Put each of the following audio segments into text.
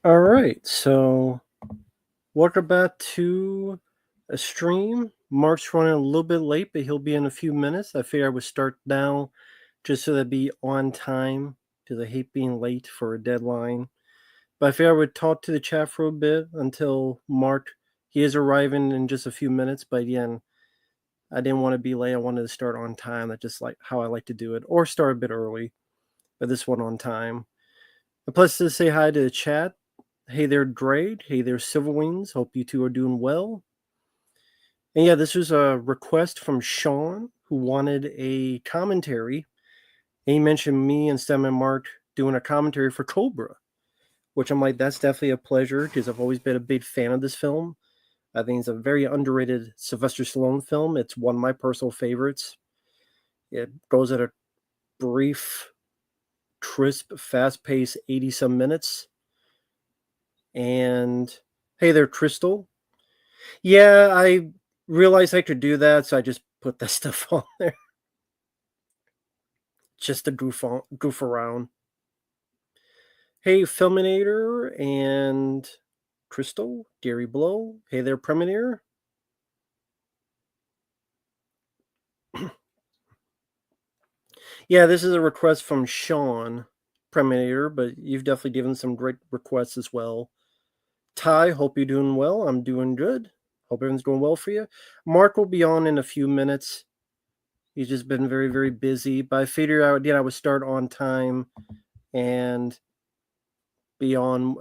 All right, so welcome back to a stream. Mark's running a little bit late, but he'll be in a few minutes. I figured I would start now just so that'd be on time because I hate being late for a deadline. But I figured I would talk to the chat for a bit until Mark, he is arriving in just a few minutes. But again, I didn't want to be late. I wanted to start on time. That's just like how I like to do it, or start a bit early, but this one on time. A plus to say hi to the chat. Hey there, Drade. Hey there, Silverwings. Hope you two are doing well. And yeah, this was a request from Shawn, who wanted a commentary. And he mentioned me and StuntmanMarq doing a commentary for Cobra, which I'm like, that's definitely a pleasure because I've always been a big fan of this film. I think it's a very underrated Sylvester Stallone film. It's one of my personal favorites. It goes at a brief, crisp, fast-paced 80-some minutes. And hey there, Crystal. Yeah, I realized I could do that, so I just put that stuff on there just to goof around. Hey, Filminator and Crystal, Gary Blow. Hey there, Premiere. Yeah, this is a request from Shawn, Premiere, but you've definitely given some great requests as well. Ty, hope you're doing well. I'm doing good. Hope everything's going well for you. Mark will be on in a few minutes. He's just been very, very busy, but I figured out again I would start on time and be on.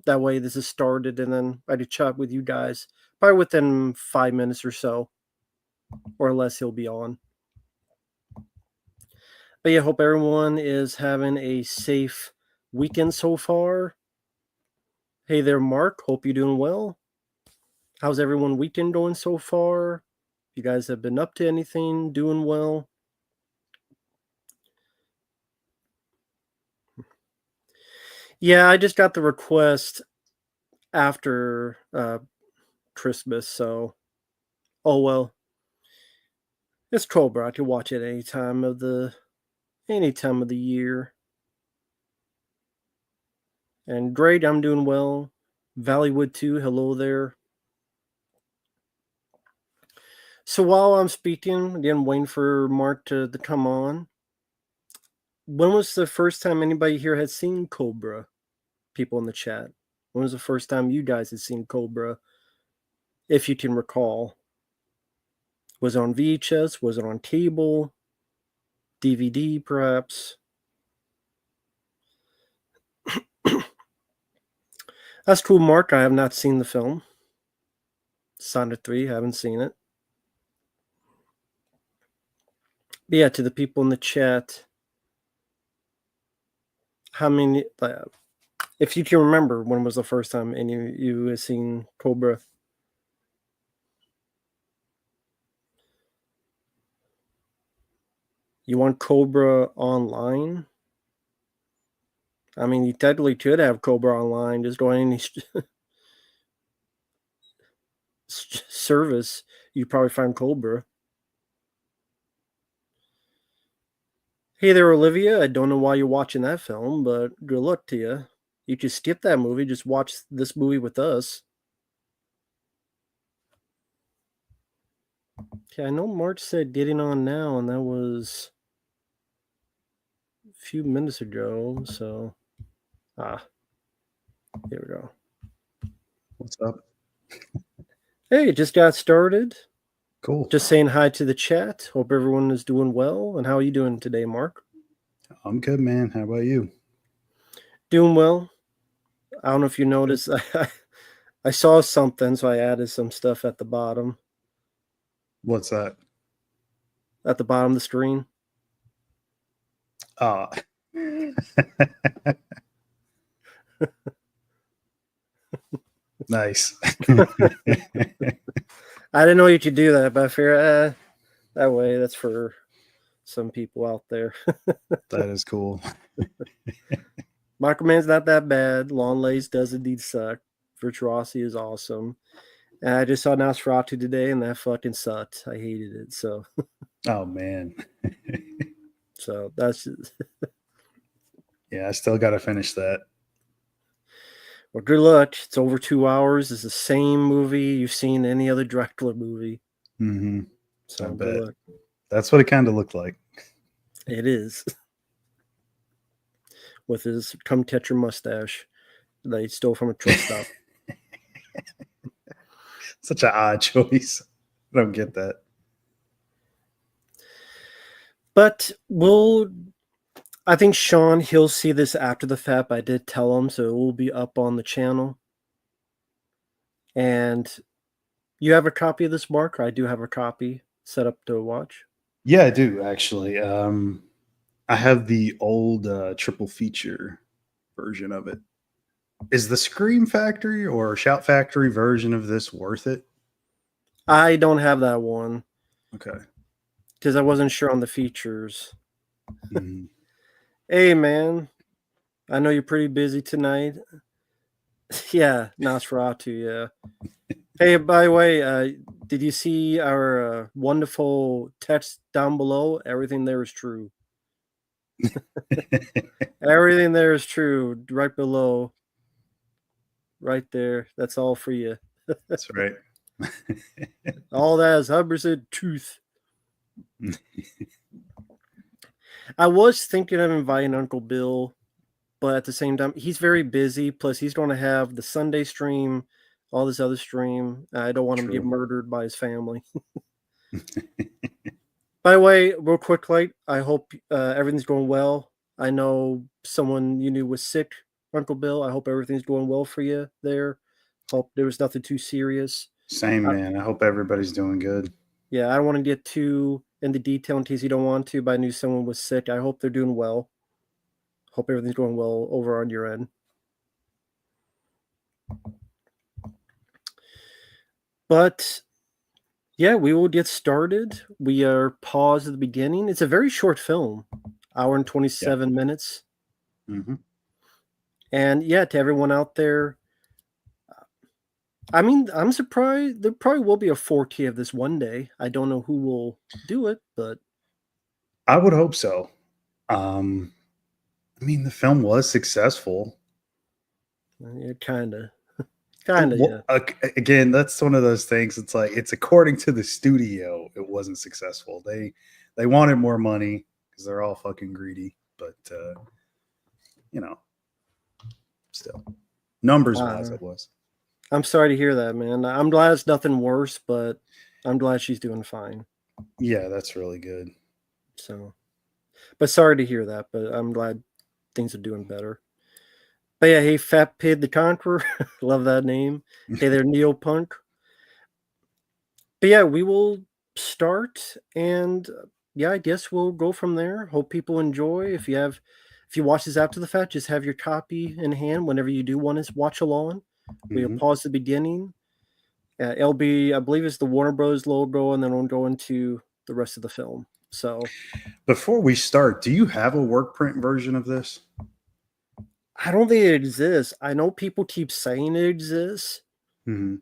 That way, this is started, and then I could chat with you guys probably within 5 minutes or so, or less. He'll be on. But yeah, hope everyone is having a safe weekend so far. Hey there, Mark. Hope you're doing well. How's everyone weekend going so far? You guys have been up to anything? Doing well? Yeah, I just got the request after Christmas, so oh well. It's Cobra. I can watch it any time of the year. And great, I'm doing well. Valleywood too. Hello there. So while I'm speaking, again, waiting for Mark to come on. When was the first time anybody here had seen Cobra? People in the chat. When was the first time you guys had seen Cobra? If you can recall. Was it on VHS? Was it on cable? DVD, perhaps? That's cool, Mark. I have not seen the film. Sonic 3, haven't seen it. But yeah, to the people in the chat, how many, if you can remember, when was the first time any of you have seen Cobra? You want Cobra online? I mean, you technically could have Cobra online. Just go on any service, you probably find Cobra. Hey there, Olivia. I don't know why you're watching that film, but good luck to you. You could skip that movie. Just watch this movie with us. Okay, I know March said getting on now, and that was a few minutes ago. So, here we go. What's up? Hey, just got started. Cool. Just saying hi to the chat. Hope everyone is doing well. And how are you doing today, Mark? I'm good, man. How about you? Doing well. I don't know if you noticed. I saw something, so I added some stuff at the bottom. What's that? At the bottom of the screen. Nice. I didn't know you could do that, but I figured that way that's for some people out there. That is cool. Microman's not that bad. Lawn Lace does indeed suck. Virtuosity is awesome. And I just saw Nosferatu today, and that fucking sucked. I hated it. So. Oh man. So that's. Yeah, I still got to finish that. Well, good luck. It's over 2 hours. It's the same movie you've seen any other Dracula movie. Mm-hmm. I So good bet. luck. That's what it kind of looked like. It is. With his come catcher mustache that he stole from a truck stop. Such an odd choice. I don't get that. But I think Shawn, he'll see this after the fact. I did tell him, so it will be up on the channel. And you have a copy of this, Mark? I do have a copy set up to watch. Yeah, I do actually. I have the old triple feature version of it. Is the Scream Factory or Shout Factory version of this worth it? I don't have that one Okay. because I wasn't sure on the features. Mhm. Hey, man, I know you're pretty busy tonight. Yeah, Nosferatu, yeah. Hey, by the way, did you see our wonderful text down below? Everything there is true. Everything there is true. Right below. Right there. That's all for you. That's right. All that is 100% truth. I was thinking of inviting Uncle Bill, but at the same time, he's very busy. Plus, he's going to have the Sunday stream, all this other stream. I don't want him to get True. murdered by his family. By the way, real quick, like, I hope everything's going well. I know someone you knew was sick, Uncle Bill. I hope everything's going well for you there. Hope there was nothing too serious. Same, Uh, man. I hope everybody's doing good. yeah, I don't want to get too into detail in case you don't want to, but I knew someone was sick. I hope they're doing well. Hope everything's going well over on your end. But yeah, we will get started. We are paused at the beginning. It's a very short film, hour and 27 minutes. Mm-hmm. And yeah, to everyone out there, I mean, I'm surprised there probably will be a 4K of this one day. I don't know who will do it, but I would hope so. Um, I mean, the film was successful. kind of, yeah. Again, that's one of those things. It's like it's according to the studio, it wasn't successful. They wanted more money because they're all fucking greedy. But you know, still numbers wise, it was. I'm sorry to hear that, man. I'm glad it's nothing worse, but I'm glad she's doing fine. Yeah, that's really good. So, but sorry to hear that, but I'm glad things are doing better. But yeah, hey, Fat Pig the Conqueror, love that name. Hey there, Neopunk. But yeah, we will start, and yeah, I guess we'll go from there. Hope people enjoy. If you watch this after the fact, just have your copy in hand whenever you do want to watch along. We'll Mhm. pause the beginning. It'll be, I believe, it's the Warner Bros. Logo, and then we'll go into the rest of the film. So Before we start, do you have a work print version of this? I don't think it exists. I know people keep saying it exists, Mm-hmm.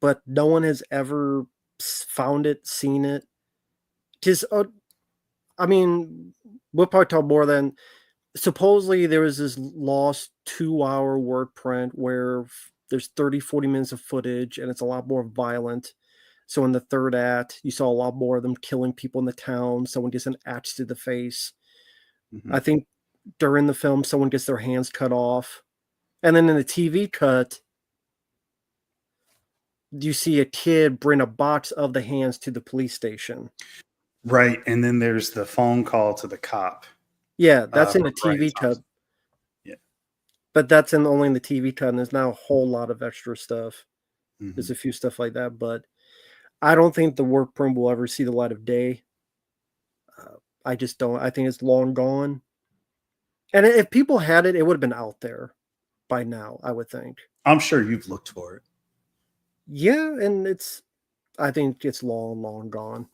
but no one has ever found it, seen it. Because I mean, we'll probably talk more than supposedly there was this lost 2-hour work print where there's 30-40 minutes of footage and it's a lot more violent. So in the third act, you saw a lot more of them killing people in the town. Someone gets an axe to the face. Mm-hmm. I think during the film, someone gets their hands cut off. And then in the TV cut, you see a kid bring a box of the hands to the police station. Right, and then there's the phone call to the cop. Yeah, that's in the From Brian TV cut. Thompson. Yeah. But that's only in the TV cut, and there's not a whole lot of extra stuff. Mm-hmm. There's a few stuff like that, but I don't think the work print will ever see the light of day. I just don't. I think it's long gone. And if people had it, it would have been out there by now, I would think. I'm sure you've looked for it. Yeah, and I think it's long gone.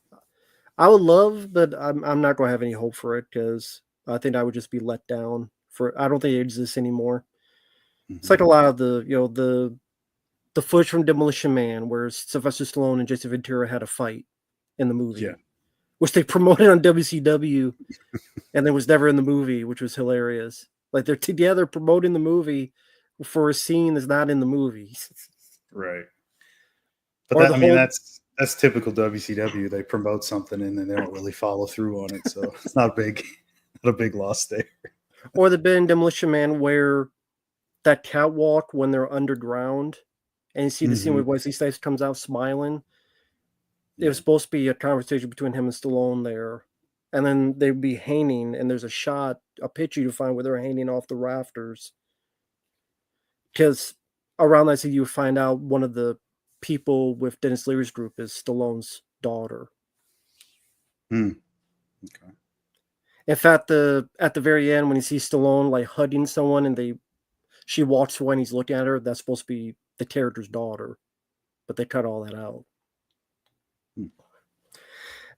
I would love, but I'm not going to have any hope for it because I think I would just be let down. I don't think it exists anymore. Mm-hmm. It's like a lot of the footage from Demolition Man, where Sylvester Stallone and Jason Ventura had a fight in the movie, which they promoted on WCW, and it was never in the movie, which was hilarious. Like they're together promoting the movie for a scene that's not in the movie. Right. But Or that, the I mean, whole, that's typical WCW. They promote something and then they don't really follow through on it. So it's not a big loss there. or the bit in Demolition Man where that catwalk when they're underground, and you see the scene where Wesley Snipes comes out smiling. It was supposed to be a conversation between him and Stallone there, and then they'd be hanging, and there's a picture you find where they're hanging off the rafters. Because around that scene, you find out one of the people with Dennis Leary's group is Stallone's daughter. Okay. In fact, at the very end, when you see Stallone like hugging someone and she walks away and he's looking at her, that's supposed to be the character's daughter, but they cut all that out.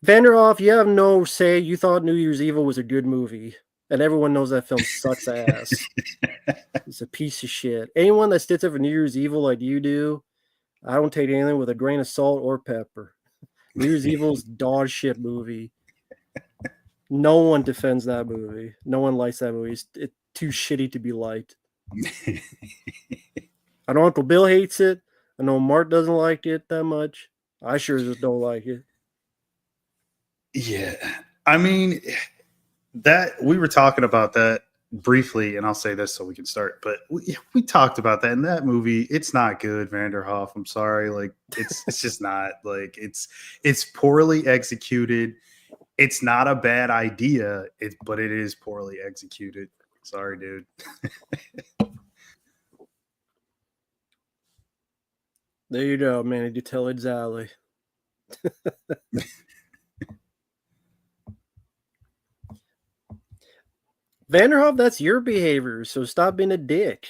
Vanderhoff, you have no say. You thought New Year's Evil was a good movie, and everyone knows that film sucks ass. It's a piece of shit. Anyone that sticks up for New Year's Evil like you do, I don't take anything with a grain of salt or pepper. New Year's Evil's dog shit movie. No one defends that movie. No one likes that movie. It's too shitty to be liked. I know Uncle Bill hates it. I know Mark doesn't like it that much. I sure just don't like it. Yeah. I mean, that we were talking about that briefly, and I'll say this so we can start. But we talked about that in that movie. It's not good, Vanderhoff. I'm sorry. Like it's just not like it's poorly executed. It's not a bad idea, but it is poorly executed. Sorry, dude. There you go, man. You tell exactly. Vanderhoff, that's your behavior, so stop being a dick.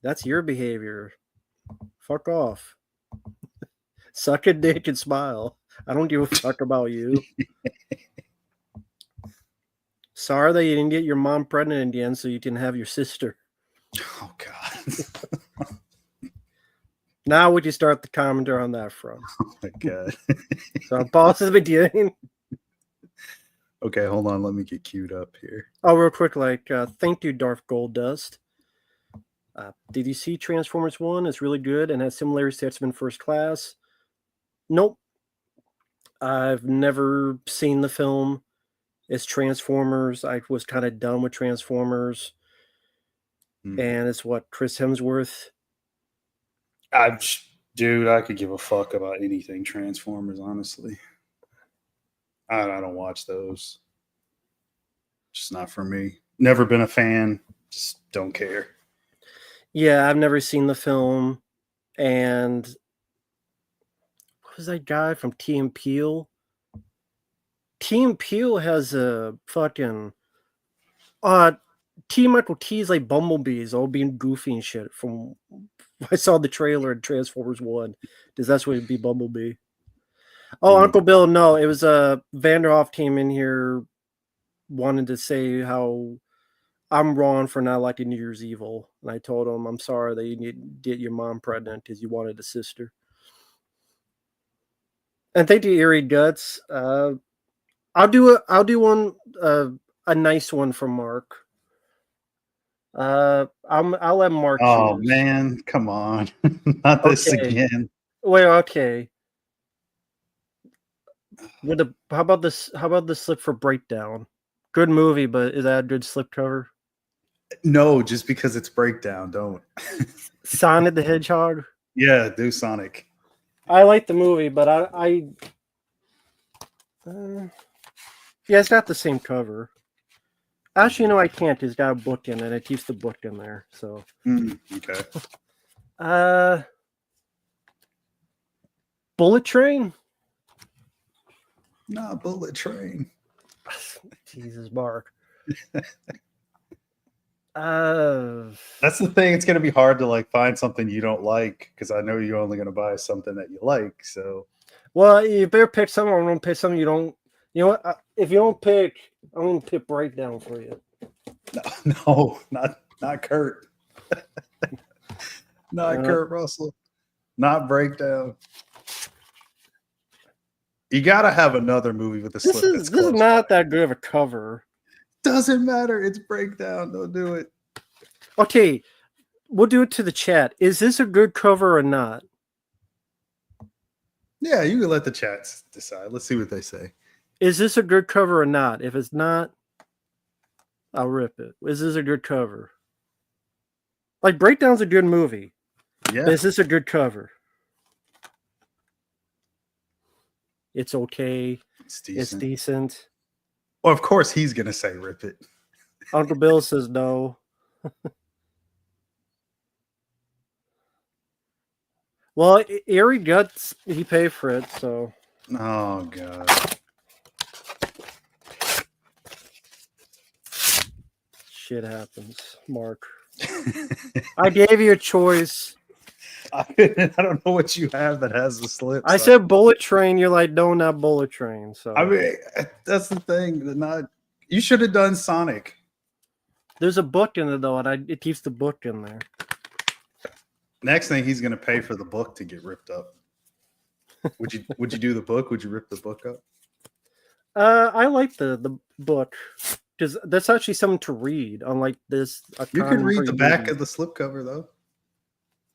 That's your behavior. Fuck off. Suck a dick and smile. I don't give a fuck about you. Sorry that you didn't get your mom pregnant again so you can have your sister. Oh, God. Now we can start the commentary on that front. Oh, my God. So I'll pause at the beginning. Okay, hold on. Let me get queued up here. Oh, real quick, thank you, Darth Goldust. Did you see Transformers 1? It's really good and has similarities to X-Men First Class. Nope. I've never seen the film. It's Transformers. I was kind of done with Transformers. And it's what, Chris Hemsworth? Dude, I could give a fuck about anything Transformers, honestly. I don't watch those. Just not for me. Never been a fan. Just don't care. Yeah, I've never seen the film. And what was that guy from Key and Peele? Key and Peele has a fucking Michael T's like bumblebees all being goofy and shit. From I saw the trailer in Transformers 1. Because that's what it'd be, Bumblebee. Oh, Uncle Bill, no, it was a Vanderhoff came in here wanted to say how I'm wrong for not liking New Year's Evil. And I told him I'm sorry that you need to get your mom pregnant because you wanted a sister. And thank you, Eerie Guts. I'll do one a nice one from Mark. I'll let Mark choose. Oh man, come on. Not this again. Wait, okay. How about this slip for Breakdown? Good movie, but is that a good slip cover? No, just because it's Breakdown, don't. Sonic the Hedgehog? Yeah, do Sonic. I like the movie, but yeah, it's got the same cover. Actually, no, I can't. It's got a book in it. It keeps the book in there. So okay. Bullet Train? Nah, Bullet Train. Jesus, Mark. That's the thing. It's going to be hard to like find something you don't like because I know you're only going to buy something that you like. So, well, you better pick something. I'm going to pick something you don't. You know what? If you don't pick, I'm going to pick Breakdown for you. No, not Kurt. Not Kurt Russell. Not Breakdown. You got to have another movie with a slip. This is not that good of a cover. Doesn't matter. It's Breakdown. Don't do it. Okay. we'll do it to the chat. Is this a good cover or not? Yeah, you can let the chats decide. Let's see what they say. Is this a good cover or not? If it's not, I'll rip it. Is this a good cover? Like, Breakdown's a good movie. Yeah, But is this a good cover? It's okay. it's It's decent. decent. Well, of course he's gonna say rip it. Uncle Bill says no. Well, Eerie Guts, he paid for it, so. Oh god. Shit happens, Mark. I gave you a choice. I don't know what you have that has the slips. I said Bullet Train. You're like, no, not Bullet Train. So I mean, that's the thing. You should have done Sonic. there's a book in it though, and it keeps the book in there. Next thing, he's gonna pay for the book to get ripped up. Would you do the book? Would you rip the book up? I like the book because that's actually something to read. Unlike this, You could read the back of the slipcover though.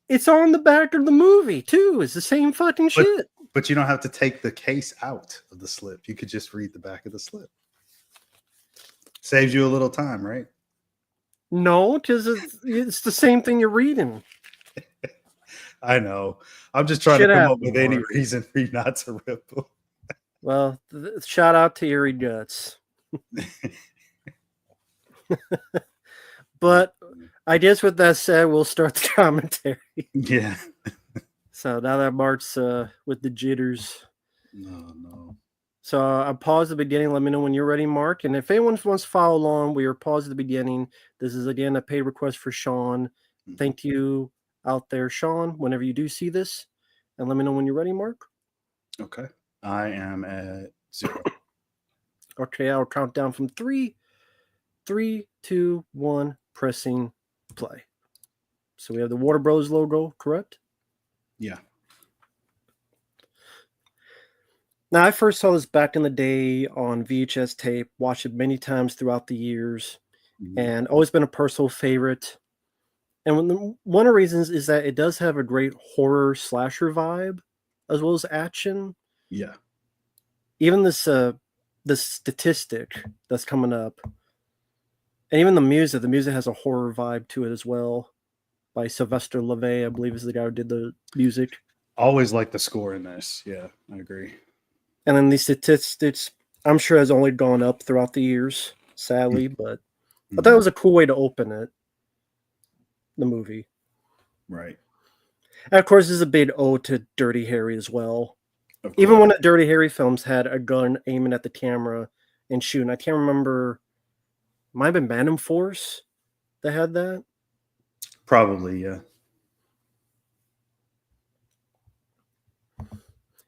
It's on the back of the movie too. It's the same fucking shit. But you don't have to take the case out of the slip. You could just read the back of the slip. Saves you a little time, right? No, because it's the same thing you're reading. I know. I'm just trying to come up with any reason for you not to rip them. Well, shout out to Eerie Guts. But I guess with that said, we'll start the commentary. Yeah. So now that Mark's with the jitters. No. So I'll pause the beginning. Let me know when you're ready, Mark. And if anyone wants to follow along, we are paused at the beginning. This is, again, a paid request for Shawn. Thank you out there, Shawn, whenever you do see this. And let me know when you're ready, Mark. Okay. I am at 0. Okay, I'll count down from 3. 3, 2, 1, pressing play. So we have the Warner Bros. Logo, correct? Yeah. Now, I first saw this back in the day on VHS tape, watched it many times throughout the years, and always been a personal favorite. And one of the reasons is that it does have a great horror slasher vibe, as well as action. Yeah. Even this statistic that's coming up, and even the music has a horror vibe to it as well, by Sylvester LeVay, I believe is the guy who did the music. Always like the score in this. Yeah, I agree. And then these statistics, I'm sure, has only gone up throughout the years, sadly, but I thought it was a cool way to open it, the movie. Right. And of course, this is a big ode to Dirty Harry as well. Even one of the Dirty Harry films had a gun aiming at the camera and shooting. I can't remember. Might have been Bantam Force that had that. Probably, yeah.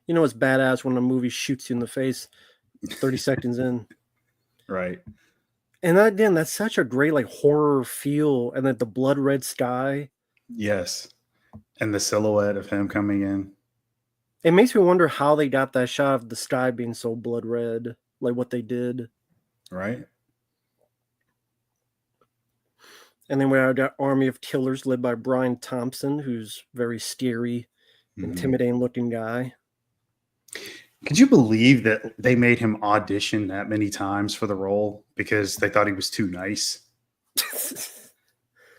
You know, it's badass when a movie shoots you in the face 30 seconds in. Right. And again, that's such a great like horror feel, and then the blood red sky. Yes. And the silhouette of him coming in. It makes me wonder how they got that shot of the sky being so blood red, like what they did. Right. And then we have got Army of Killers led by Brian Thompson, who's very scary, intimidating looking guy. Could you believe that they made him audition that many times for the role because they thought he was too nice?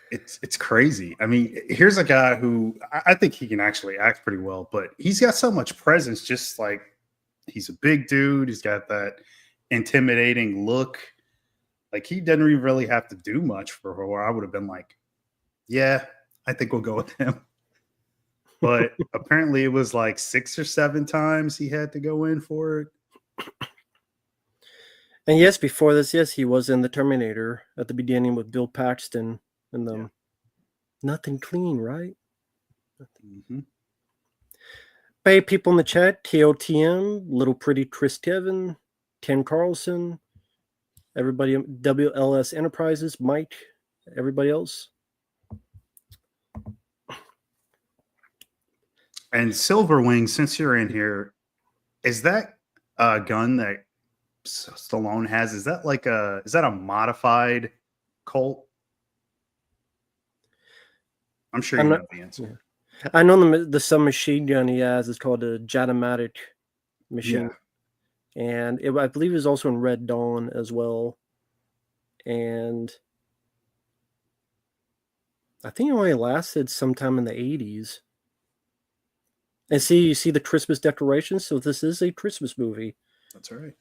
It's crazy. I mean, here's a guy who I think he can actually act pretty well, but he's got so much presence. Just like he's a big dude, he's got that intimidating look. Like he didn't really have to do much for her. Where I would have been like, yeah, I think we'll go with him. But apparently it was like 6 or 7 times he had to go in for it. And yes, before this, yes, he was in The Terminator at the beginning with Bill Paxton and them. Yeah. Nothing clean, right? Hey, people in the chat, KOTM, Little Pretty Chris Kevin, Ken Carlson, everybody, WLS Enterprises, Mike, everybody else. And Silverwing, since you're in here, is that a gun that Stallone has? Is that a modified Colt? I'm sure I'm you not. know the answer. Yeah. I know the submachine gun he has is called a Jatomatic machine, and I believe it was also in Red Dawn as well. And I think it only lasted sometime in the 80s. And you see the Christmas decorations. So this is a Christmas movie. That's all right.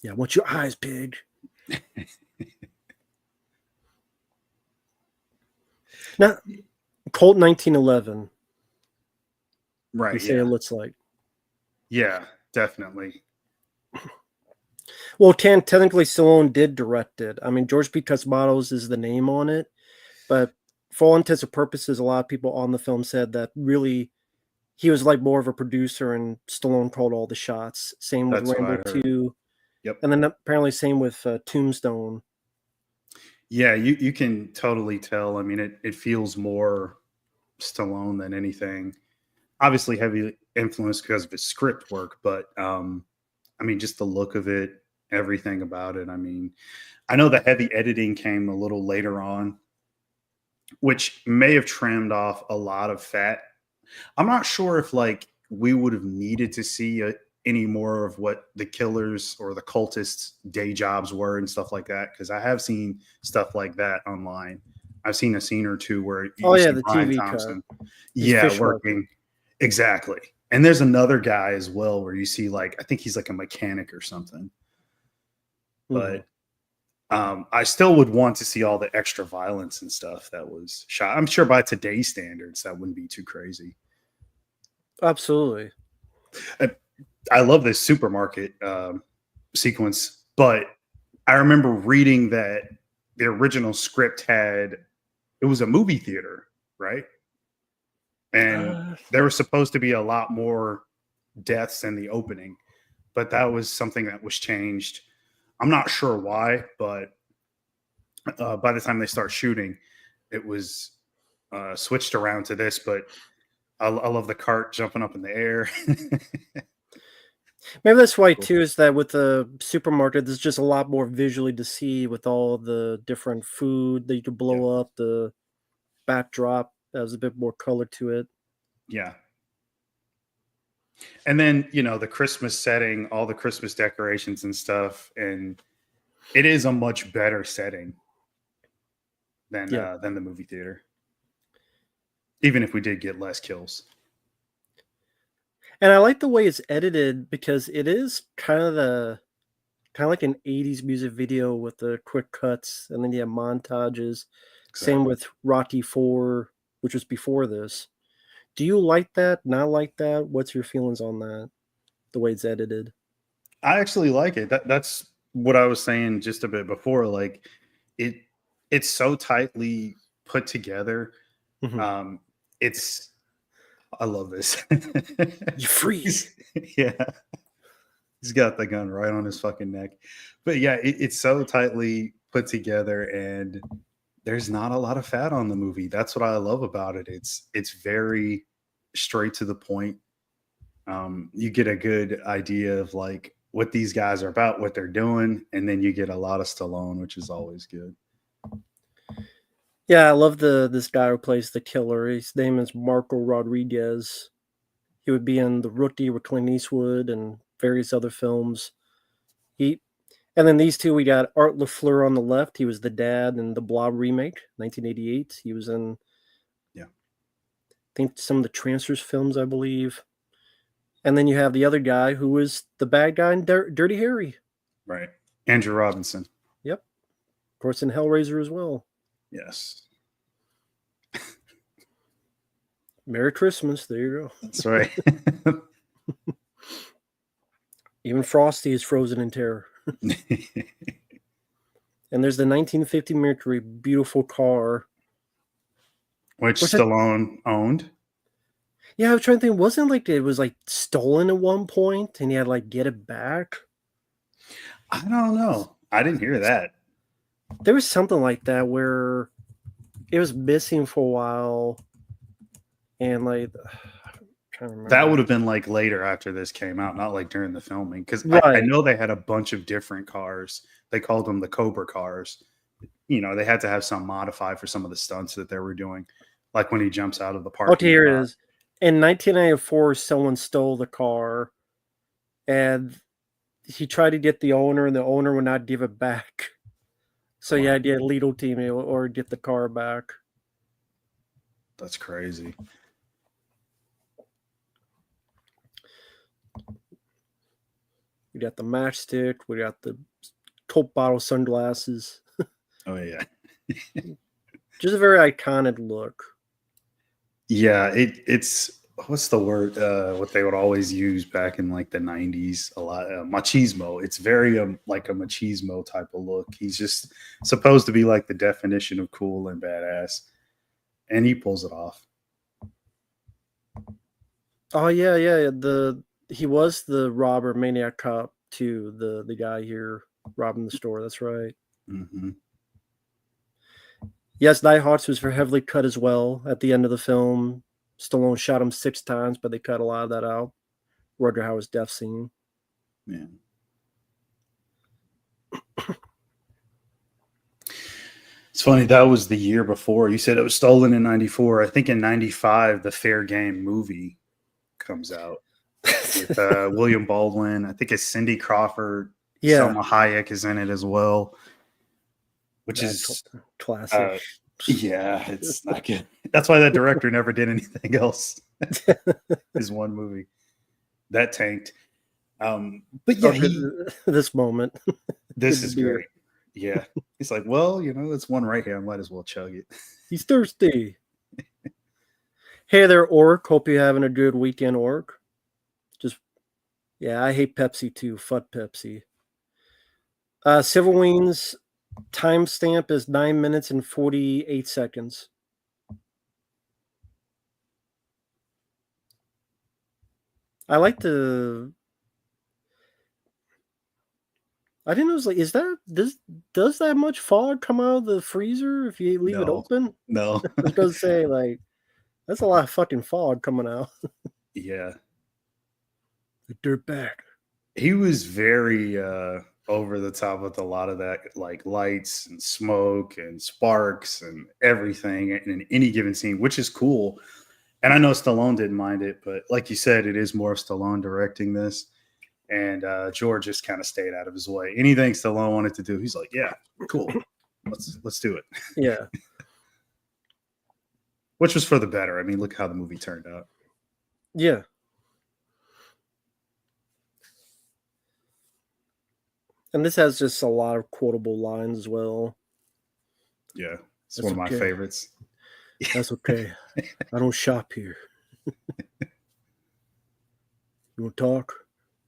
Yeah, what's your eyes, pig? Now, Colt 1911. Right. You say Yeah. it looks like. Yeah. Definitely. Well, technically, Stallone did direct it. I mean, George P. Cosmatos is the name on it, but for all intents and purposes, a lot of people on the film said that really he was like more of a producer, and Stallone called all the shots. Same with That's what I Rambo heard. 2, Yep. and then apparently same with Tombstone. Yeah. You can totally tell. I mean, it feels more Stallone than anything. Obviously, heavy influence because of his script work, but I mean, just the look of it, everything about it. I mean, I know the heavy editing came a little later on, which may have trimmed off a lot of fat. I'm not sure if like we would have needed to see any more of what the killers or the cultists' day jobs were and stuff like that, because I have seen stuff like that online. I've seen a scene or two where Oh you yeah, see the Brian TV cut. Thompson, He's yeah, fish hooking. working exactly. And there's another guy as well where you see like I think he's like a mechanic or something, Mm-hmm. but I still would want to see all the extra violence and stuff that was shot. I'm sure by today's standards, that wouldn't be too crazy. Absolutely. I love this supermarket sequence, but I remember reading that the original script had it was a movie theater, right? And Uh, there was supposed to be a lot more deaths in the opening, but that was something that was changed. I'm not sure why, but by the time they start shooting, it was switched around to this. But I love the cart jumping up in the air. Maybe that's why too, is that with the supermarket, there's just a lot more visually to see with all the different food that you could Yeah. blow up, the backdrop that has a bit more color to it. Yeah. And then, you know, the Christmas setting, all the Christmas decorations and stuff. And it is a much better setting Yeah. than the movie theater. Even if we did get less kills. And I like the way it's edited because it is kind of like an 80s music video with the quick cuts, and then you have montages. Same Exactly. with Rocky 4, which was before this. Do you like that? Not like that? What's your feelings on that? The way it's edited? I actually like it. That's what I was saying just a bit before. Like it it's so tightly put together. Mhm. Um it's I love this. You freeze. Yeah. He's got the gun right on his fucking neck. But yeah, it's so tightly put together and there's not a lot of fat on the movie. That's what I love about it. It's very straight to the point. You get a good idea of like what these guys are about, what they're doing, and then you get a lot of Stallone, which is always good. Yeah, I love this guy who plays the killer. His name is Marco Rodriguez. He would be in The Rookie with Clint Eastwood and various other films. He And then these two, we got Art LaFleur on the left. He was the dad in the Blob remake, 1988. He was in, Yeah. I think, some of the Transfers films, I believe. And then you have the other guy who was the bad guy in Dirty Harry. Right. Andrew Robinson. Yep. Of course, in Hellraiser as well. Yes. Merry Christmas. There you go. That's right. Even Frosty is frozen in terror. And there's the 1950 Mercury, beautiful car. Which Which I, Stallone owned. yeah, I was trying to think, wasn't like it was like stolen at one point and he had like get it back? I don't know. I didn't hear that. There was something like that where it was missing for a while, and like I'm trying to remember. That would have been like later after this came out, not like during the filming. Because I Right. know they had a bunch of different cars. They called them the Cobra cars, they had to have some modified for some of the stunts that they were doing, like when he jumps out of the Okay, parking here it lot. is. In 1994, someone stole the car, and he tried to get the owner, and the owner would not give it back. So Wow. yeah, get legal team or get the car back. That's crazy. We got the matchstick. We got the Coke bottle sunglasses. Oh yeah. Just a very iconic look. Yeah, it's what's the word? What they would always use back in like the '90s, a lot machismo. It's very like a machismo type of look. He's just supposed to be like the definition of cool and badass, and he pulls it off. Oh yeah, yeah. He was the robber maniac cop too. The guy here robbing the store. That's right. Mm-hmm. Yes, Nighthawks was heavily cut as well at the end of the film. Stallone shot him 6 times, but they cut a lot of that out. Roger Howard's death scene. Yeah. It's funny, that was the year before. You said it was stolen in '94. I think in '95, the Fair Game movie comes out with William Baldwin. I think it's Cindy Crawford. Yeah, Selma Hayek is in it as well, which is classic. yeah, it's not good. That's why that director never did anything else. His one movie that tanked. But yeah, this moment. this is great. Yeah, he's like, well, it's one right here. I might as well chug it. He's thirsty. Hey there, Orc. Hope you're having a good weekend, Orc. Yeah, I hate Pepsi too. Fuck Pepsi. Civil Wings timestamp is 9 minutes and 48 seconds. I like the. I didn't know. It was like, does that much fog come out of the freezer if you leave it open? No, I was gonna say like that's a lot of fucking fog coming out. Yeah, The dirtbag. he was very over the top with a lot of that, like lights and smoke and sparks and everything in any given scene, which is cool. And I know Stallone didn't mind it, but like you said, it is more of Stallone directing this. And George just kind of stayed out of his way. Anything Stallone wanted to do, he's like, "Yeah, cool, let's do it." Yeah, which was for the better. I mean, look how the movie turned out. yeah. And this has just a lot of quotable lines as well. Yeah, it's one of my favorites. That's okay. I don't shop here. You want to talk?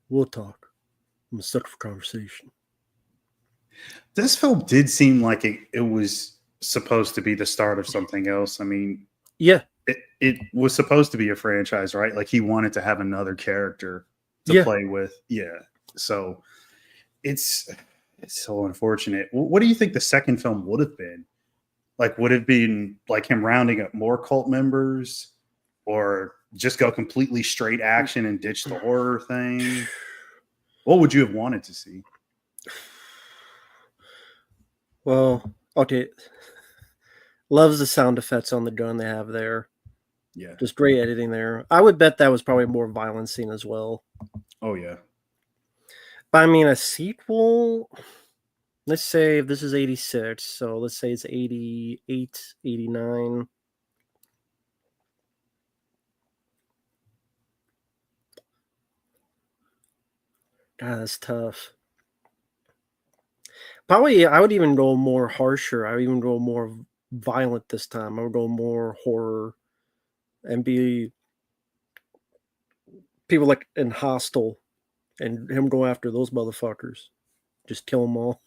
We'll talk. I'm a sucker for conversation. This film did seem like it was supposed to be the start of something else. I mean, yeah, it was supposed to be a franchise, right? Like he wanted to have another character to play with. Yeah. So it's so unfortunate. What do you think the second film would have been? Like, would it been like him rounding up more cult members, or just go completely straight action and ditch the horror thing? What would you have wanted to see? Well, okay. Loves the sound effects on the gun they have there. Yeah. Just great editing there. I would bet that was probably a more violent scene as well. Oh, yeah. But I mean, a sequel, let's say if this is 86, so let's say it's 88, 89. God, that's tough. Probably, I would even go more harsher. I would even go more violent this time. I would go more horror and be people like in Hostel and him go after those motherfuckers. Just kill them all.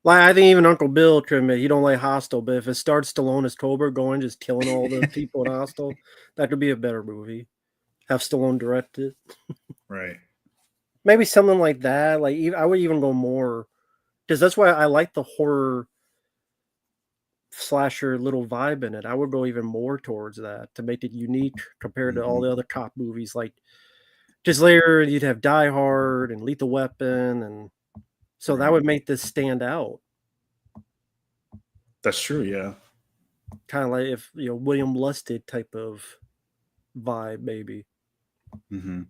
Like, I think even Uncle Bill could admit he don't like Hostel, but if it starts Stallone as Cobra going, just killing all the people in Hostel, that could be a better movie. Have Stallone direct it. Right. Maybe something like that. Like, I would even go more, because that's why I like the horror slasher little vibe in it. I would go even more towards that to make it unique compared to all the other cop movies. Like, just later you'd have Die Hard and Lethal Weapon, and so that would make this stand out. That's true. Yeah. Kind of like if William Lustig type of vibe, maybe. Hmm.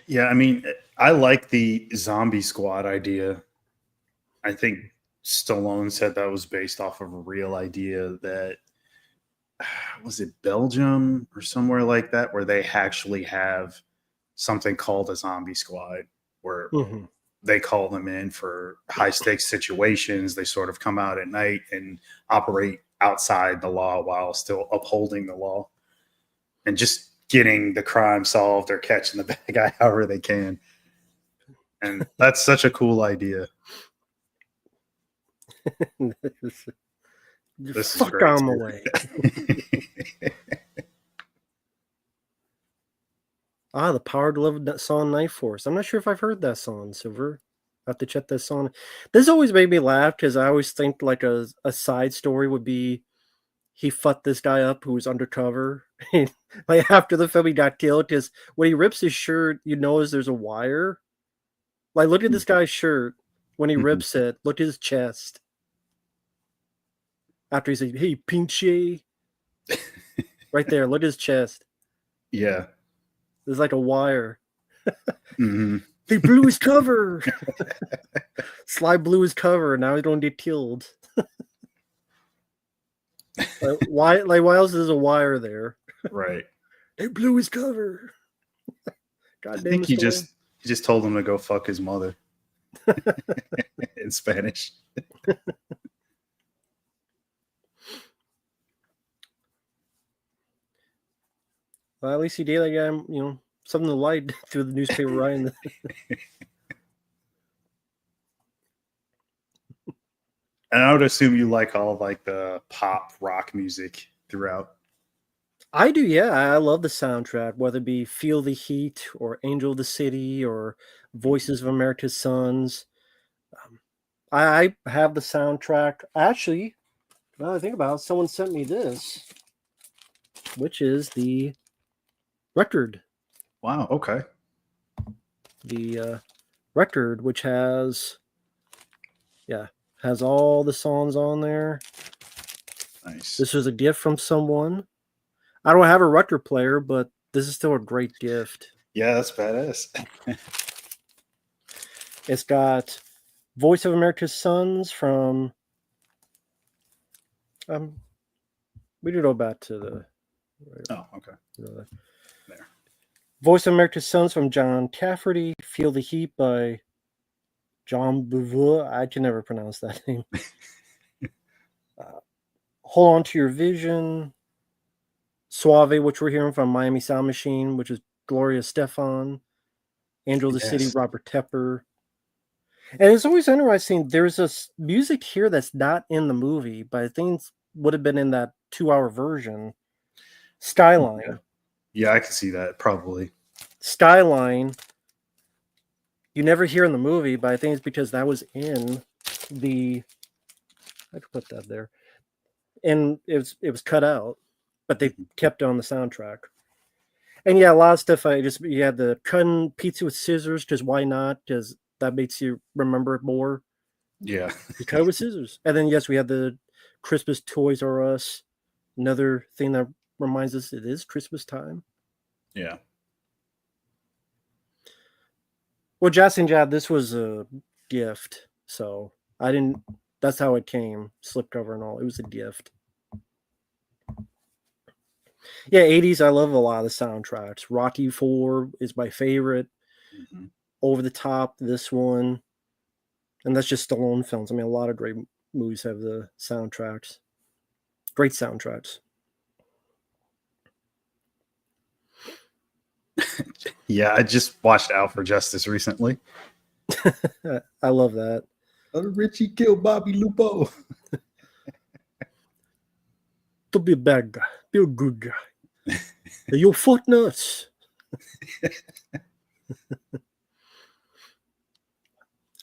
Yeah. I mean, I like the zombie squad idea. I think Stallone said that was based off of a real idea that was it Belgium or somewhere like that, where they actually have something called a zombie squad, where Hmm. they call them in for high stakes situations. They sort of come out at night and operate outside the law while still upholding the law and just getting the crime solved or catching the bad guy however they can. And that's such a cool idea. This is Fuck great on the too. way. The Power to Love that song Knife Force. I'm not sure if I've heard that song, Silver. I have to check that song. This always made me laugh because I always think like a side story would be he fucked this guy up who was undercover. Like after the film he got killed because when he rips his shirt, you notice there's a wire. Like look at this guy's shirt when he rips it. Look at his chest. After he's like, hey, pinche. Right there, look at his chest. Yeah. There's like a wire. Hmm. They blew his cover. Sly blew his cover. Now he don't get killed. Why else is a wire there? Right. They blew his cover. God I damn think it, Stallone. he just told him to go fuck his mother in Spanish. Well, at least he gave that guy, something to light through the newspaper writing. And I would assume you like all like the pop rock music throughout. I do, yeah. I love the soundtrack, whether it be Feel the Heat or Angel of the City or Voices of America's Sons. I have the soundtrack. Actually, now I think about it, someone sent me this, which is the record. Wow. Okay. The record, which has all the songs on there. Nice. This was a gift from someone. I don't have a record player, but this is still a great gift. Yeah, that's badass. It's got Voice of America's Sons from we did go back to the Oh, okay. the There. Voice of America's Sons from John Cafferty, Feel the Heat by John Beauvoir. I can never pronounce that name. Hold On to Your Vision, Suave, which we're hearing from Miami Sound Machine, which is Gloria Stefan, Angel of the City, Yes. Robert Tepper. And it's always interesting. There's this music here that's not in the movie, but I think would have been in that 2-hour version. Skyline. Yeah, I can see that probably. Skyline. You never hear in the movie, but I think it's because that was in the. I could put that there, and it was cut out, but they kept it on the soundtrack. And yeah, a lot of stuff. You had the cutting pizza with scissors because why not? Because that makes you remember it more. Yeah. You cut it with scissors, and then yes, we had the Christmas Toys R Us. Another thing that reminds us it is Christmas time. Yeah. Well, Jazz and Jad, this was a gift, so I didn't. That's how it came, slipcover and all. It was a gift. Yeah, 80s. I love a lot of the soundtracks. Rocky 4 is my favorite. Mm-hmm. Over the Top, this one, and that's just Stallone films. I mean, a lot of great movies have the soundtracks. Great soundtracks. Yeah, I just watched Out for Justice recently. I love that. Richie killed Bobby Lupo. Don't be a bad guy. Be a good guy. You fuck nuts.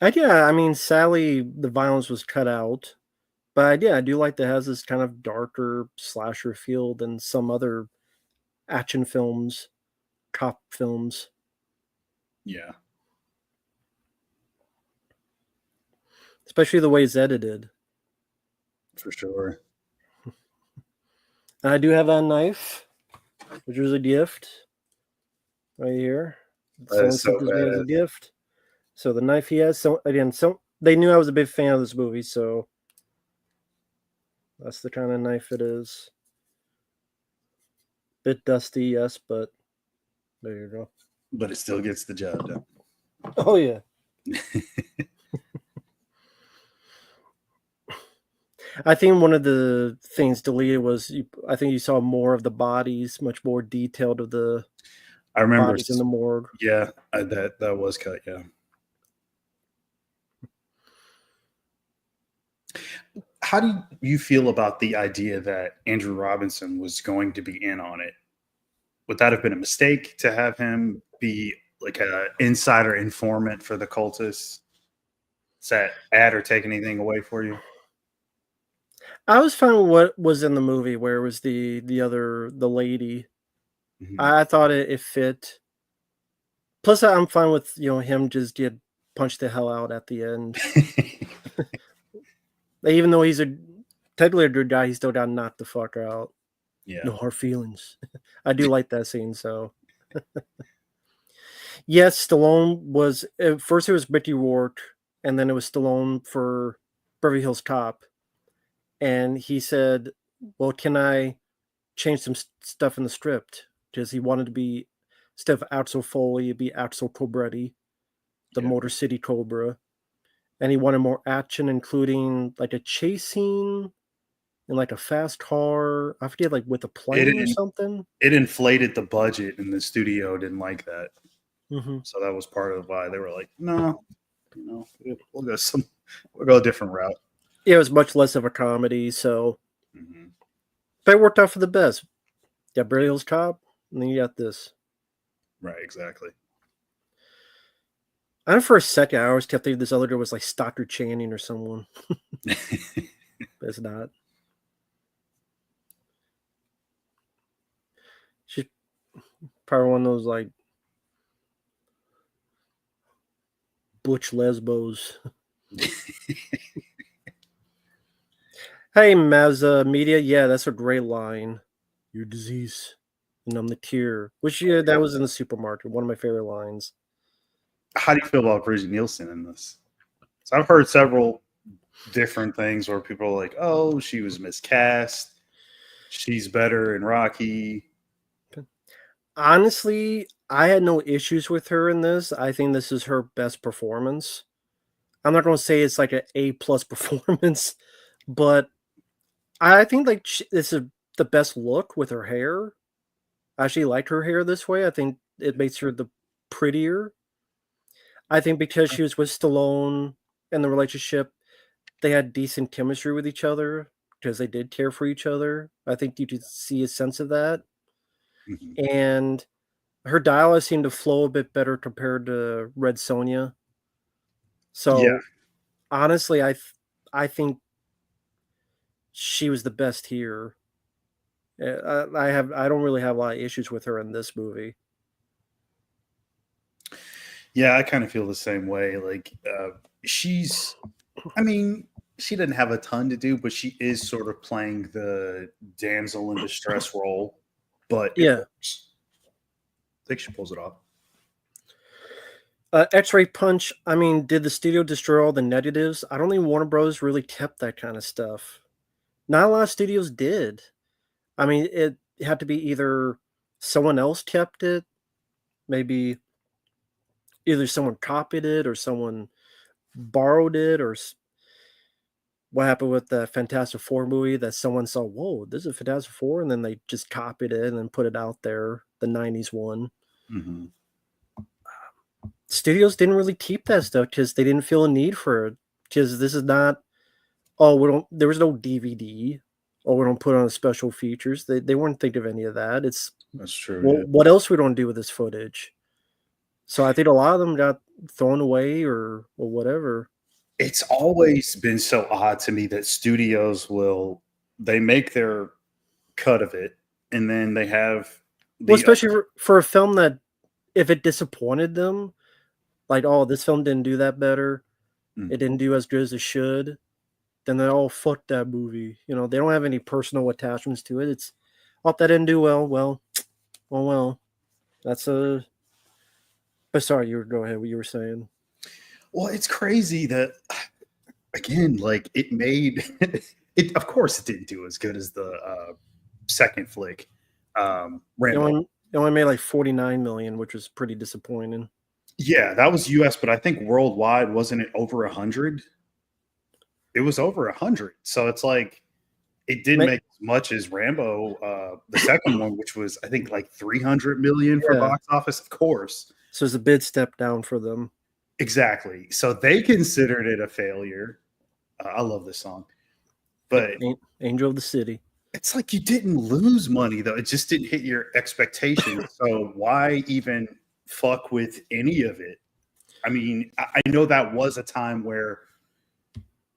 I mean, Sally, the violence was cut out. But I do like that it has this kind of darker slasher feel than some other action films, cop films. Yeah. especially the way it's edited. For sure. And I do have that knife, which was a gift right here. That Someone is so sent this me as a badass. gift. So the knife he has. So again, they knew I was a big fan of this movie, so that's the kind of knife it is. Bit dusty, yes, but there you go. But it still gets the job done. Oh yeah. I think one of the things deleted was I think you saw more of the bodies, much more detailed of the I remember. bodies in the morgue. Yeah, that was cut. Yeah. How do you feel about the idea that Andrew Robinson was going to be in on it? Would that have been a mistake to have him be like an insider informant for the cultists? Does that add or take anything away for you? I was fine with what was in the movie, where it was the lady. Mhm. I thought it fit. Plus, I'm fine with him just get punched the hell out at the end. Even though he's technically a good guy, he still got knocked the fuck out. Yeah. No hard feelings. I do like that scene. So yes, Stallone was at first it was Mickey Rourke, and then it was Stallone for Beverly Hills Cop, and he said, "Well, can I change some stuff in the script?" Because he wanted to be instead of Axel Foley, it'd be Axel Cobretti, the Yeah. Motor City Cobra, and he wanted more action, including like a chase scene in like a fast car. I forget, like with a It plane or something. it inflated the budget, and the studio didn't like that. Hmm. So that was part of why they were like, "No, we'll go a different route." Yeah, it was much less of a comedy, so Hmm. but it worked out for the best. You got Beverly Hills Cop, and then you got this. Right. Exactly. I know for a second I always kept thinking this other girl was like Stockard Channing or someone, but it's not. She's probably one of those like butch lesbos. Hey, Mazza Media, yeah, that's a great line. Your disease, and I'm the cure. Which yeah, that was in the supermarket. One of my favorite lines. How do you feel about Bridget Nielsen in this? So I've heard several different things where people are like, "Oh, she was miscast. She's better in Rocky." Honestly, I had no issues with her in this. I think this is her best performance. I'm not going to say it's like an A+ performance, but I think like this is the best look with her hair. I actually like her hair this way. I think it makes her the prettier. I think because she was with Stallone and the relationship, they had decent chemistry with each other because they did care for each other. I think you could see a sense of that. Mhm. And her dialogue seemed to flow a bit better compared to Red Sonja. Yeah, So honestly, I think she was the best here. I don't really have a lot of issues with her in this movie. yeah, I kind of feel the same way. Like, she's, I mean, she didn't have a ton to do, but she is sort of playing the damsel in distress role. But it Yeah. works. I think she pulls it off. X-Ray Punch. I mean, did the studio destroy all the negatives? I don't think Warner Bros. Really kept that kind of stuff. Not a lot of studios did. I mean, it had to be either someone else kept it, maybe either someone copied it or someone borrowed it, or what happened with the Fantastic Four movie that someone saw, whoa, this is Fantastic Four, and then they just copied it and then put it out there, the 90s one. Mm-hmm. Studios didn't really keep that stuff because they didn't feel a need for it. Because this is not, oh, we don't, there was no DVD, or we don't put on special features. They weren't thinking of any of that. It's, That's true. well, Yeah. what else we don't do with this footage? So I think a lot of them got thrown away or whatever. It's always been so odd to me that studios they make their cut of it, and then they have Well, the especially for a film that if it disappointed them, like, oh, this film didn't do that better. it didn't do as good as it should, then they're all fuck that movie. You know, they don't have any personal attachments to it. It's, oh, that didn't do well. Well. That's a. But sorry, you go ahead. What you were saying. Well, it's crazy that, again, like it made it. Of course, it didn't do as good as the second flick, Rambo. It only made like 49 million, which was pretty disappointing. Yeah, that was U.S., but I think worldwide wasn't it over 100? It was over 100. So it's like it didn't make as much as Rambo, the second one, which was I think like 300 million for box office. Of course, so it's a big step down for them. Exactly. So they considered it a failure. I love this song, but Angel of the City. It's like you didn't lose money though. It just didn't hit your expectations. So why even fuck with any of it? I mean, I know that was a time where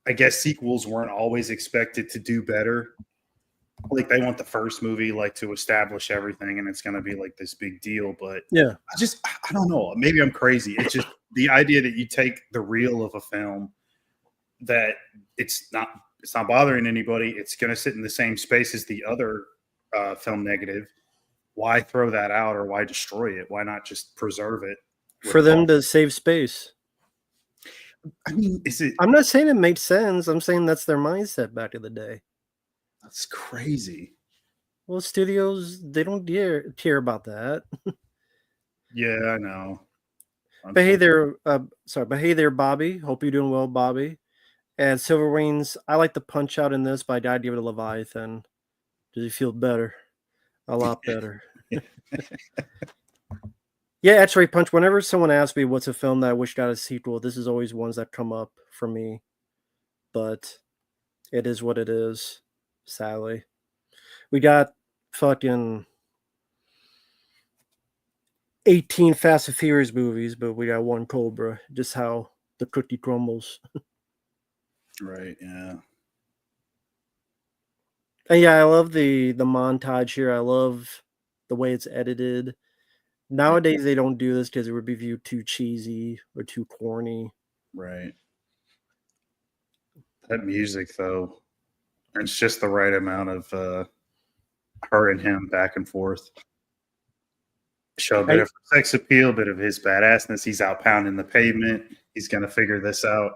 I guess sequels weren't always expected to do better. Like they want the first movie like to establish everything and it's going to be like this big deal. But yeah, I don't know. Maybe I'm crazy. It's just the idea that you take the reel of a film that it's not bothering anybody. It's going to sit in the same space as the other film negative. Why throw that out or why destroy it? Why not just preserve it? For them to save space. I mean, is it? I'm not saying it makes sense. I'm saying that's their mindset back in the day. That's crazy. Well, studios, they don't care about that. Yeah, I know. But hey there, Bobby. Hope you're doing well, Bobby. And Silver Wings, I like the punch out in this, but I died to Leviathan. Does he feel better? A lot better. Yeah, X-Ray Punch. Whenever someone asks me what's a film that I wish got a sequel, this is always ones that come up for me. But it is what it is, sadly. We got fucking 18 Fast and Furious movies, but we got one Cobra. Just how the cookie crumbles. Right, yeah. And yeah, I love the montage here. I love the way it's edited. Nowadays, they don't do this because it would be viewed too cheesy or too corny. Right. That music, though, it's just the right amount of her and him back and forth. Show a bit of sex appeal, a bit of his badassness. He's out pounding the pavement. He's going to figure this out.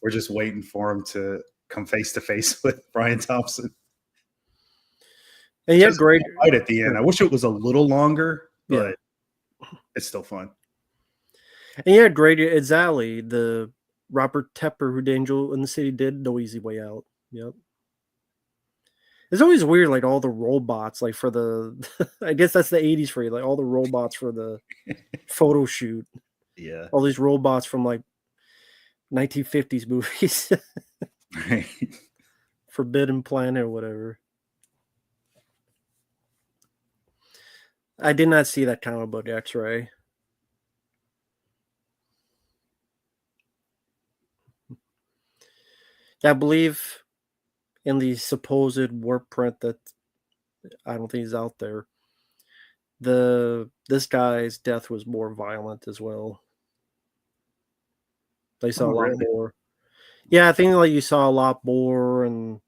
We're just waiting for him to come face to face with Brian Thompson. And yeah, great fight at the end. I wish it was a little longer, but it's still fun. And yeah, great. It's Ali, the Robert Tepper who Angel in the City did No Easy Way Out. Yep. It's always weird, like all the robots, like for the, I guess that's the 80s for you, like all the robots for the photo shoot. Yeah. All these robots from like 1950s movies. Right. Forbidden Planet or whatever. I did not see that comic book, X-Ray. I believe in the supposed warp print that I don't think is out there. This guy's death was more violent as well. They saw a lot more. Yeah, I think like you saw a lot more and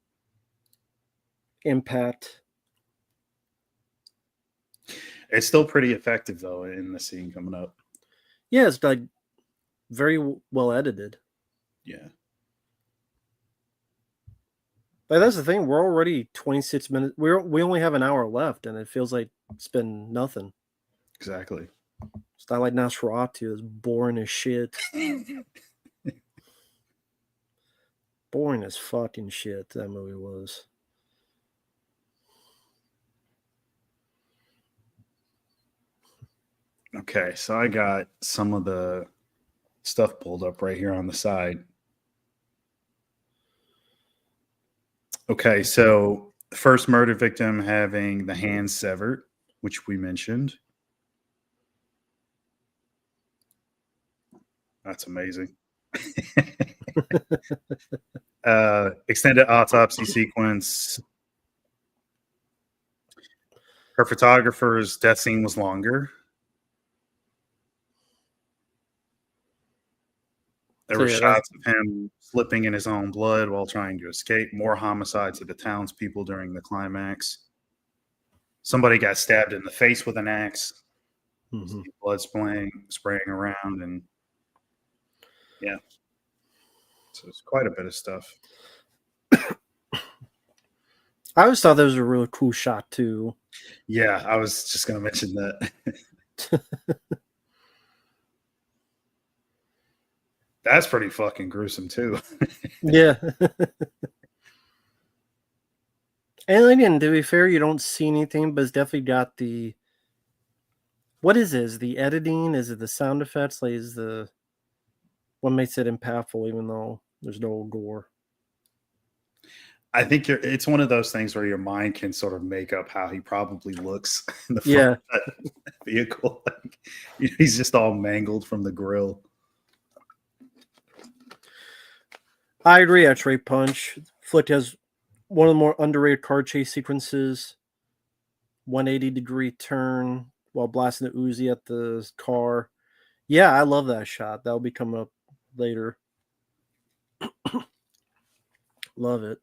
impact. It's still pretty effective though in the scene coming up. Yeah, it's like very well edited. Yeah. Like that's the thing. We're already 26 minutes. We only have an hour left, and it feels like it's been nothing. Exactly. It's not like Nosferatu. It's boring as shit. Boring as fucking shit. That movie was. Okay, so I got some of the stuff pulled up right here on the side. Okay, so the first murder victim having the hands severed, which we mentioned. That's amazing. Extended autopsy sequence. Her photographer's death scene was longer. There So were yeah, that's, shots of him slipping in his own blood while trying to escape. More homicides of the townspeople during the climax. Somebody got stabbed in the face with an axe. mhm. Blood spraying around, and yeah, so it's quite a bit of stuff. I always thought that was a really cool shot too. Yeah, I was just going to mention that. That's pretty fucking gruesome too. Yeah. And again, to be fair, you don't see anything, but it's definitely got the. What is it? Is the editing? Is it the sound effects? Like, is the what makes it impactful, even though there's no gore? I think it's one of those things where your mind can sort of make up how he probably looks in the front Yeah, of that vehicle. Like, he's just all mangled from the grill. I agree. Actually, Punch Flick has one of the more underrated car chase sequences. 180-degree turn while blasting the Uzi at the car. Yeah, I love that shot. That'll be coming up later. Love it.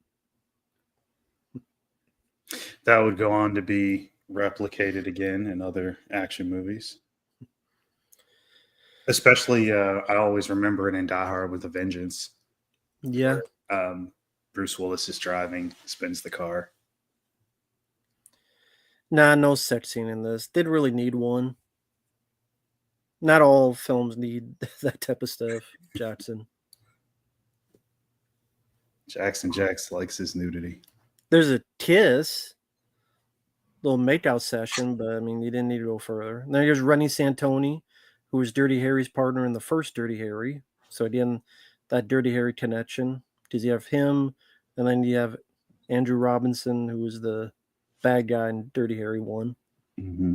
That would go on to be replicated again in other action movies. Especially, I always remember it in Die Hard with a Vengeance. Yeah. Bruce Willis is driving, spins the car. Nah, no sex scene in this. Didn't really need one. Not all films need that type of stuff, Jackson. Jackson Jax likes his nudity. There's a kiss, little makeout session, but I mean, you didn't need to go further. And then here's Rennie Santoni, who was Dirty Harry's partner in the first Dirty Harry. So again, that Dirty Harry connection, because you have him, and then you have Andrew Robinson, who was the bad guy in Dirty Harry 1. Mm-hmm.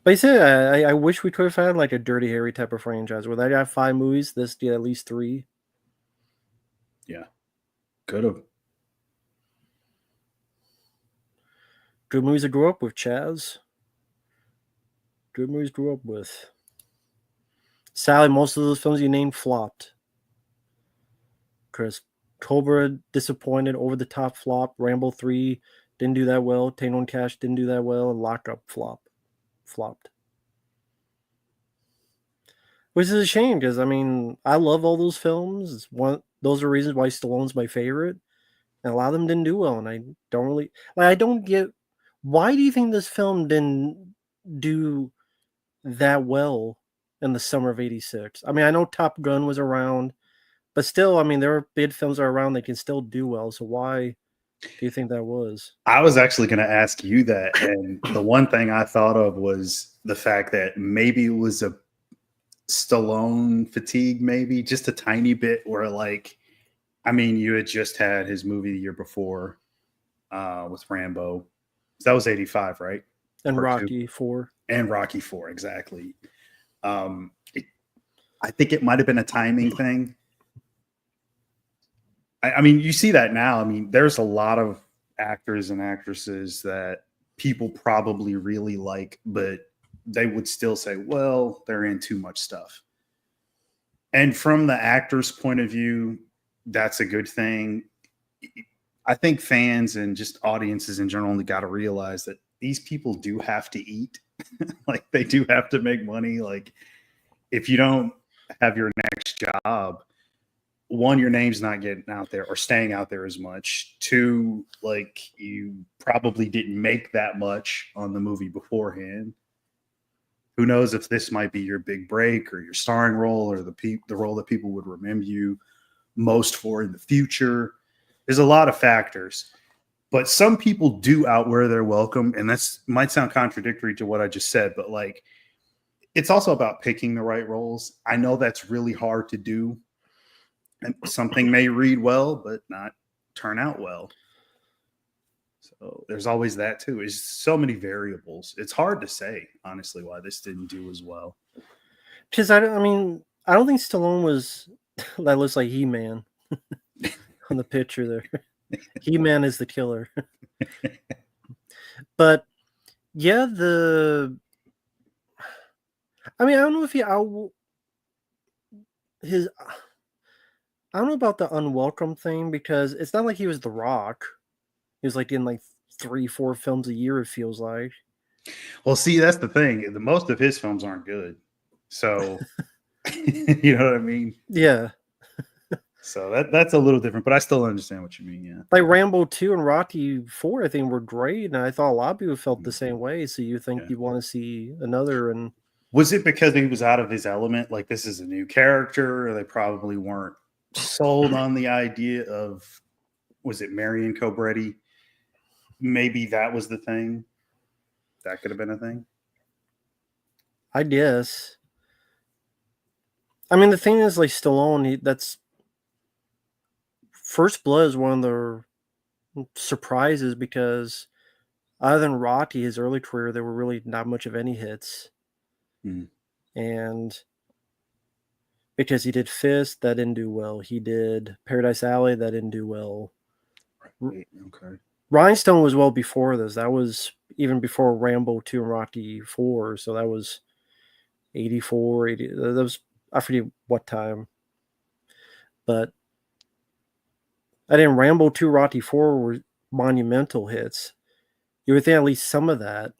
But I said, I wish we could have had like a Dirty Harry type of franchise where they got 5 movies, this did at least 3. Yeah, could have. Good movies I grew up with, Chaz. Good movies grew up with. Sally, most of those films you named flopped. Chris, Cobra disappointed, over the top flop. Rambo 3 didn't do that well. Tango and Cash didn't do that well. And Lockup flopped. Which is a shame because I mean I love all those films. Those are reasons why Stallone's my favorite. And a lot of them didn't do well, and I don't really like. I don't get why do you think this film didn't do that well in the summer of '86? I mean, I know Top Gun was around, but still, I mean, there are big films that are around that can still do well. So why do you think that was? I was actually going to ask you that, and the one thing I thought of was the fact that maybe it was a Stallone fatigue, maybe just a tiny bit, where like, I mean, you had just had his movie the year before with Rambo. So that was 85, right? And Part Rocky 4. And Rocky 4, exactly. I think it might have been a timing thing. I mean, you see that now. I mean, there's a lot of actors and actresses that people probably really like, but they would still say, well, they're in too much stuff. And from the actor's point of view, that's a good thing. I think fans and just audiences in general only got to realize that these people do have to eat. Like, they do have to make money. Like, if you don't have your next job, one, your name's not getting out there or staying out there as much. Two, like, you probably didn't make that much on the movie beforehand. Who knows if this might be your big break or your starring role or the role that people would remember you most for in the future. There's a lot of factors, but some people do outwear their welcome, and that's might sound contradictory to what I just said, but like, it's also about picking the right roles. I know that's really hard to do. And something may read well, but not turn out well. So there's always that too. It's so many variables. It's hard to say, honestly, why this didn't do as well. Because I mean, I don't think Stallone was that looks like He-Man on the picture there. He-Man is the killer. But yeah, I mean, I don't know if he his I don't know about the unwelcome thing because it's not like he was The Rock. He was like in like 3, 4 films a year. It feels like. Well, see, that's the thing. The most of his films aren't good. So, you know what I mean? Yeah, So that's a little different, but I still understand what you mean. Yeah. like Rambo 2 and Rocky 4, I think were great, and I thought a lot of people felt the same way. So you think Yeah. you want to see another? And Was it because he was out of his element? Like this is a new character, or they probably weren't sold on the idea of, was it Marion Cobretti? Maybe that was the thing. That could have been a thing. I guess. I mean, the thing is, like Stallone, that's First Blood is one of the surprises because other than Rocky, his early career, there were really not much of any hits. Hmm. And because he did Fist, that didn't do well. He did Paradise Alley, that didn't do well. Right. Okay. Rhinestone was well before this. That was even before Rambo 2 and Rocky 4. So that was 84, 80. That was, I forget what time. But I didn't Rambo 2, Rocky 4 were monumental hits. You would think at least some of that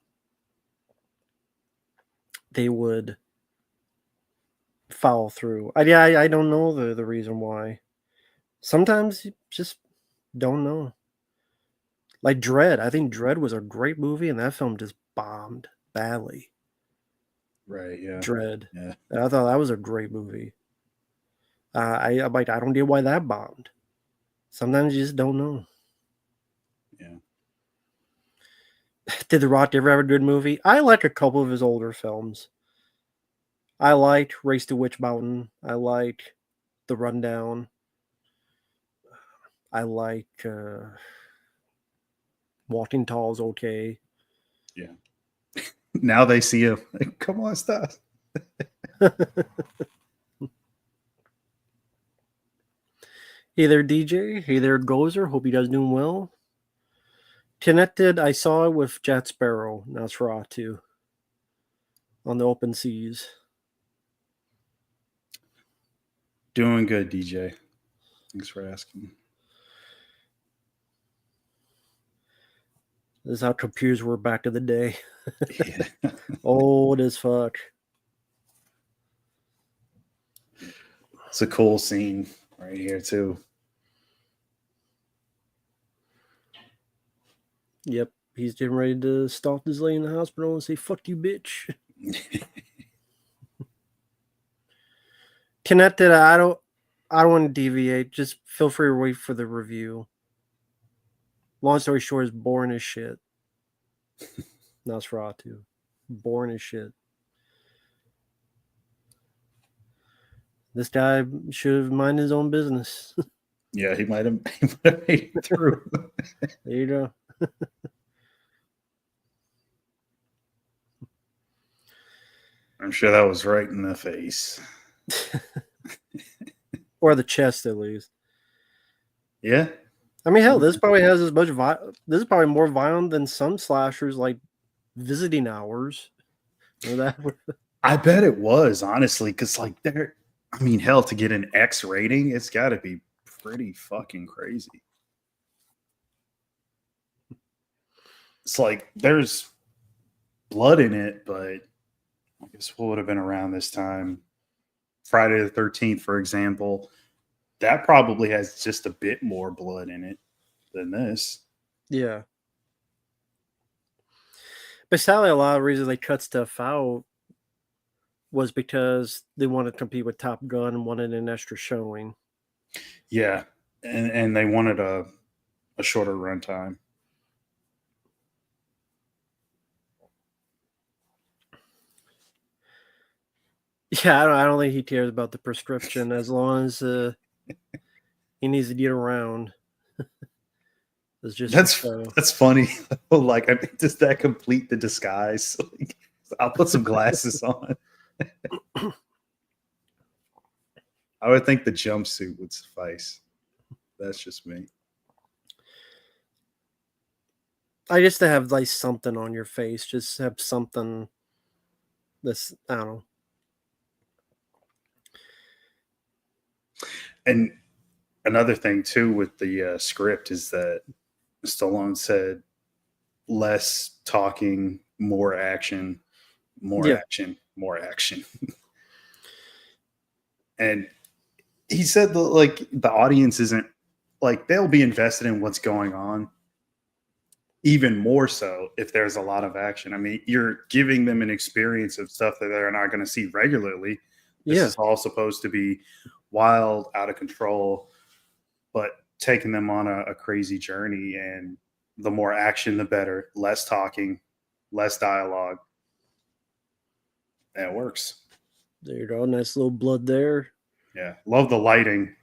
they would follow through. I don't know the reason why. Sometimes you just don't know. Like Dread. I think Dread was a great movie, and that film just bombed badly. Right. Yeah. Dread. Yeah. And I thought that was a great movie. I'm like, I don't get why that bombed. Sometimes you just don't know. Yeah. Did The Rock ever have a good movie? I like a couple of his older films. I liked Race to Witch Mountain. I like The Rundown. I like Walking Tall is okay. Yeah. Now they see him. Like, come on, stop. Hey there, DJ. Hey there, Gozer. Hope you guys doing well. Connected, I saw it with Jack Sparrow, Nosferatu, on the open seas. Doing good, DJ. Thanks for asking. This is how computers were back in the day. Yeah. Old as fuck. It's a cool scene right here too. Yep, he's getting ready to stalk this lady in the hospital and say, fuck you, bitch. Connected, I don't want to deviate. Just feel free to wait for the review. Long story short, is boring as shit. Nosferatu. Boring as shit. This guy should have minded his own business. Yeah, he might have made it through. There you go. I'm sure that was right in the face. Or the chest, at least. Yeah. I mean, hell, this probably has as much this is probably more violent than some slashers, like Visiting Hours. Or that. I bet it was, honestly, because like there, I mean, hell, to get an X rating, it's got to be pretty fucking crazy. It's like there's blood in it, but I guess what would have been around this time? Friday the 13th, for example, that probably has just a bit more blood in it than this. Yeah. But sadly, a lot of the reason they cut stuff out was because they wanted to compete with Top Gun and wanted an extra showing. Yeah. And they wanted a shorter runtime. Yeah, I don't think he cares about the prescription as long as he needs to get around. It's just That's funny. Like, I mean, does that complete the disguise? Like, I'll put some glasses on. I would think the jumpsuit would suffice. That's just me. I just to have like something on your face, just have something that's I don't know. And another thing too with the script is that Stallone said less talking, more action, more Yeah. action, more action. And he said that like the audience isn't like they'll be invested in what's going on even more so if there's a lot of action. I mean, you're giving them an experience of stuff that they're not going to see regularly. This Yeah. is all supposed to be wild, out of control, but taking them on a crazy journey. And the more action, the better. Less talking, less dialogue. And it works. There you go. Nice little blood there. Yeah. Love the lighting.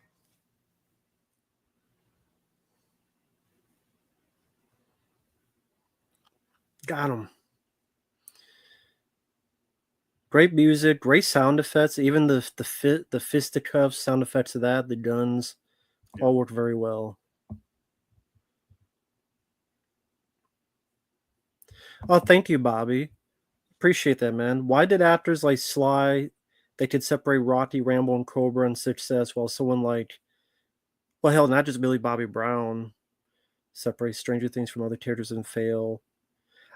Got him. Great music, great sound effects. Even the fisticuffs sound effects of that, the guns, all work very well. Oh, thank you, Bobby. Appreciate that, man. Why did actors like Sly they could separate Rocky, Rambo, and Cobra and success, while someone like, well, hell, not just Billy Bobby Brown separates Stranger Things from other characters and fail?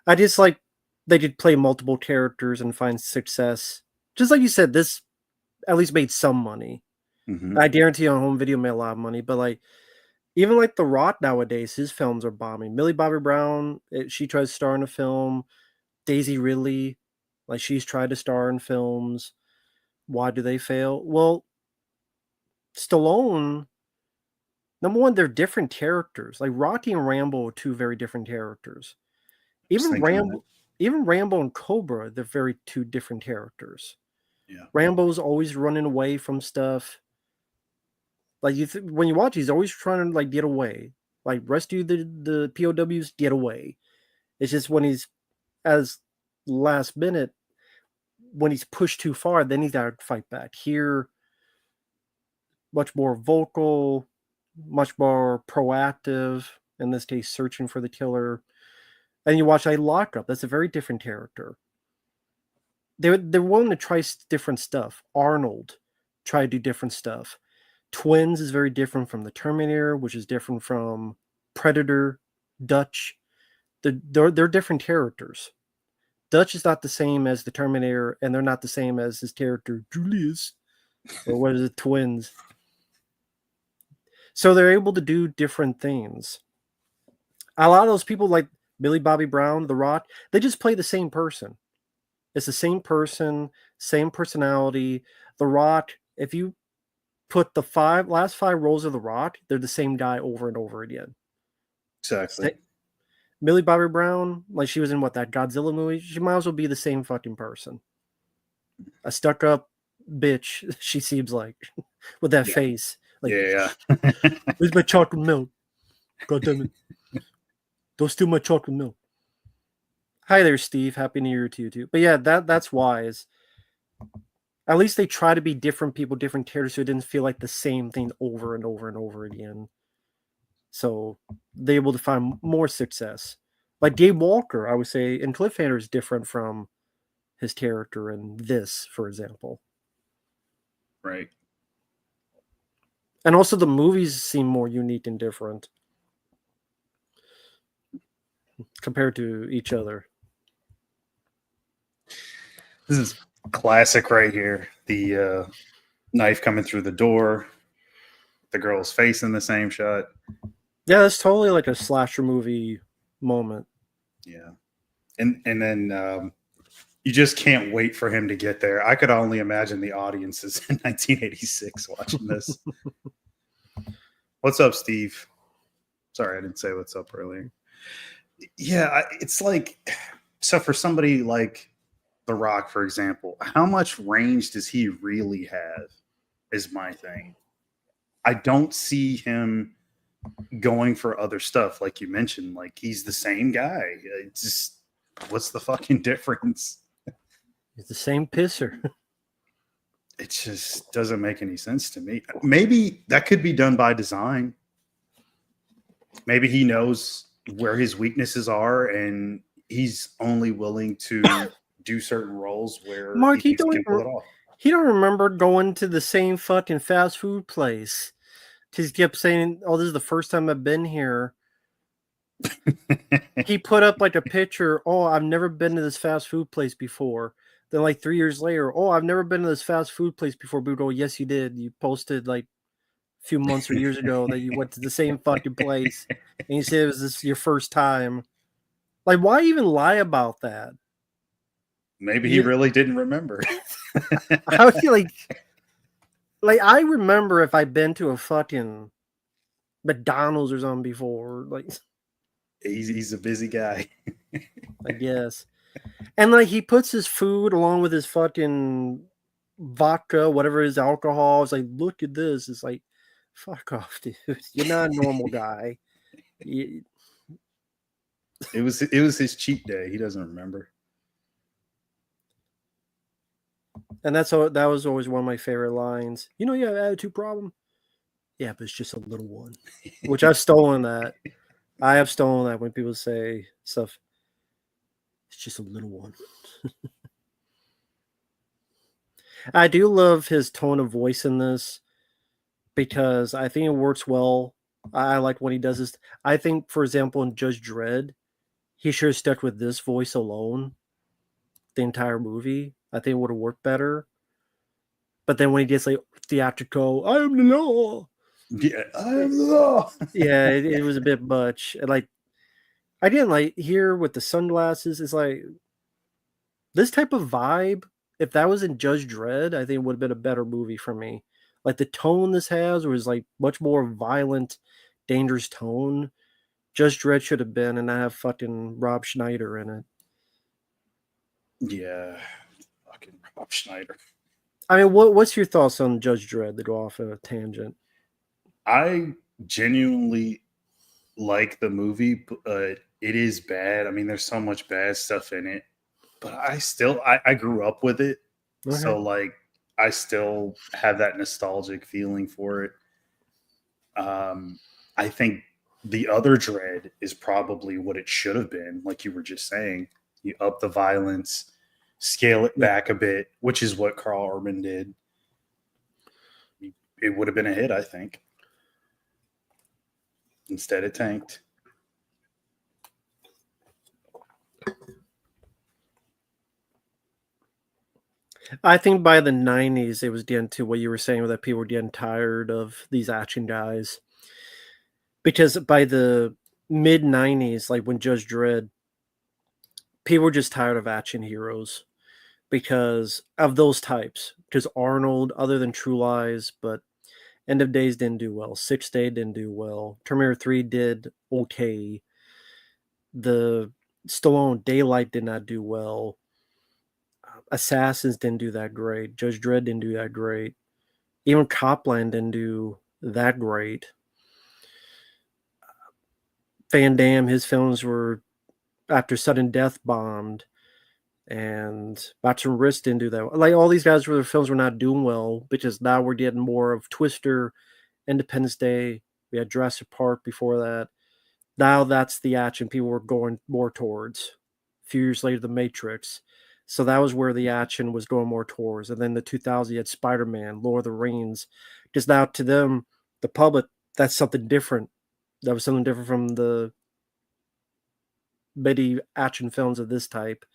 I just like they could play multiple characters and find success. Just like you said, this at least made some money. Mm-hmm. I guarantee on home video made a lot of money, but like even like The Rock nowadays, his films are bombing. Millie Bobby Brown, she tries to star in a film. Daisy Ridley, like she's tried to star in films. Why do they fail? Well, Stallone, number one, they're different characters. Like Rocky and Rambo are two very different characters. Just Even thinking that. Rambo, even Rambo and Cobra, they're very two different characters. Yeah. Rambo's always running away from stuff. Like when you watch, he's always trying to like get away, like rescue the POWs, get away. It's just when he's as last minute, when he's pushed too far, then he's got to fight back. Here, much more vocal, much more proactive. In this case, searching for the killer. And you watch a Lockup. That's a very different character. They're willing to try different stuff. Arnold tried to do different stuff. Twins is very different from the Terminator, which is different from Predator, Dutch. They're different characters. Dutch is not the same as the Terminator, and they're not the same as his character Julius, or what is it, Twins. So they're able to do different things. A lot of those people, like Billy Bobby Brown, The Rock, they just play the same person. It's the same person, same personality. The Rock, if you put the last five roles of The Rock, they're the same guy over and over again. Exactly. Millie Bobby Brown, like she was in that Godzilla movie, she might as well be the same fucking person. A stuck up bitch, she seems like, with that face. Like, yeah. where's my chocolate milk? God damn it. Don't steal my chocolate milk. Hi there, Steve. Happy New Year to you too. But yeah, that's wise. At least they try to be different people, different characters, so it didn't feel like the same thing over and over and over again. So they're able to find more success. Like Gabe Walker, I would say, in Cliffhanger is different from his character in this, for example. Right. And also the movies seem more unique and different compared to each other. This is classic right here. The knife coming through the door, the girl's face in the same shot. Yeah, that's totally like a slasher movie moment. Yeah. And then you just can't wait for him to get there. I could only imagine the audiences in 1986 watching this. What's up, Steve? Sorry, I didn't say what's up earlier. Yeah, it's like, so for somebody like The Rock, for example, how much range does he really have is my thing. I don't see him going for other stuff like you mentioned. Like, he's the same guy. It's just, what's the fucking difference? It's the same pisser. It just doesn't make any sense to me. Maybe that could be done by design. Maybe he knows where his weaknesses are and he's only willing to do certain roles where Mark, he thinks he can pull it off. He don't remember going to the same fucking fast food place. He kept saying, "Oh, this is the first time I've been here." He put up like a picture. "Oh, I've never been to this fast food place before." Then like 3 years later, "Oh, I've never been to this fast food place before." People go, "Yes, you did. You posted like a few months or years ago that you went to the same fucking place, and you said it was this your first time." Like, why even lie about that? Maybe he You, really didn't remember. how do you like? I remember if I've been to a fucking McDonald's or something before, like He's a busy guy. I guess. And like he puts his food along with his fucking vodka, whatever his alcohol. It's like, look at this. It's like, fuck off, dude. You're not a normal guy. You- It was his cheat day. He doesn't remember. And that was always one of my favorite lines. You know, you have an attitude problem. Yeah, but it's just a little one. Which I've stolen that. I have stolen that when people say stuff. It's just a little one. I do love his tone of voice in this because I think it works well. I like when he does this. I think, for example, in Judge Dredd, he should have stuck with this voice alone the entire movie. I think it would have worked better. But then when he gets like theatrical, I am the law. Yeah, I'm the law. Yeah, it was a bit much. And like I didn't like here with the sunglasses. It's like this type of vibe. If that was in Judge Dredd, I think it would have been a better movie for me. Like the tone this has was like much more violent, dangerous tone. Judge Dredd should have been, and I have fucking Rob Schneider in it. Yeah, fucking Rob Schneider. I mean, what's your thoughts on Judge Dredd? To go off a tangent. I genuinely like the movie, but it is bad. I mean, there's so much bad stuff in it, but I grew up with it, Okay. so like I still have that nostalgic feeling for it. I think the other Dread is probably what it should have been, like you were just saying. You up the violence, scale it Yeah. back a bit, which is what Carl Urban did. It would have been a hit, I think. Instead, it tanked. I think by the 90s, it was getting to what you were saying, that people were getting tired of these action guys. Because by the mid 90s, like when Judge Dredd, people were just tired of action heroes because of those types. Because Arnold, other than True Lies, but End of Days didn't do well. Sixth Day didn't do well. Terminator 3 did okay. The Stallone Daylight did not do well. Assassins didn't do that great. Judge Dredd didn't do that great. Even Copland didn't do that great. Van Damme, his films were after Sudden Death bombed, and Botched Wrist didn't do that. Like all these guys, where their films were not doing well because now we're getting more of Twister, Independence Day. We had Jurassic Park before that. Now that's the action people were going more towards. A few years later, The Matrix. So that was where the action was going more towards. And then the 2000s, you had Spider Man, Lord of the Rings. Because now to them, the public, that's something different. That was something different from the many action films of this type.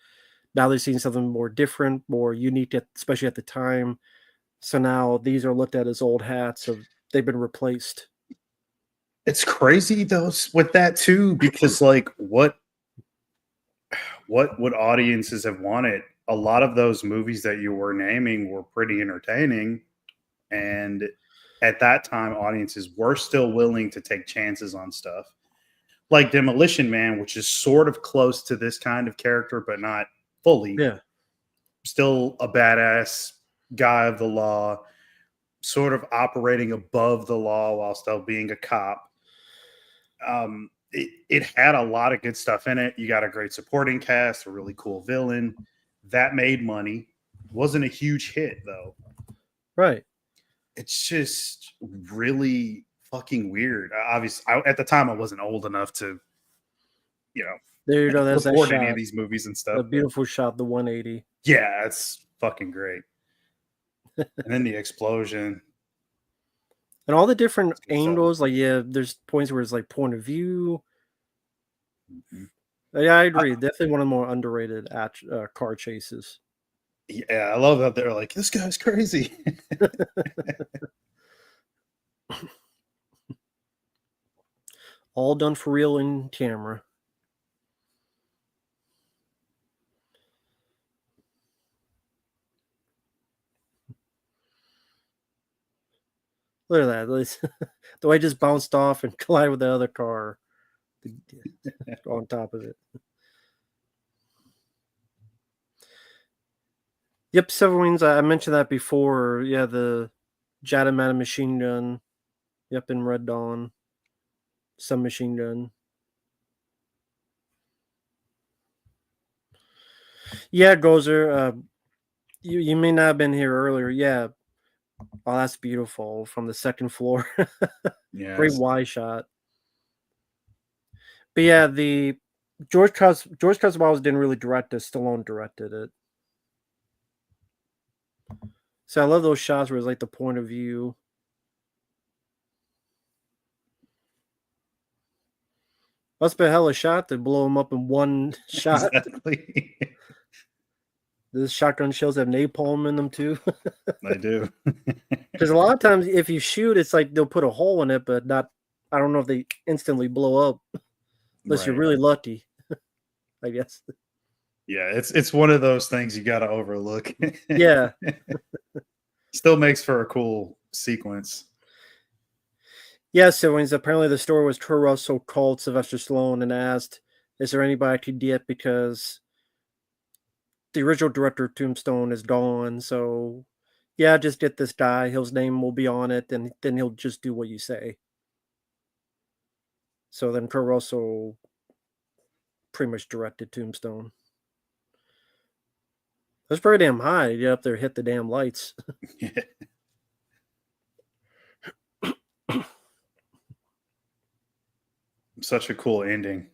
Now they're seeing something more different, more unique, especially at the time. So now these are looked at as old hats. Of they've been replaced. It's crazy though with that too, because like what would audiences have wanted? A lot of those movies that you were naming were pretty entertaining, and at that time, audiences were still willing to take chances on stuff like Demolition Man, which is sort of close to this kind of character, but not fully. Yeah. Still a badass guy of the law, sort of operating above the law while still being a cop. It had a lot of good stuff in it. You got a great supporting cast, a really cool villain that made money. Wasn't a huge hit though. Right. It's just really fucking weird. Obviously, at the time I wasn't old enough to, you know, There you go. That's that support any of shot. these movies and The stuff. But beautiful shot, the 180. yeah, it's fucking great. And then the explosion. And all the different It's good stuff. angles, like there's points where it's like point of view. Mhm. Yeah, I agree. Definitely one of the more underrated car chases. Yeah, I love that they're like, this guy's crazy. All done for real in camera. Look at that. The way it just bounced off and collided with the other car on top of it. Yep, several wings. I mentioned that before. Yeah, the Jadamata machine gun. Yep, in Red Dawn. Submachine gun. Yeah, Gozer. You may not have been here earlier. Yeah. Oh, that's beautiful from the second floor. Great Yes. wide shot. But yeah, the George Cosmatos didn't really direct it. Stallone directed it. So I love those shots where it's like the point of view. Must be a hell of a shot to blow him up in one shot. Exactly. The shotgun shells have napalm in them too. They do. Because a lot of times, if you shoot, it's like they'll put a hole in it, but not. I don't know if they instantly blow up, unless you're Right. really lucky. I guess. Yeah, it's one of those things you got to overlook. Yeah. Still makes for a cool sequence. Yeah, so apparently the story was Kurt Russell called Sylvester Stallone and asked, "Is there anybody I could get because the original director of Tombstone is gone? So, yeah, just get this guy. His name will be on it, and then he'll just do what you say." So then Kurt Russell pretty much directed Tombstone. That's pretty damn high. You get up there, hit the damn lights. Such a cool ending.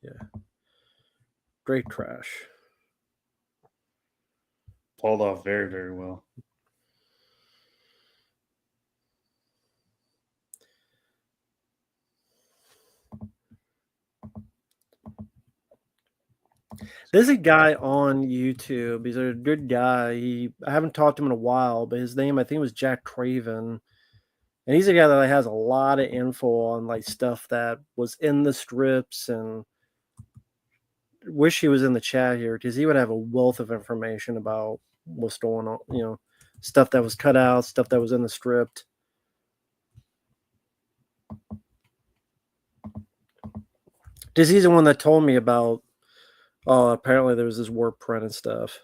Yeah, great crash. Pulled off very, very well. There's a guy on YouTube. He's a good guy. I haven't talked to him in a while, but his name I think was Jack Craven. And he's a guy that has a lot of info on like stuff that was in the strips, and wish he was in the chat here because he would have a wealth of information about what's going on, stuff that was cut out, stuff that was in the script. Because he's the one that told me about, oh, apparently there was this warp print and stuff.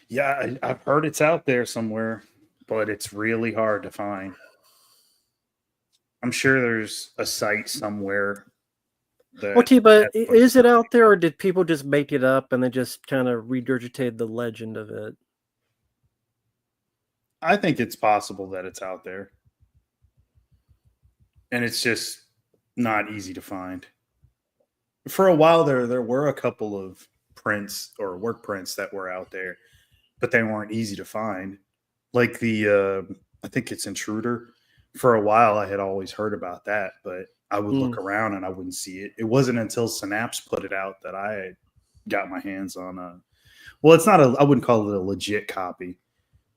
Yeah, I've heard it's out there somewhere, but it's really hard to find. I'm sure there's a site somewhere that. Okay, but is it out there, or did people just make it up and they just kind of regurgitated the legend of it? I think it's possible that it's out there. And it's just not easy to find. For a while there were a couple of prints or work prints that were out there, but they weren't easy to find. Like the I think it's Intruder. For a while I had always heard about that, but I would look around and I wouldn't see it. It wasn't until Synapse put it out that I got my hands on well, it's not I wouldn't call it a legit copy,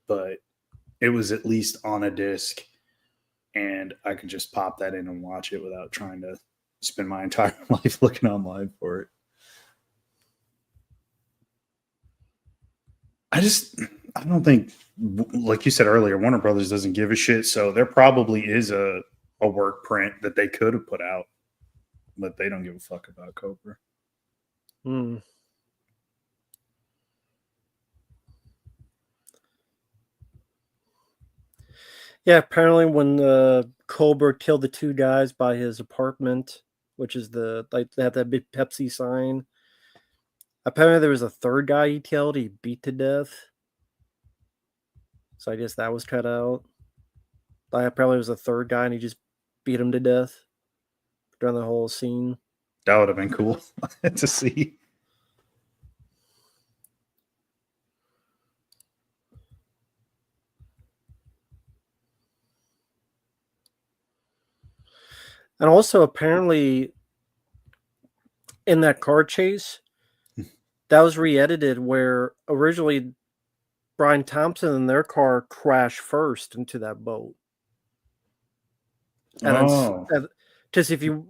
but it was at least on a disc and I could just pop that in and watch it without trying to spend my entire life looking online for it. I don't think, like you said earlier, Warner Brothers doesn't give a shit. So there probably is a work print that they could have put out, but they don't give a fuck about Cobra. Yeah, apparently when Cobra killed the two guys by his apartment, which is they have that big Pepsi sign. Apparently there was a third guy he killed, he beat to death. So I guess that was cut out. Like, probably was the third guy, and he just beat him to death during the whole scene. That would have been cool to see. And also, apparently, in that car chase, that was re-edited where originally Brian Thompson and their car crashed first into that boat. And Oh, then just if you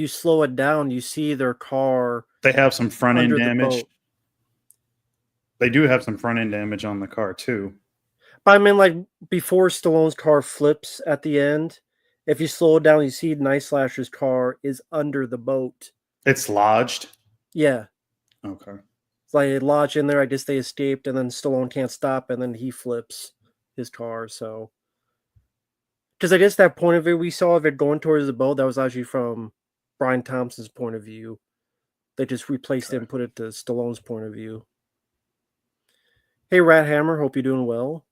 slow it down, you see their car they have some front end under the damage. boat. They do have some front end damage on the car too. But I mean, like, before Stallone's car flips at the end, if you slow it down, you see Night Slasher's car is under the boat. It's lodged. Yeah. Okay. It's like it lodged in there. I guess they escaped, and then Stallone can't stop, and then he flips his car. So, because I guess that point of view we saw of it going towards the boat, that was actually from Brian Thompson's point of view. They just replaced it and put it to Stallone's point of view. Hey, Rat Hammer, hope you're doing well.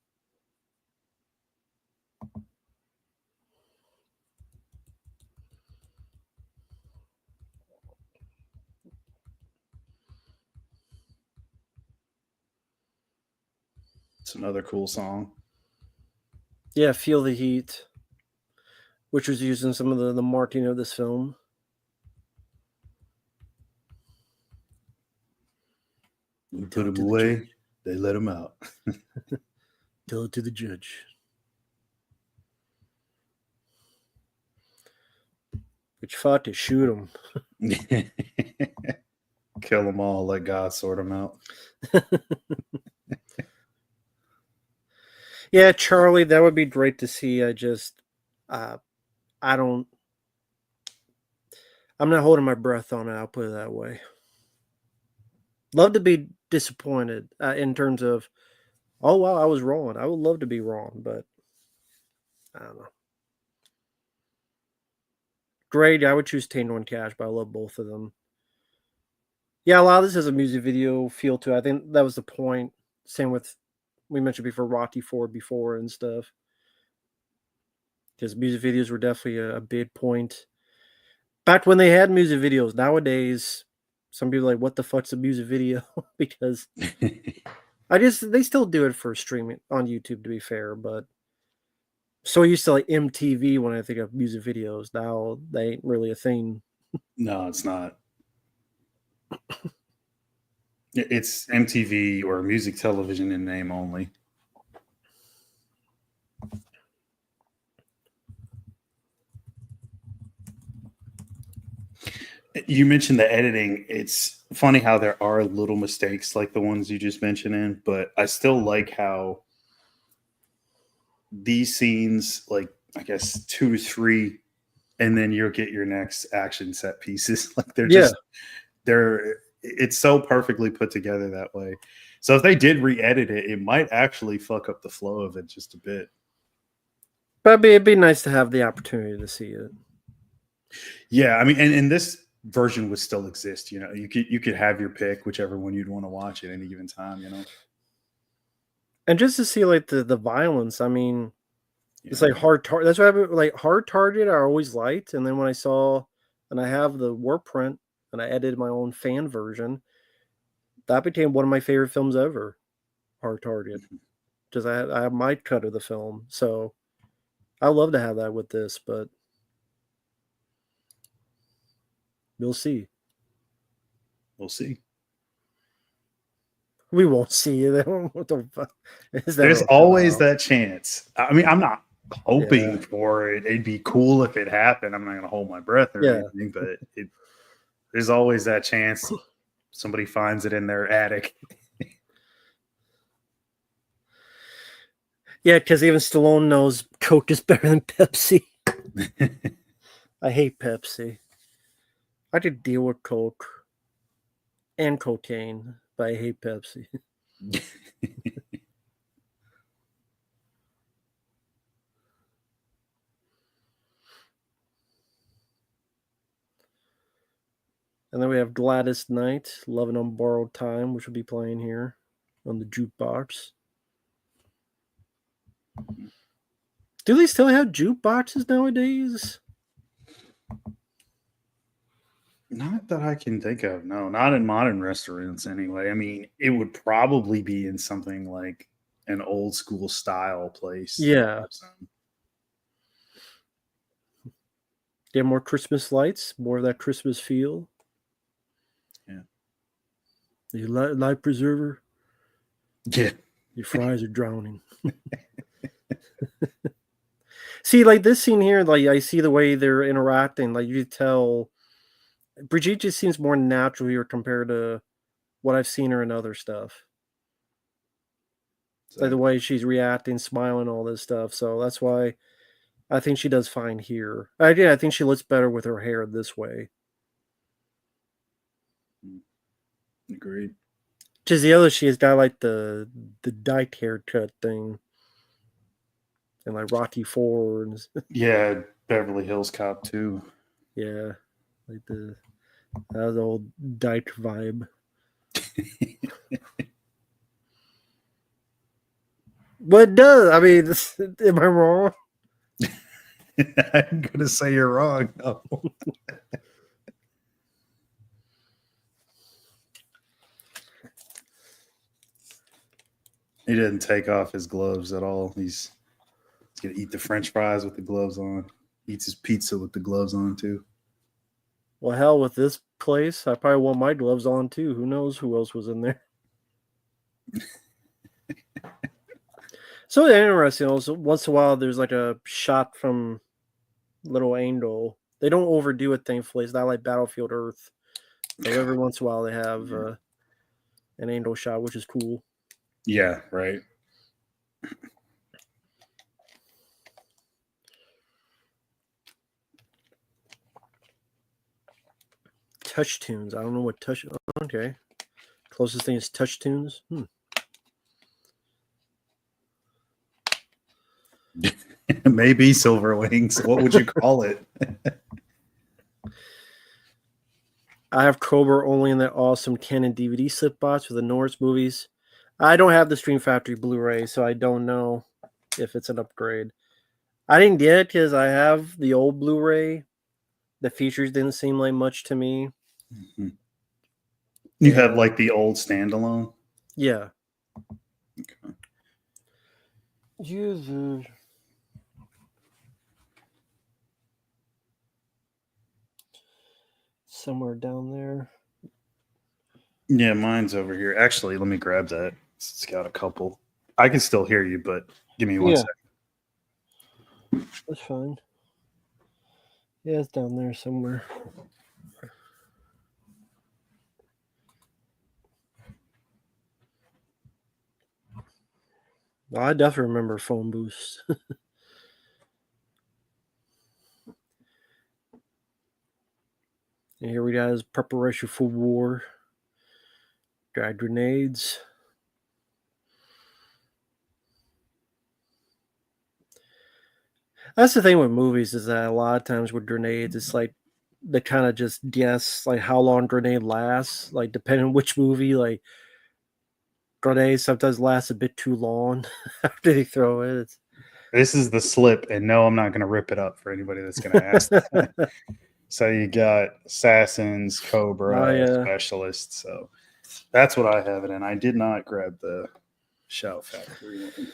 It's another cool song. Yeah, Feel the Heat, which was used in some of the marketing of this film. We put him away. They let him out. Tell it to the judge. Which fought to shoot him. Kill them all. Let God sort them out. Yeah, Charlie, that would be great to see. I just, I'm not holding my breath on it. I'll put it that way. Love to be disappointed in terms of, oh, wow, I was wrong. I would love to be wrong, but I don't know. Great. I would choose Tango and Cash, but I love both of them. Yeah, a lot of this has a music video feel to it. I think that was the point. Same with, we mentioned before, Rocky 4 before and stuff. Because music videos were definitely a big point. Back when they had music videos, nowadays, some people are like, what the fuck's a music video? Because they still do it for streaming on YouTube, to be fair, but so used to like MTV when I think of music videos. Now they ain't really a thing. No, it's not. It's MTV or music television in name only. You mentioned the editing. It's funny how there are little mistakes like the ones you just mentioned in, but I still like how these scenes, like I guess 2 to 3, and then you'll get your next action set pieces. Like it's so perfectly put together that way. So if they did re-edit it, it might actually fuck up the flow of it just a bit. But it'd be nice to have the opportunity to see it. Yeah, I mean, and this version would still exist. You know, you could have your pick, whichever one you'd want to watch at any given time. You know, and just to see like the violence. I mean, it's like hard target. That's why like hard target. I always liked, and then when I saw, and I have the war print, and I edited my own fan version. That became one of my favorite films ever. Hard Target, because I have my cut of the film, so I love to have that with this, but we'll see. We'll see. We won't see it. There's always that chance. I mean, I'm not hoping for it. It'd be cool if it happened. I'm not going to hold my breath or anything, but there's always that chance somebody finds it in their attic. Yeah, because even Stallone knows Coke is better than Pepsi. I hate Pepsi. I could deal with Coke and cocaine, but I hate Pepsi. And then we have Gladys Knight, Loving on Borrowed Time, which will be playing here on the jukebox. Do they still have jukeboxes nowadays? Not that I can think of. No, not in modern restaurants anyway. I mean, it would probably be in something like an old school style place that Yeah. has them. Get more Christmas lights, more of that Christmas feel. Yeah. The life preserver. Yeah. Your fries are drowning. See, like this scene here, like I see the way they're interacting. Like you tell, Brigitte just seems more natural here compared to what I've seen her in other stuff. Like the way she's reacting, smiling, all this stuff. So that's why I think she does fine here. I think she looks better with her hair this way. Agreed. Just the other, she has got like the dyke haircut thing, and like Rocky Four, and Yeah, Beverly Hills Cop too. yeah, like the old dyke vibe. But it does. I mean, am I wrong? I'm gonna say you're wrong. No. He didn't take off his gloves at all. He's gonna eat the French fries with the gloves on. Eats his pizza with the gloves on too. Well, hell with this place. I probably want my gloves on too. Who knows who else was in there? So interesting. Also, once in a while, there's like a shot from little angle. They don't overdo it, thankfully. It's not like Battlefield Earth. So every once in a while, they have an angle shot, which is cool. Yeah, right. Touch tunes. I don't know what touch. Okay. Closest thing is touch tunes. Maybe Silver Wings. What would you call it? I have Cobra only in that awesome Canon DVD slip box with the Norse movies. I don't have the Stream Factory Blu-ray, so I don't know if it's an upgrade. I didn't get it because I have the old Blu-ray. The features didn't seem like much to me. You have like the old standalone? Yeah. Okay. User. Somewhere down there. Yeah, mine's over here. Actually, let me grab that. It's got a couple. I can still hear you, but give me one second. That's fine. Yeah, it's down there somewhere. Well, I definitely remember Phone Boost. And here we got his preparation for war. Got grenades. That's the thing with movies is that a lot of times with grenades, it's like they kind of just guess like how long grenade lasts. Like depending on which movie, like grenades sometimes last a bit too long after they throw it. This is the slip, and no, I'm not going to rip it up for anybody that's going to ask that. So you got assassins, Cobra, specialists. So that's what I have it in. I did not grab the Shout Factory one.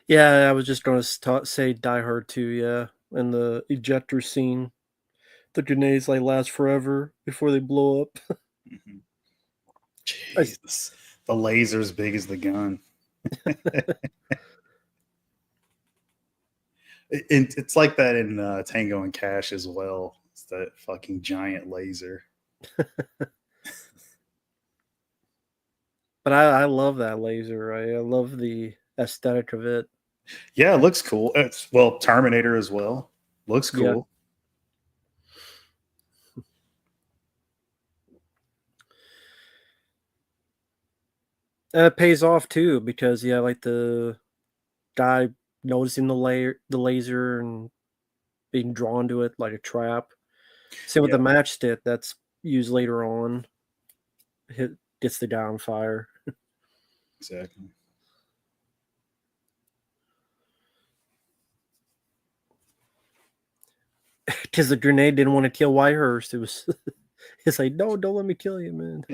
Yeah, I was just going to say Die Hard 2, yeah. And the ejector scene. The grenades like last forever before they blow up. Mm-hmm. Jesus. The laser's big as the gun. It's like that in Tango and Cash as well. It's that fucking giant laser. But I love that laser. I love the aesthetic of it. Yeah, it looks cool. Well, Terminator as well. Looks cool. Yeah. And it pays off too because like the guy noticing the laser and being drawn to it like a trap. Same with the matchstick. That's use later on. Gets the guy on fire. Exactly. Because the grenade didn't want to kill Whitehurst. It's like, no, don't let me kill you, man.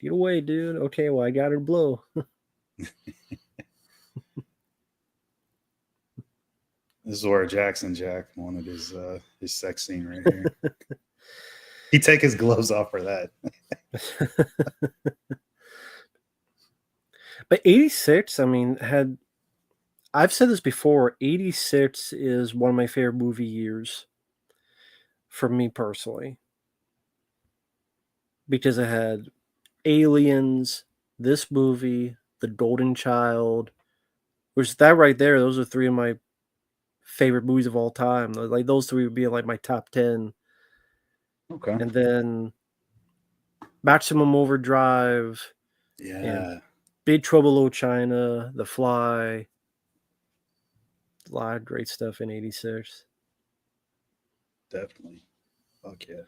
Get away, dude. Okay, well, I got her blow. This is where Jackson Jack wanted his sex scene right here. He'd take his gloves off for that. But 86, I mean, I've said this before, 86 is one of my favorite movie years for me personally. Because it had Aliens, this movie, The Golden Child, which that right there, those are three of my favorite movies of all time. Like those three would be like my top 10. Okay. And then Maximum Overdrive, Yeah. and Big Trouble in Little China, The Fly. A lot of great stuff in 86. Definitely. Fuck yeah.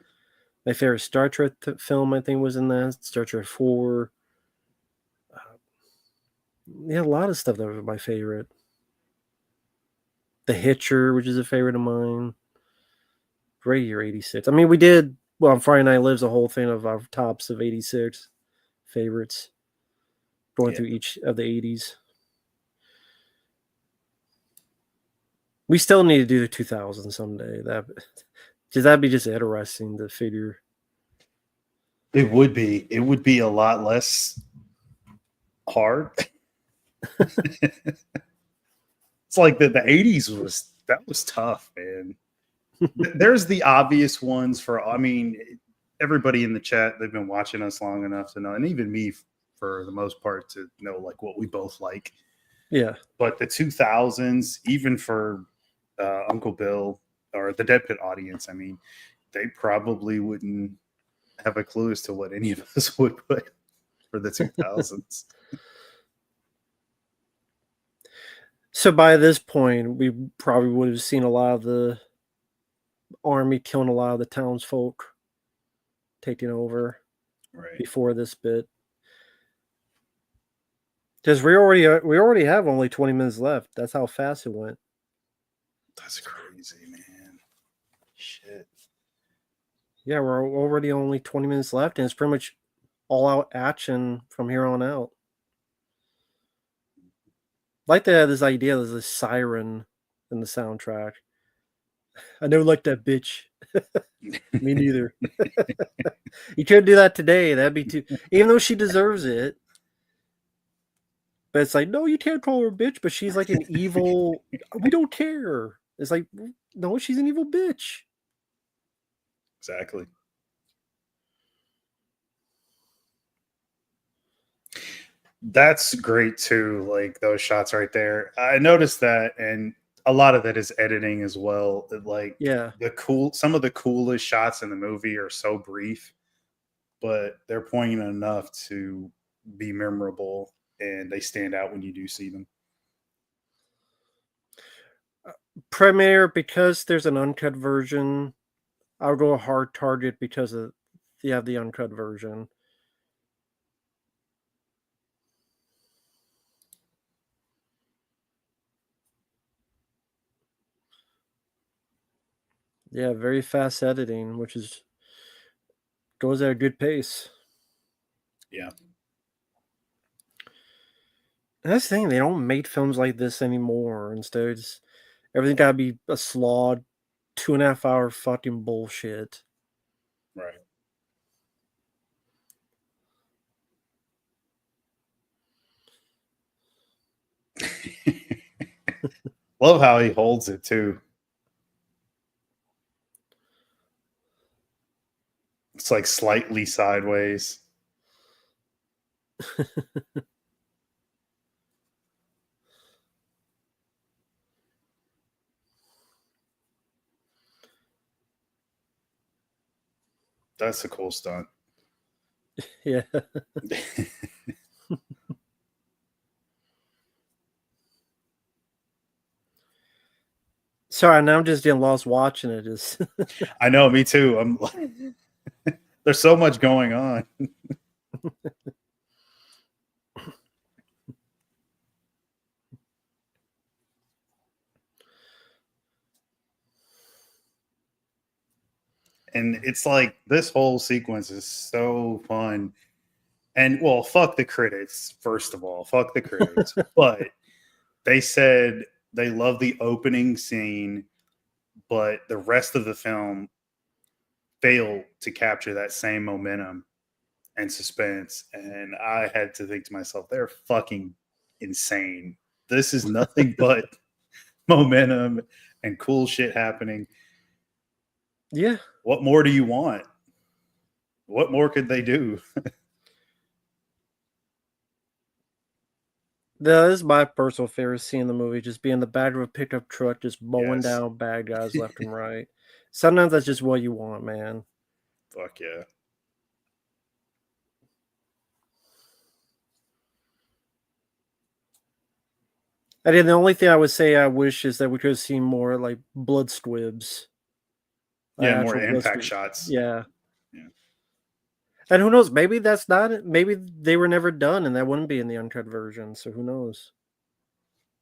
My favorite Star Trek film, I think, was in that. Star Trek 4. Yeah, a lot of stuff that was my favorite. The Hitcher, which is a favorite of mine. Great year, 86. I mean, we did, well, on Friday Night Lives, a whole thing of our tops of 86 favorites, going through each of the 80s. We still need to do the 2000s someday. That'd be just interesting to figure. It would be. It would be a lot less hard. It's like the 80s was tough, man. There's the obvious ones for, I mean, everybody in the chat, they've been watching us long enough to know, and even me for the most part, to know like what we both like. Yeah. But the 2000s, even for Uncle Bill or the Dead Pit audience, I mean, they probably wouldn't have a clue as to what any of us would put for the 2000s. So by this point, we probably would have seen a lot of the army killing a lot of the townsfolk, taking over Right. before this bit. Because we already have only 20 minutes left. That's how fast it went. That's crazy, man. Shit. Yeah, we're already only 20 minutes left, and it's pretty much all out action from here on out. I like to have this idea there's this siren in the soundtrack. I never liked that bitch. Me neither. You couldn't do that today. That'd be too. Even though she deserves it, but it's like, no, you can't call her a bitch. But she's like an evil. We don't care. It's like, no, she's an evil bitch. Exactly. That's great too. Like those shots right there. I noticed that, and a lot of that is editing as well. Like, Yeah, some of the coolest shots in the movie are so brief, but they're poignant enough to be memorable, and they stand out when you do see them. Premiere, because there's an uncut version. I'll go a hard target because you have the uncut version. Yeah, very fast editing, which goes at a good pace. Yeah. And that's the thing, they don't make films like this anymore. Instead, everything gotta be a slog, 2.5 hour fucking bullshit. Right. Love how he holds it too. It's like slightly sideways. That's a cool stunt. Yeah. Sorry, now I'm just getting lost watching it. I know, me too. I'm There's so much going on. And it's like this whole sequence is so fun. And well, fuck the critics, first of all. Fuck the critics. But they said they love the opening scene, but the rest of the film failed to capture that same momentum and suspense. And I had to think to myself, they're fucking insane. This is nothing but momentum and cool shit happening. Yeah. What more do you want? What more could they do? That is my personal favorite scene in the movie, just being the back of a pickup truck, just mowing Yes. down bad guys left and right. Sometimes that's just what you want, man. Fuck yeah. I mean, the only thing I would say I wish is that we could have seen more like blood squibs. Yeah, more Actual blood impact squibs. shots. Yeah. Yeah. And who knows? Maybe that's not it. Maybe they were never done and that wouldn't be in the uncut version. So who knows?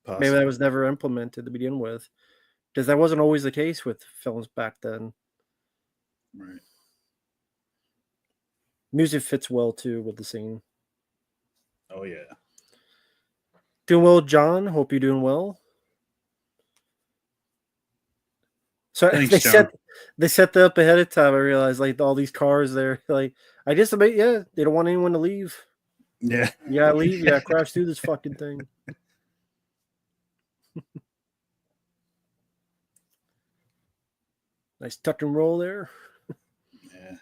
Maybe that Possibly. was never implemented to begin with. Because that wasn't always the case with films back then. Right. Music fits well too with the scene. Oh yeah. Doing well, John. Hope you're doing well. So Thanks, John. they set that up ahead of time. I realized like all these cars there. Like I just admit, yeah, they don't want anyone to leave. Yeah. You gotta leave. You gotta crash through this fucking thing. Nice tuck and roll there. Yeah.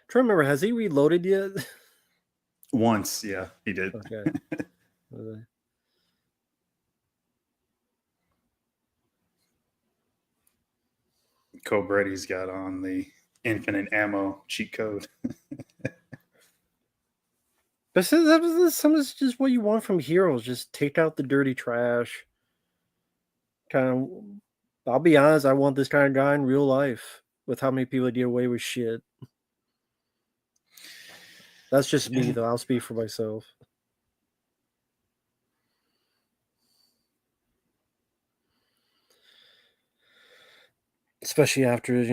Try to remember, has he reloaded yet? Once, yeah, he did. Okay. Cobretti got on the infinite ammo cheat code. But sometimes just what you want from heroes. Just take out the dirty trash. Kind of. I'll be honest. I want this kind of guy in real life. With how many people get away with shit. That's just me, though. I'll speak for myself. Especially after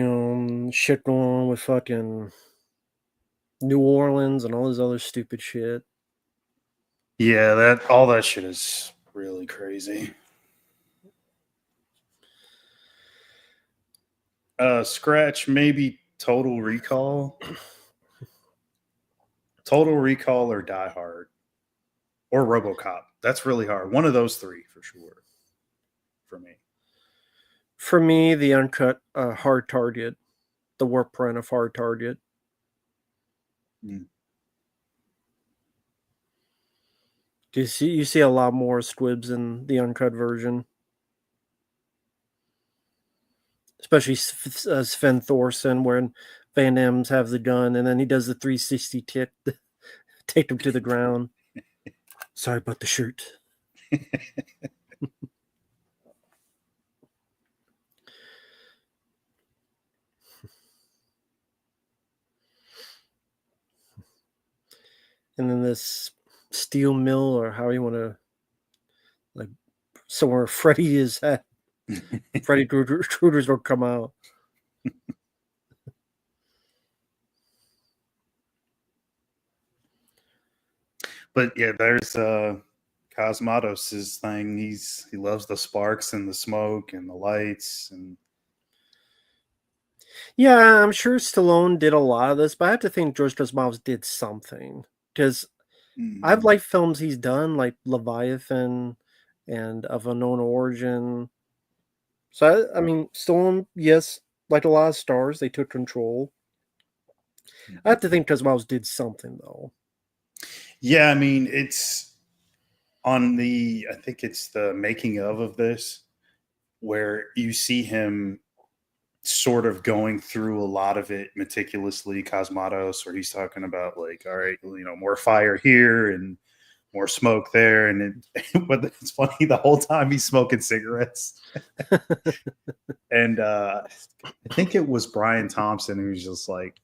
shit going on with fucking New Orleans and all this other stupid shit. Yeah, all that shit is really crazy. Scratch, maybe Total Recall. Total Recall or Die Hard. Or RoboCop. That's really hard. One of those three for sure. For me. For me, the uncut Hard Target. The warp print of Hard Target. Mm. You see a lot more squibs in the uncut version. Especially Sven Thorson, where Van Damme's have the gun, and then he does the 360 tip, take him to the ground. Sorry about the shirt. And then this steel mill, or how you want to, like, somewhere Freddy is at. Freddy Krueger's don't come out. But yeah, there's Cosmatos' thing. He loves the sparks and the smoke and the lights and Yeah, I'm sure Stallone did a lot of this, but I have to think George Cosmatos did something because I've liked films he's done, like Leviathan and Of Unknown Origin. So I mean, Stallone, yes, like a lot of stars, they took control. I have to think Cosmatos did something though. yeah, I mean it's on the I think it's the making of this where you see him sort of going through a lot of it meticulously, Cosmatos, where he's talking about like, all right, more fire here and more smoke there. And but it's funny, the whole time he's smoking cigarettes. And I think it was Brian Thompson who's just like,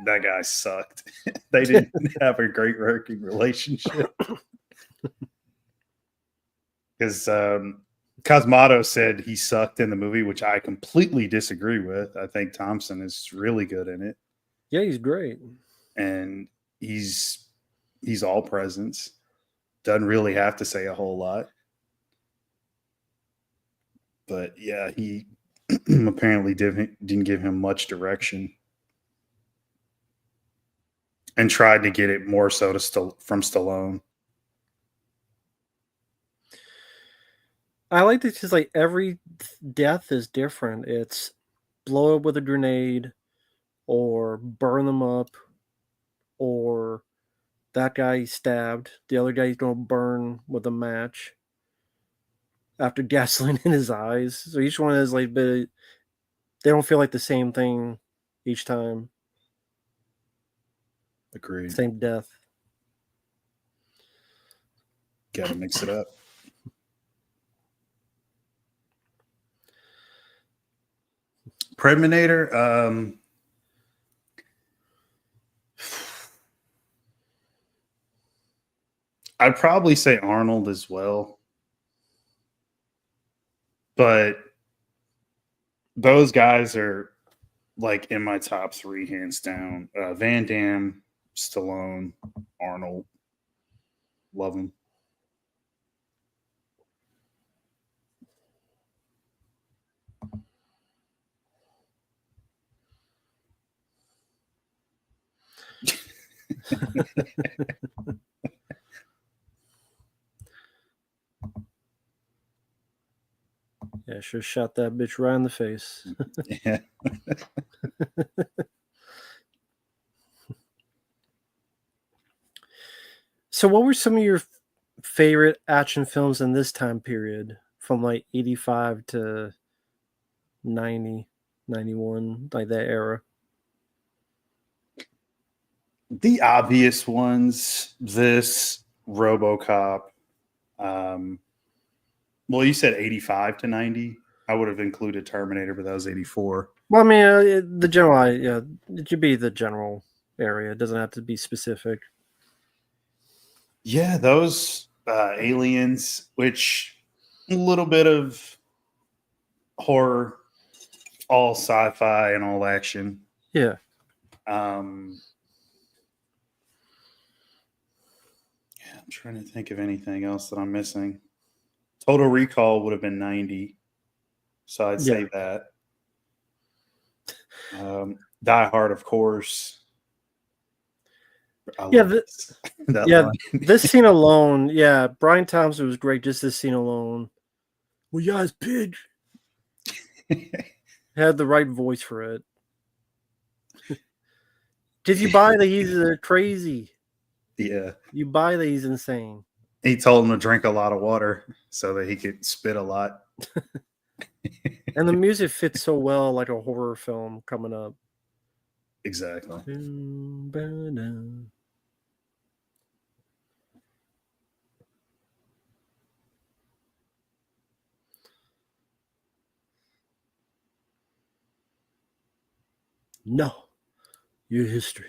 that guy sucked. They didn't have a great working relationship. Because Cosmato said he sucked in the movie, which I completely disagree with. I think Thompson is really good in it. Yeah, he's great. And he's all presence. Doesn't really have to say a whole lot. But yeah, he apparently didn't give him much direction. And tried to get it more so from Stallone. I like that just like every death is different. It's blow up with a grenade, or burn them up, or that guy stabbed. The other guy's gonna burn with a match after gasoline in his eyes. So each one is like, but they don't feel like the same thing each time. Agreed. Same death. Got to mix it up. Preminator. I'd probably say Arnold as well. But those guys are like in my top 3, hands down. Van Damme, Stallone, Arnold. Love them. Yeah, sure shot that bitch right in the face. Yeah. So what were some of your favorite action films in this time period, from like 85 to 90, 91, like that era? The obvious ones, this, RoboCop. Well, you said 85 to 90. I would have included Terminator, but that was 84. Well, I mean, the general, yeah, it should be the general area. It doesn't have to be specific. Yeah, those Aliens, which a little bit of horror, all sci-fi and all action. Yeah. Yeah, I'm trying to think of anything else that I'm missing. Total Recall would have been 90, so I'd say that. Die Hard, of course. This scene alone, yeah, Brian Thompson was great. Just this scene alone. Well, yeah, it's big. Had the right voice for it. Did you buy that he's crazy? Yeah. You buy that he's insane. He told him to drink a lot of water so that he could spit a lot. And the music fits so well like a horror film coming up. Exactly. No. Your history.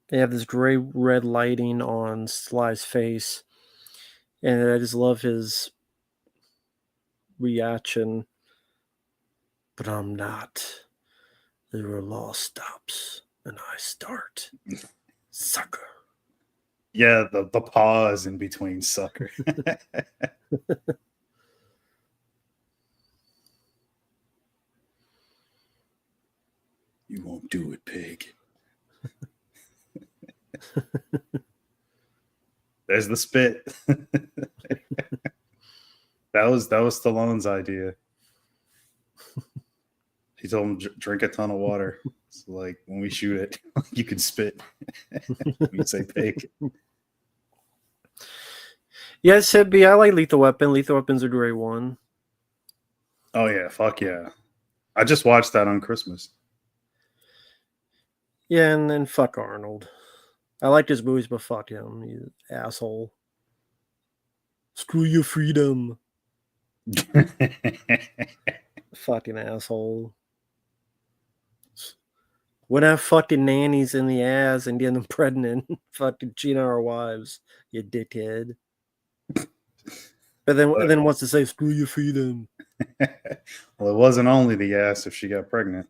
They have this gray red lighting on Sly's face, and I just love his reaction. But I'm not. The law stops and I start. Sucker. Yeah, the pause in between sucker. You won't do it, pig. There's the spit. That was Stallone's idea. He told him drink a ton of water. So like when we shoot it, you can spit. We say pig. Yes, it'd be. I like Lethal Weapon. Lethal Weapon's a great one. Oh yeah, fuck yeah. I just watched that on Christmas. Yeah, and then fuck Arnold. I like his movies, but fuck him. He's an asshole. Screw your freedom. Fucking asshole. We're not fucking nannies in the ass and getting them pregnant. Fucking cheating on our wives, you dickhead. But then wants to say screw your freedom. Well, it wasn't only the ass if she got pregnant.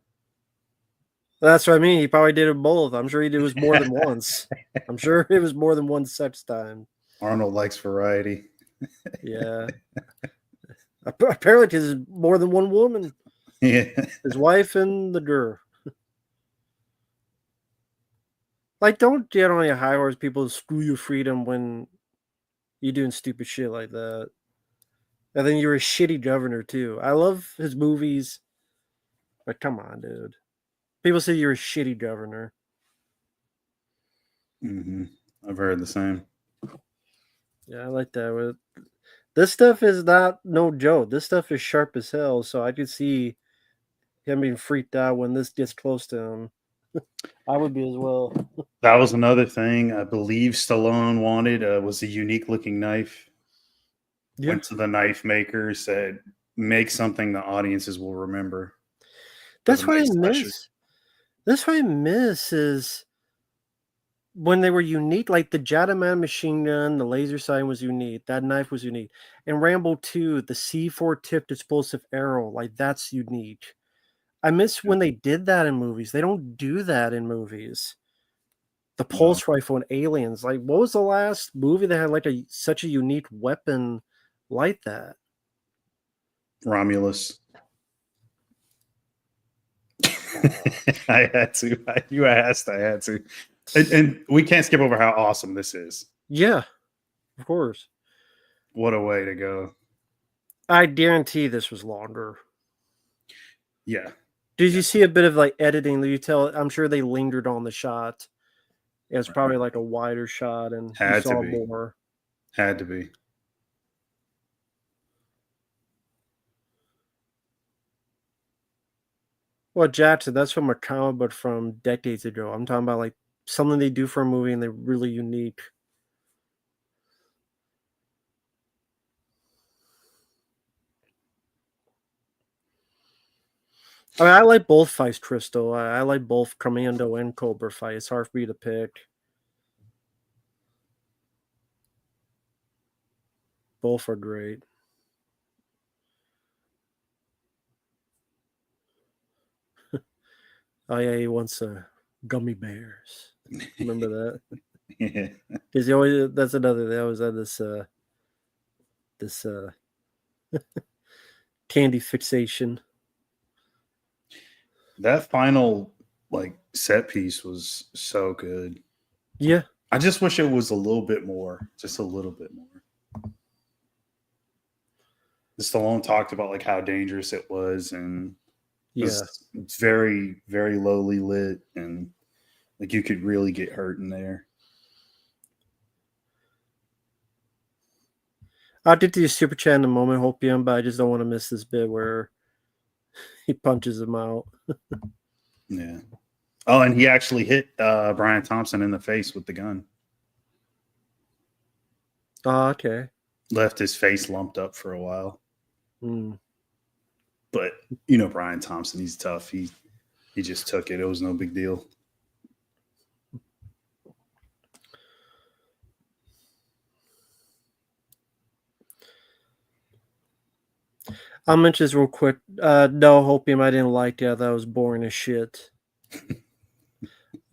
That's what I mean. He probably did it both. I'm sure he did it was more than once. I'm sure it was more than one sex time. Arnold likes variety. Yeah. Apparently, because it's more than one woman. Yeah. His wife and the girl. Like, don't get on your high horse, people screw your freedom when you're doing stupid shit like that. And then you're a shitty governor, too. I love his movies. But come on, dude. People say you're a shitty governor. Mm-hmm. I've heard the same. Yeah, I like that. This stuff is not no joke. This stuff is sharp as hell. So I could see him being freaked out when this gets close to him. I would be as well. That was another thing I believe Stallone wanted was a unique looking knife. Yeah. Went to the knife maker, said, make something the audiences will remember. That's what I Nice miss. slasher. That's what I miss is when they were unique, like the Jadaman machine gun, the laser sight was unique. That knife was unique. And Rambo 2, the C4 tipped explosive arrow, like that's unique. I miss when they did that in movies. They don't do that in movies. The pulse rifle and Aliens. Like, what was the last movie that had like such a unique weapon like that? Romulus. I had to. You asked, I had to. And we can't skip over how awesome this is. Yeah, of course. What a way to go. I guarantee this was longer. Yeah. Did you see a bit of like editing? You tell. I'm sure they lingered on the shot. It was probably like a wider shot, and you Had to saw be. more. Had to be. Well, Jackson, that's from a comic book from decades ago. I'm talking about like something they do for a movie and they're really unique. I mean, I like both fights, Crystal. I like both Commando and Cobra fight. It's hard for me to pick. Both are great. Oh yeah, he wants gummy bears. Remember that? Yeah. Because he always that's another. They always had this candy fixation. That final like set piece was so good. Yeah, I just wish it was a little bit more, just a little bit more. Stallone talked about like how dangerous it was, and yeah. it's very, very lowly lit, and like you could really get hurt in there. I did do super chat in a moment, Hopium, but I just don't want to miss this bit where he punches him out. Yeah. Oh, and he actually hit Brian Thompson in the face with the gun. Oh, okay. Left his face lumped up for a while. Mm. But you know Brian Thompson, he's tough. He just took it. It was no big deal. I'll mention this real quick. No, Hopium, I didn't like it. That was boring as shit.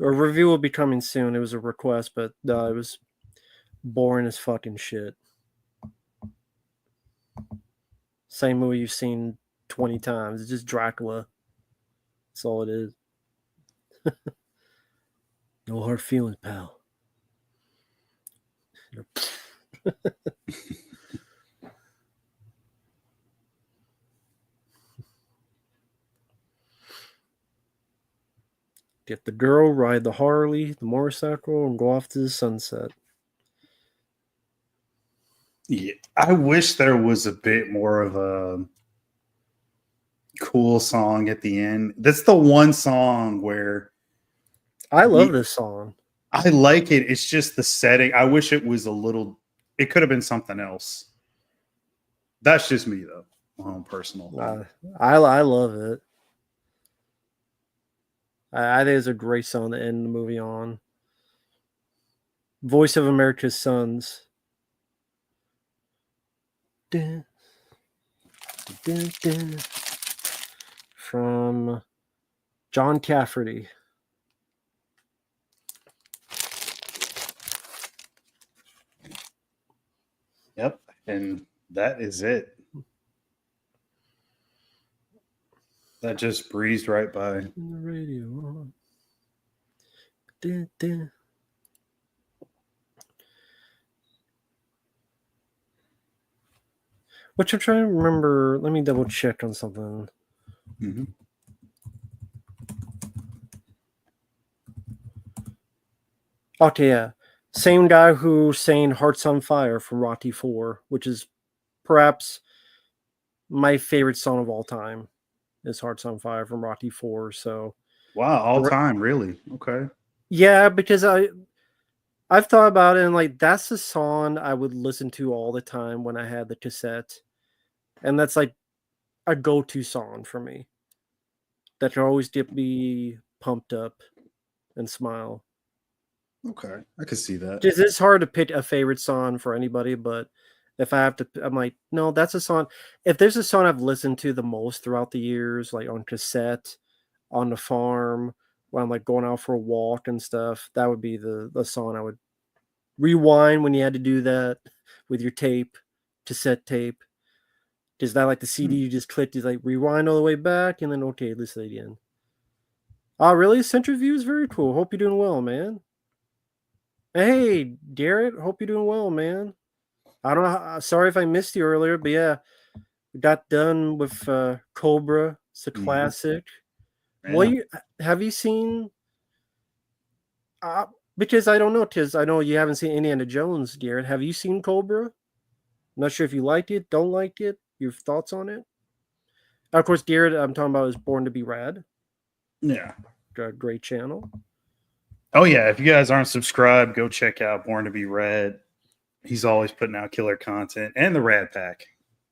A review will be coming soon. It was a request, but it was boring as fucking shit. Same movie you've seen 20 times. It's just Dracula. That's all it is. No hard feelings, pal. Get the girl, ride the Harley, the motorcycle, and go off to the sunset. Yeah, I wish there was a bit more of a cool song at the end. That's the one song where I love this song. I like it. It's just the setting. I wish it was a little. It could have been something else. That's just me, though. My own personal thing. I love it. I think it's a great song to end the movie on. Voice of America's Sons. Dun, dun, dun, from John Cafferty. Yep, and that is it. That just breezed right by. The radio. Dun, dun. Which I'm trying to remember. Let me double check on something. Mm-hmm. Okay, yeah. Same guy who sang Hearts on Fire from Rocky 4, which is perhaps my favorite song of all time, is Hearts on Fire from Rocky 4. So Wow, all time, really? Okay. yeah, because I've thought about it, and like that's the song I would listen to all the time when I had the cassette. And that's like a go-to song for me. That can always get me pumped up and smile. Okay, I could see that. It's hard to pick a favorite song for anybody, but if I have to, I'm like, no, that's a song. If there's a song I've listened to the most throughout the years, like on cassette, on the farm, when I'm like going out for a walk and stuff, that would be the song I would rewind when you had to do that with your tape, cassette tape. Is that like the CD you just clicked? Is like rewind all the way back and then okay, listen again. Oh, really? Centerview is very cool. Hope you're doing well, man. Hey, Garrett. Hope you're doing well, man. I don't know. Sorry if I missed you earlier, but yeah, we got done with Cobra. It's a classic. Yeah. Well, have you seen? Because I don't know, because I know you haven't seen Indiana Jones, Garrett. Have you seen Cobra? I'm not sure if you liked it, don't like it. Your thoughts on it? Of course, Garrett, I'm talking about is Born to Be Rad. Yeah. Great channel. Oh yeah, if you guys aren't subscribed, go check out Born to Be Rad. He's always putting out killer content, and the Rad Pack.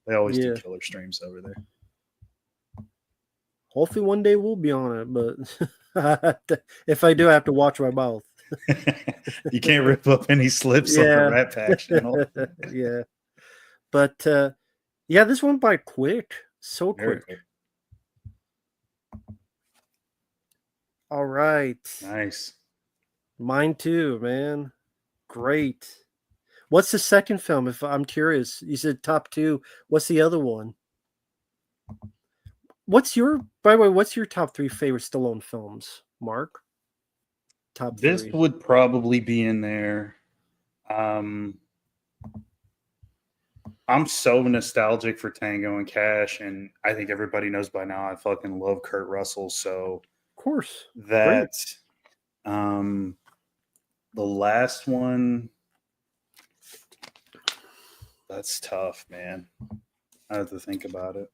They always do killer streams over there. Hopefully one day we'll be on it, but if I do, I have to watch my mouth. You can't rip up any slips on the Rat Pack channel. Yeah. But yeah, this went by quick. So quick. All right. Nice. Mine too, man. Great. What's the second film? If I'm curious, you said top 2. What's the other one? By the way, what's your top 3 favorite Stallone films, Mark? Top 3. This would probably be in there. I'm so nostalgic for Tango and Cash, and I think everybody knows by now I fucking love Kurt Russell. So, of course, that the last one, that's tough, man. I have to think about it.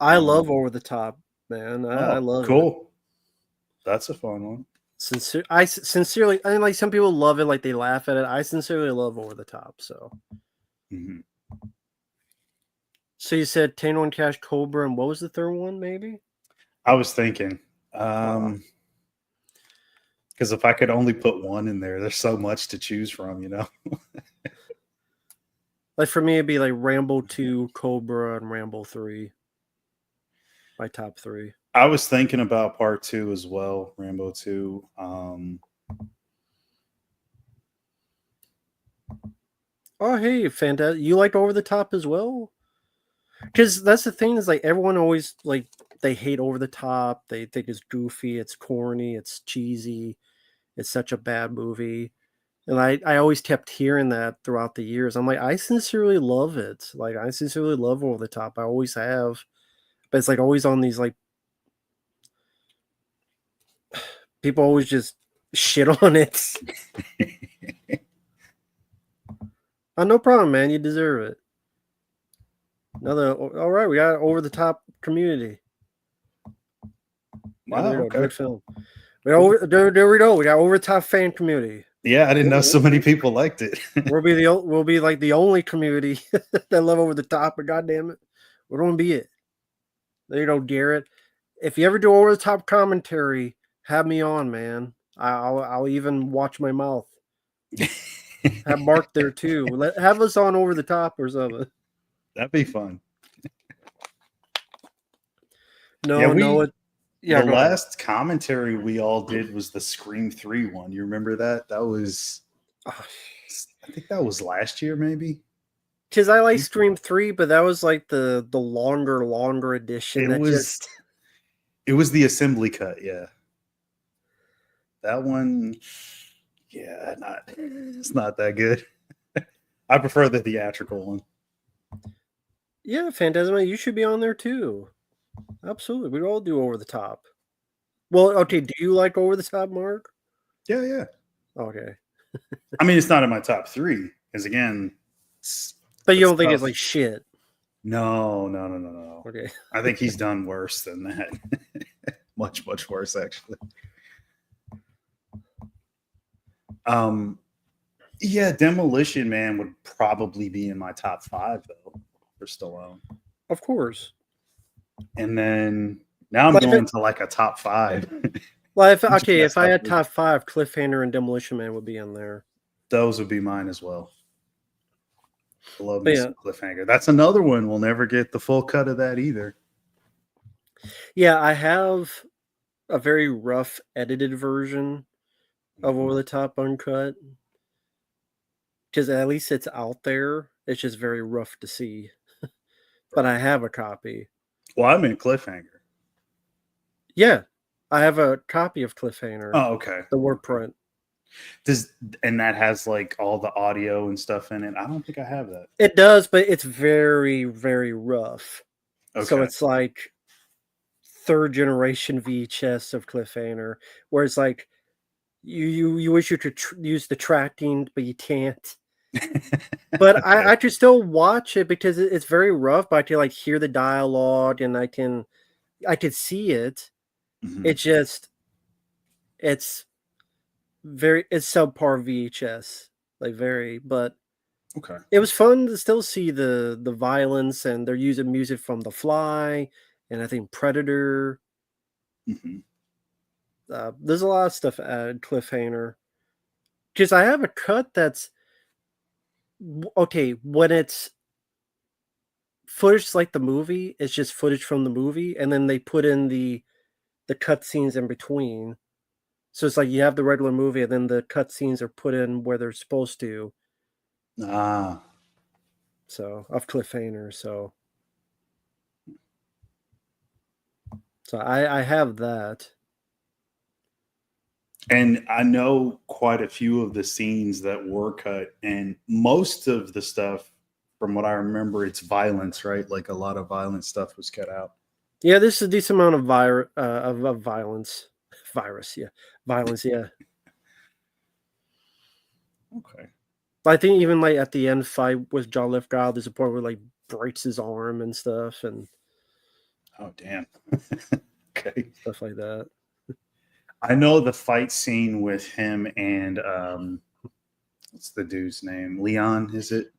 I love Over the Top, man. I love it. Cool. That's a fun one. I sincerely, I mean, like some people love it, like they laugh at it. I sincerely love Over the Top. So, So you said Tango and Cash, Cobra, and what was the third one? Maybe I was thinking, because if I could only put one in there, there's so much to choose from, you know. Like for me, it'd be like Rambo 2, Cobra, and Rambo 3. My top 3. I was thinking about part 2 as well, Rambo 2. Oh, hey, fantastic! You like Over the Top as well? Because that's the thing is like everyone always like they hate Over the Top. They think it's goofy, it's corny, it's cheesy, it's such a bad movie. And I always kept hearing that throughout the years. I'm like, I sincerely love it. Like I sincerely love Over the Top. I always have. But it's like always on these like People always just shit on it. Oh, no problem, man. You deserve it. All right. We got over the top community. Wow, there we go. okay. Good film. There we go. We got over the top fan community. Yeah, I didn't know so many people liked it. We'll be like the only community that love over the top. But goddamn it, we're gonna be it. There you go, Garrett. If you ever do over the top commentary, have me on, man. I'll even watch my mouth. Have Mark there too. Have us on over the top or something. That'd be fun. No, the last commentary we all did was the Scream 3 one. You remember that? That was, I think that was last year, maybe. Because I like Scream 3, but that was like the longer edition. It was the assembly cut, yeah. That one, yeah, it's not that good. I prefer the theatrical one. Yeah, Phantasma, you should be on there too. Absolutely. We all do over the top. Well, okay, do you like over the top, Mark? Yeah. Okay. I mean, it's not in my top 3, because again, but you don't think it's like shit? No. Okay. I think he's done worse than that. Much worse, actually. Yeah, Demolition Man would probably be in my top 5 though for Stallone. Of course. And then now I'm going to like a top 5. Well, if I had top 5, Cliffhanger and Demolition Man would be in there. Those would be mine as well. I love me some Cliffhanger. That's another one. We'll never get the full cut of that either. Yeah, I have a very rough edited version of Over the Top Uncut. Because at least it's out there. It's just very rough to see. But I have a copy. Well, I'm in Cliffhanger. Yeah, I have a copy of Cliffhanger. Oh, okay. The word print. And that has like all the audio and stuff in it. I don't think I have that. It does, but it's very, very rough. Okay. So it's like 3rd generation VHS of Cliffhanger, where it's like you wish you could use the tracking, but you can't. But okay. I could still watch it because it's very rough, but I can like hear the dialogue and I could see it. Mm-hmm. It's subpar VHS, like very, but okay. It was fun to still see the violence, and they're using music from The Fly and I think Predator. Mm-hmm. There's a lot of stuff at Cliffhanger. Because I have a cut that's okay when it's footage like the movie. It's just footage from the movie, and then they put in the cut scenes in between. So it's like you have the regular movie, and then the cut scenes are put in where they're supposed to. So of Cliffhanger, so I have that. And I know quite a few of the scenes that were cut, and most of the stuff, from what I remember, it's violence, right? Like a lot of violent stuff was cut out. Yeah, this is a decent amount of violence. Violence, yeah. Okay. I think even like at the end fight with John Lithgow, there's a point where like breaks his arm and stuff, and oh damn. Okay. Stuff like that. I know the fight scene with him and what's the dude's name? Leon, is it?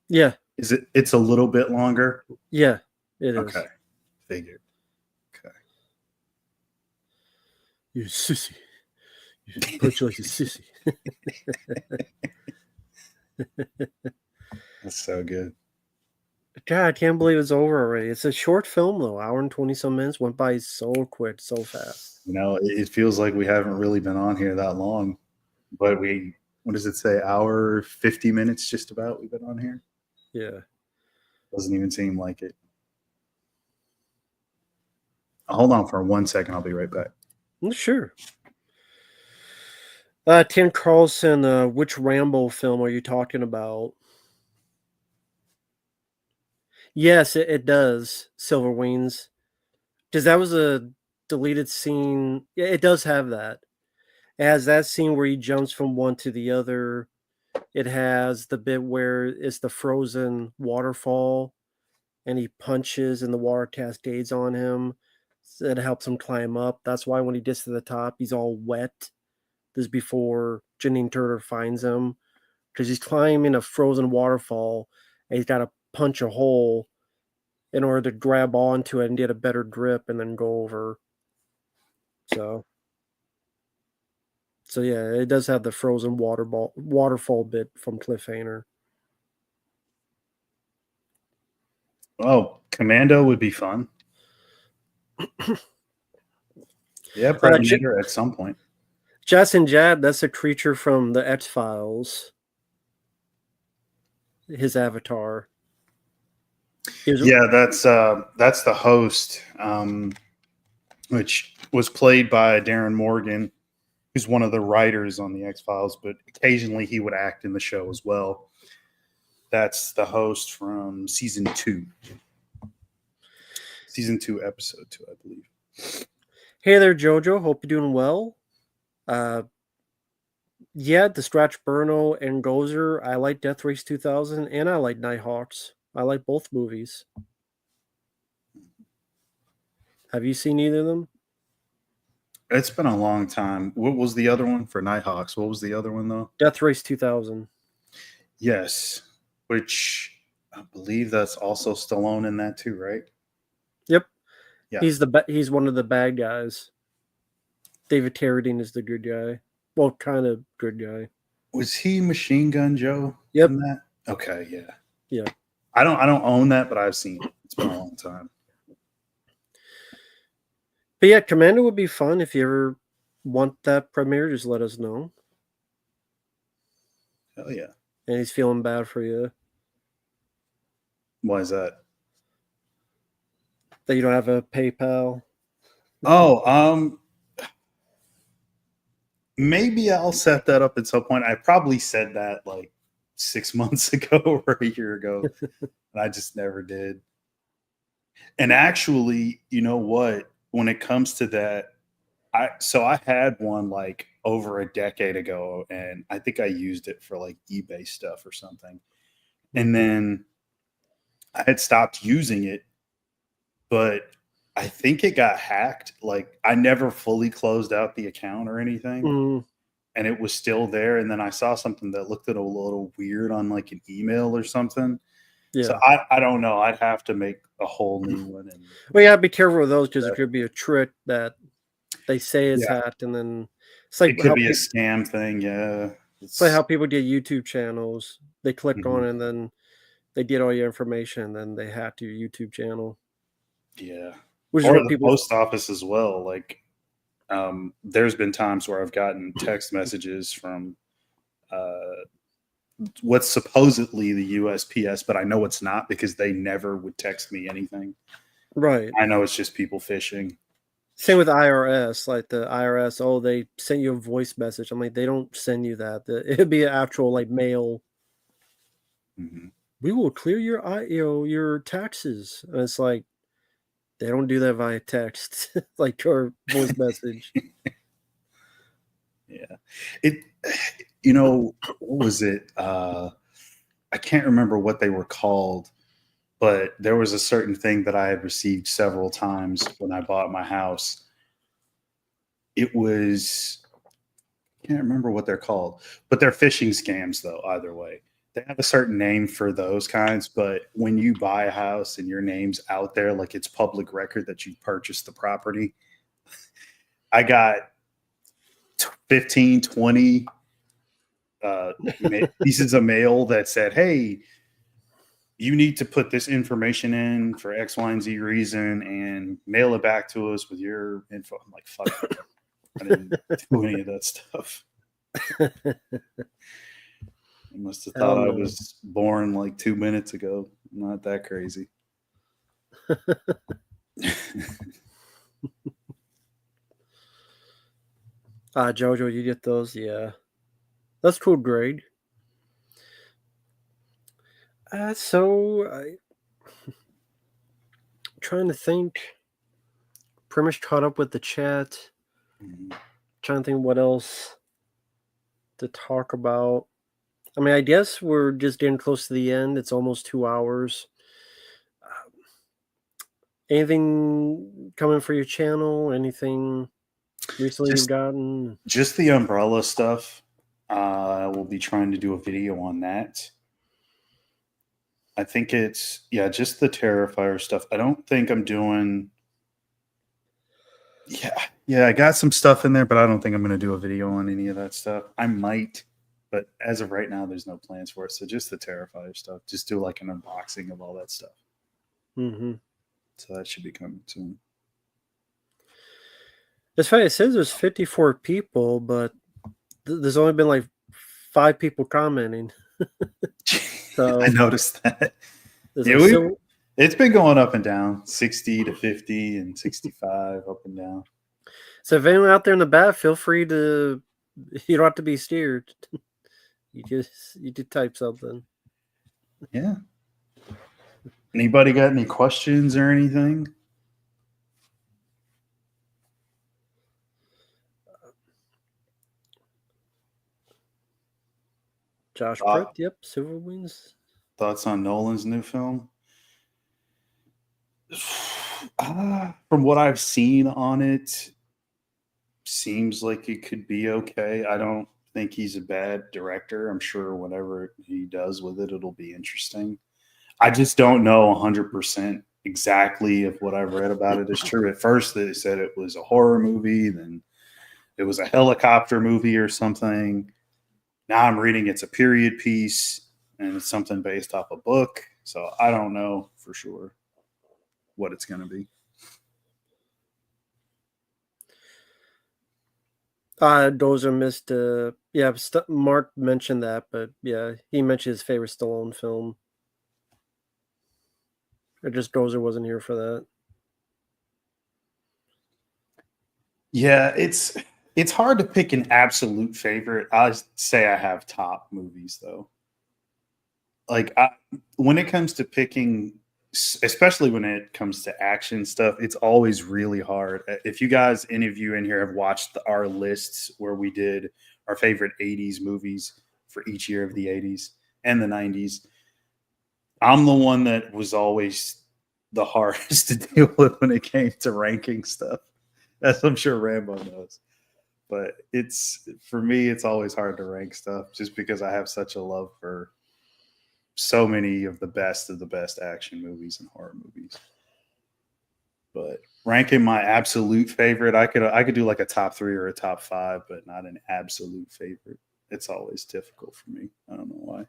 Yeah. It's a little bit longer? Yeah, it is. Okay. Figured. Okay. You sissy. You punch like a sissy. That's so good. God, I can't believe it's over already. It's a short film though. Hour and 20-some minutes went by so quick, so fast. You know, it feels like we haven't really been on here that long. But what does it say? Hour 50 minutes just about we've been on here? Yeah. Doesn't even seem like it. Hold on for 1 second. I'll be right back. Sure. Tim Carlson, which Rambo film are you talking about? Yes, it does. Silver Wings. Because that was a deleted scene. Yeah, it does have that. It has that scene where he jumps from one to the other. It has the bit where it's the frozen waterfall and he punches and the water cascades on him. It helps him climb up. That's why when he gets to the top, he's all wet. This is before Janine Turner finds him because he's climbing a frozen waterfall and he's got to punch a hole in order to grab onto it and get a better grip and then go over. So yeah, it does have the frozen waterfall bit from Cliffhanger. Oh, Commando would be fun. Yeah, Predator at some point. Jess and Jad, that's a creature from the X-Files. His avatar. Yeah, that's the host, which was played by Darren Morgan, who's one of the writers on the X-Files, but occasionally he would act in the show as well. That's the host from season 2. Season 2, episode 2, I believe. Hey there, Jojo. Hope you're doing well. Yeah, the Scratch Burno and Gozer. I like Death Race 2000 and I like Nighthawks. I like both movies. Have you seen either of them? It's been a long time. What was the other one for Nighthawks? What was the other one though? Death Race 2000. Yes, which I believe that's also Stallone in that too, right? Yep. Yeah. He's one of the bad guys. David Carradine is the good guy. Well, kind of good guy. Was he Machine Gun Joe Yep. in that? Okay, yeah. Yeah. I don't own that, but I've seen it. It's been a long time. But yeah, Commando would be fun. If you ever want that premiere, just let us know. Hell yeah. And he's feeling bad for you. Why is that? That you don't have a PayPal. Oh, maybe I'll set that up at some point. I probably said that like 6 months ago or a year ago, and I just never did. And actually, you know what? When it comes to that, I had one like over a decade ago, and I think I used it for like eBay stuff or something. And then I had stopped using it, but I think it got hacked. Like I never fully closed out the account or anything. And it was still there. And then I saw something that looked a little weird on like an email or something. Yeah. So I don't know. I'd have to make a whole new one. And well, yeah, be careful with those because it could be a trick that they say is hacked, and then it's like it could be a scam thing. Yeah, it's like how people get YouTube channels. They click on it, and then they get all your information, and then they hack your YouTube channel. Yeah, which or is what the people post office as well. Like, there's been times where I've gotten text messages from what's supposedly the USPS, but I know it's not because they never would text me anything. Right. I know it's just people phishing. Same with IRS. Like the IRS, oh, they sent you a voice message. I'm like, they don't send you that. It'd be an actual like mail. We will clear your taxes. And it's like they don't do that via text, like your voice message. Yeah. What was it? I can't remember what they were called, but there was a certain thing that I had received several times when I bought my house. It was, I can't remember what they're called, but they're phishing scams though, either way. They have a certain name for those kinds, but when you buy a house and your name's out there, like it's public record that you purchased the property, I got 15, 20 pieces of mail that said, hey, you need to put this information in for X, Y, and Z reason and mail it back to us with your info. I'm like, fuck, I didn't do any of that stuff. You must have thought I was born like 2 minutes ago. I'm not that crazy. Jojo, you get those? Yeah. That's cool, Greg. So I'm trying to think. Pretty much caught up with the chat. trying to think what else to talk about. I mean, I guess we're just getting close to the end. It's almost 2 hours. Anything coming for your channel? Anything recently you've gotten? Just the umbrella stuff. I will be trying to do a video on that. I think it's just the Terrifier stuff. I don't think I'm doing. Yeah, I got some stuff in there, but I don't think I'm going to do a video on any of that stuff. I might, but as of right now, there's no plans for it. So just the Terrifier stuff. Just do like an unboxing of all that stuff. Mm-hmm. So that should be coming soon. It's funny. It says there's 54 people, but there's only been like 5 people commenting. So I noticed that. Yeah, it's been going up and down, 60 to 50 and 65 up and down. So if anyone out there in the back, feel free to. You don't have to be steered. You just type something. Yeah. Anybody got any questions or anything? Josh Pritt, yep, Silver Wings. Thoughts on Nolan's new film? From what I've seen on it, seems like it could be okay. I don't think he's a bad director. I'm sure whatever he does with it, it'll be interesting. I just don't know 100% exactly if what I've read about it is true. At first, they said it was a horror movie, then it was a helicopter movie or something. Now I'm reading it's a period piece and it's something based off a book. So I don't know for sure what it's going to be. Dozer missed. Mark mentioned that, but yeah, he mentioned his favorite Stallone film. It just Dozer wasn't here for that. Yeah, it's hard to pick an absolute favorite. I say I have top movies though. Like when it comes to picking, especially when it comes to action stuff, it's always really hard. If you guys, any of you in here, have watched our lists where we did our favorite 80s movies for each year of the 80s and the 90s, I'm the one that was always the hardest to deal with when it came to ranking stuff. As I'm sure Rambo knows. But for me, it's always hard to rank stuff just because I have such a love for so many of the best action movies and horror movies. But ranking my absolute favorite, I could do like a top 3 or a top 5, but not an absolute favorite. It's always difficult for me. I don't know why.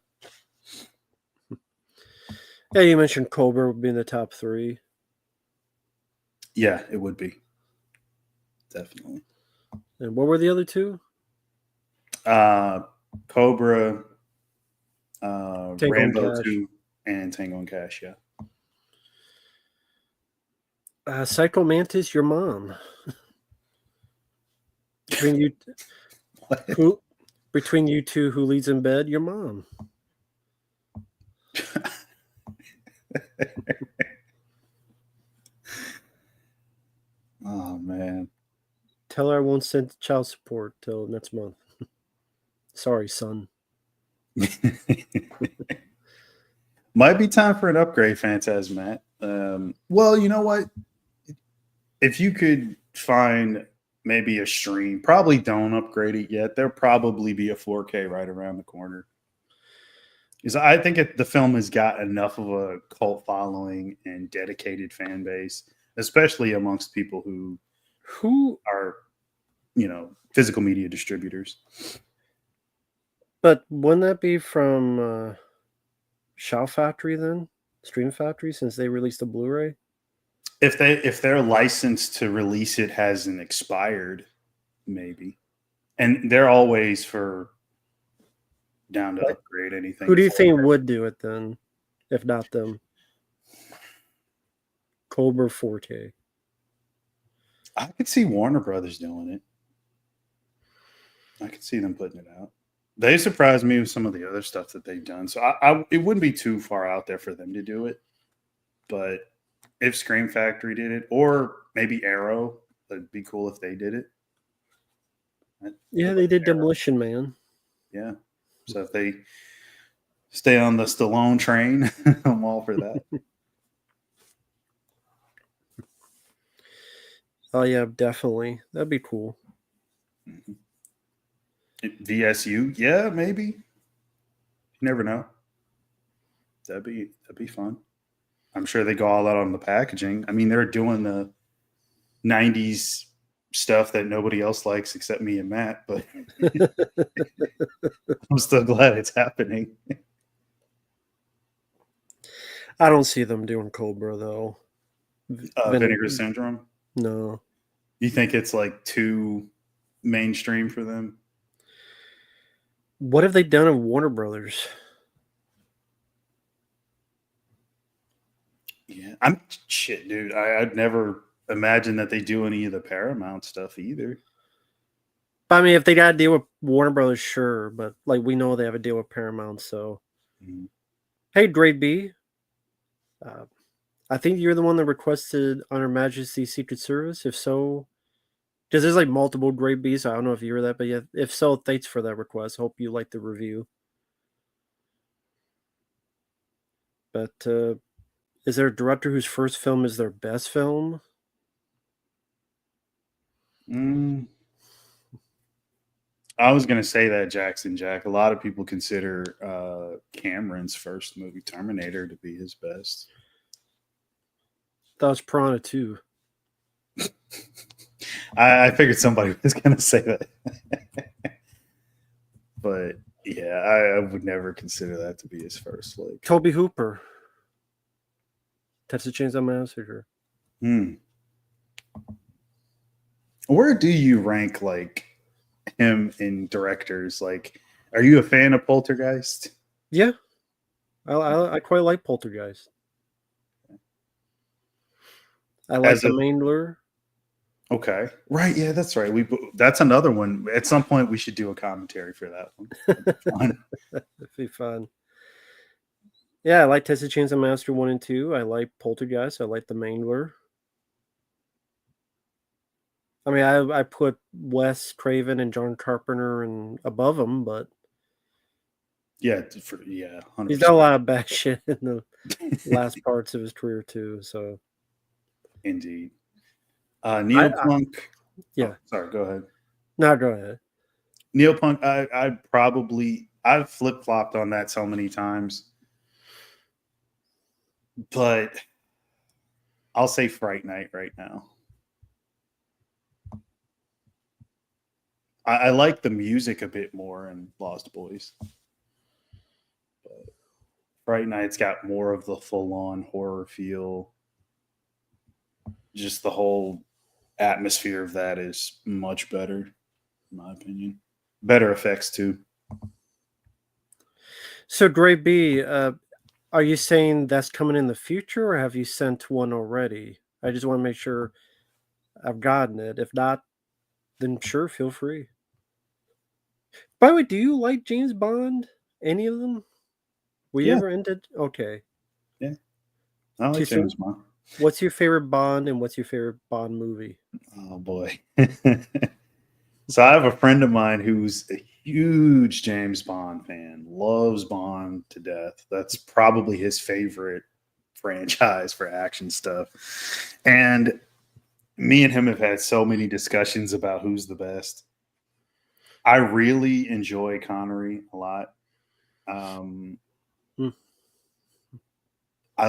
Yeah, you mentioned Cobra would be in the top 3. Yeah, it would be. Definitely. And what were the other 2? Cobra, Tango Rambo and Cash. 2, and Tango and Cash, yeah. Psycho Mantis, your mom. Between you, between you two, who leads in bed? Your mom. Oh man. Tell her I won't send child support till next month. Sorry, son. Might be time for an upgrade, PhantasMatt. Well, you know what? If you could find maybe a stream, probably don't upgrade it yet. There'll probably be a 4K right around the corner. Because I think the film has got enough of a cult following and dedicated fan base, especially amongst people who are, physical media distributors. But wouldn't that be from Shout Factory then? Stream Factory, since they released the Blu-ray? If their license to release it hasn't expired, maybe. And they're always down to upgrade anything. Who do you think would do it then, if not them? Cobra 4K. I could see Warner Brothers doing it. I could see them putting it out. They surprised me with some of the other stuff that they've done. So it wouldn't be too far out there for them to do it. But if Scream Factory did it, or maybe Arrow, it'd be cool if they did it. Yeah, they did Demolition Man. Yeah. So if they stay on the Stallone train, I'm all for that. Oh yeah, definitely. That'd be cool. VSU, yeah, maybe. You never know. That'd be fun. I'm sure they go all out on the packaging. I mean, they're doing the '90s stuff that nobody else likes except me and Matt, but I'm still glad it's happening. I don't see them doing Cobra though. Vinegar Syndrome. No. You think it's like too mainstream for them? What have they done at Warner Brothers? Yeah, I'm shit, dude. I'd never imagine that they do any of the Paramount stuff either. I mean, if they got a deal with Warner Brothers, sure, but like we know they have a deal with Paramount. So, hey, Dre B, I think you're the one that requested on Her Majesty's Secret Service. If so, because there's like multiple Dre Bs, so I don't know if you were that, but yeah, if so, thanks for that request. Hope you like the review. But is there a director whose first film is their best film? I was gonna say that Jackson Jack. A lot of people consider Cameron's first movie, Terminator, to be his best. That was Piranha 2. I figured somebody was gonna say that, but yeah, I would never consider that to be his first. Like Toby Hooper. Texas Chainsaw Massacre. Where do you rank like him in directors? Like, are you a fan of Poltergeist? Yeah, I quite like Poltergeist. I like The Mangler. Okay, right, yeah, that's right. That's another one. At some point, we should do a commentary for that one. That'd be fun. Yeah, I like Texas Chainsaw Massacre 1 and 2. I like Poltergeist. I like The Mangler. I mean, I put Wes Craven and John Carpenter and above them, but yeah, 100%. He's got a lot of bad shit in the last parts of his career too. So, indeed, Neopunk. Yeah. Oh, sorry, go ahead. No, go ahead. Neopunk. I've flip flopped on that so many times, but I'll say Fright Night right now. I like the music a bit more in Lost Boys. But Fright Night's got more of the full-on horror feel. Just the whole atmosphere of that is much better, in my opinion. Better effects too. So, Gray B, are you saying that's coming in the future, or have you sent one already? I just want to make sure I've gotten it. If not, then sure, feel free. By the way, do you like James Bond? Any of them? Were you ever into? Okay. Yeah, I like James Bond. What's your favorite Bond, and what's your favorite Bond movie? Oh boy. So I have a friend of mine who's a huge James Bond fan, loves Bond to death. That's probably his favorite franchise for action stuff. And me and him have had so many discussions about who's the best. I really enjoy Connery a lot. I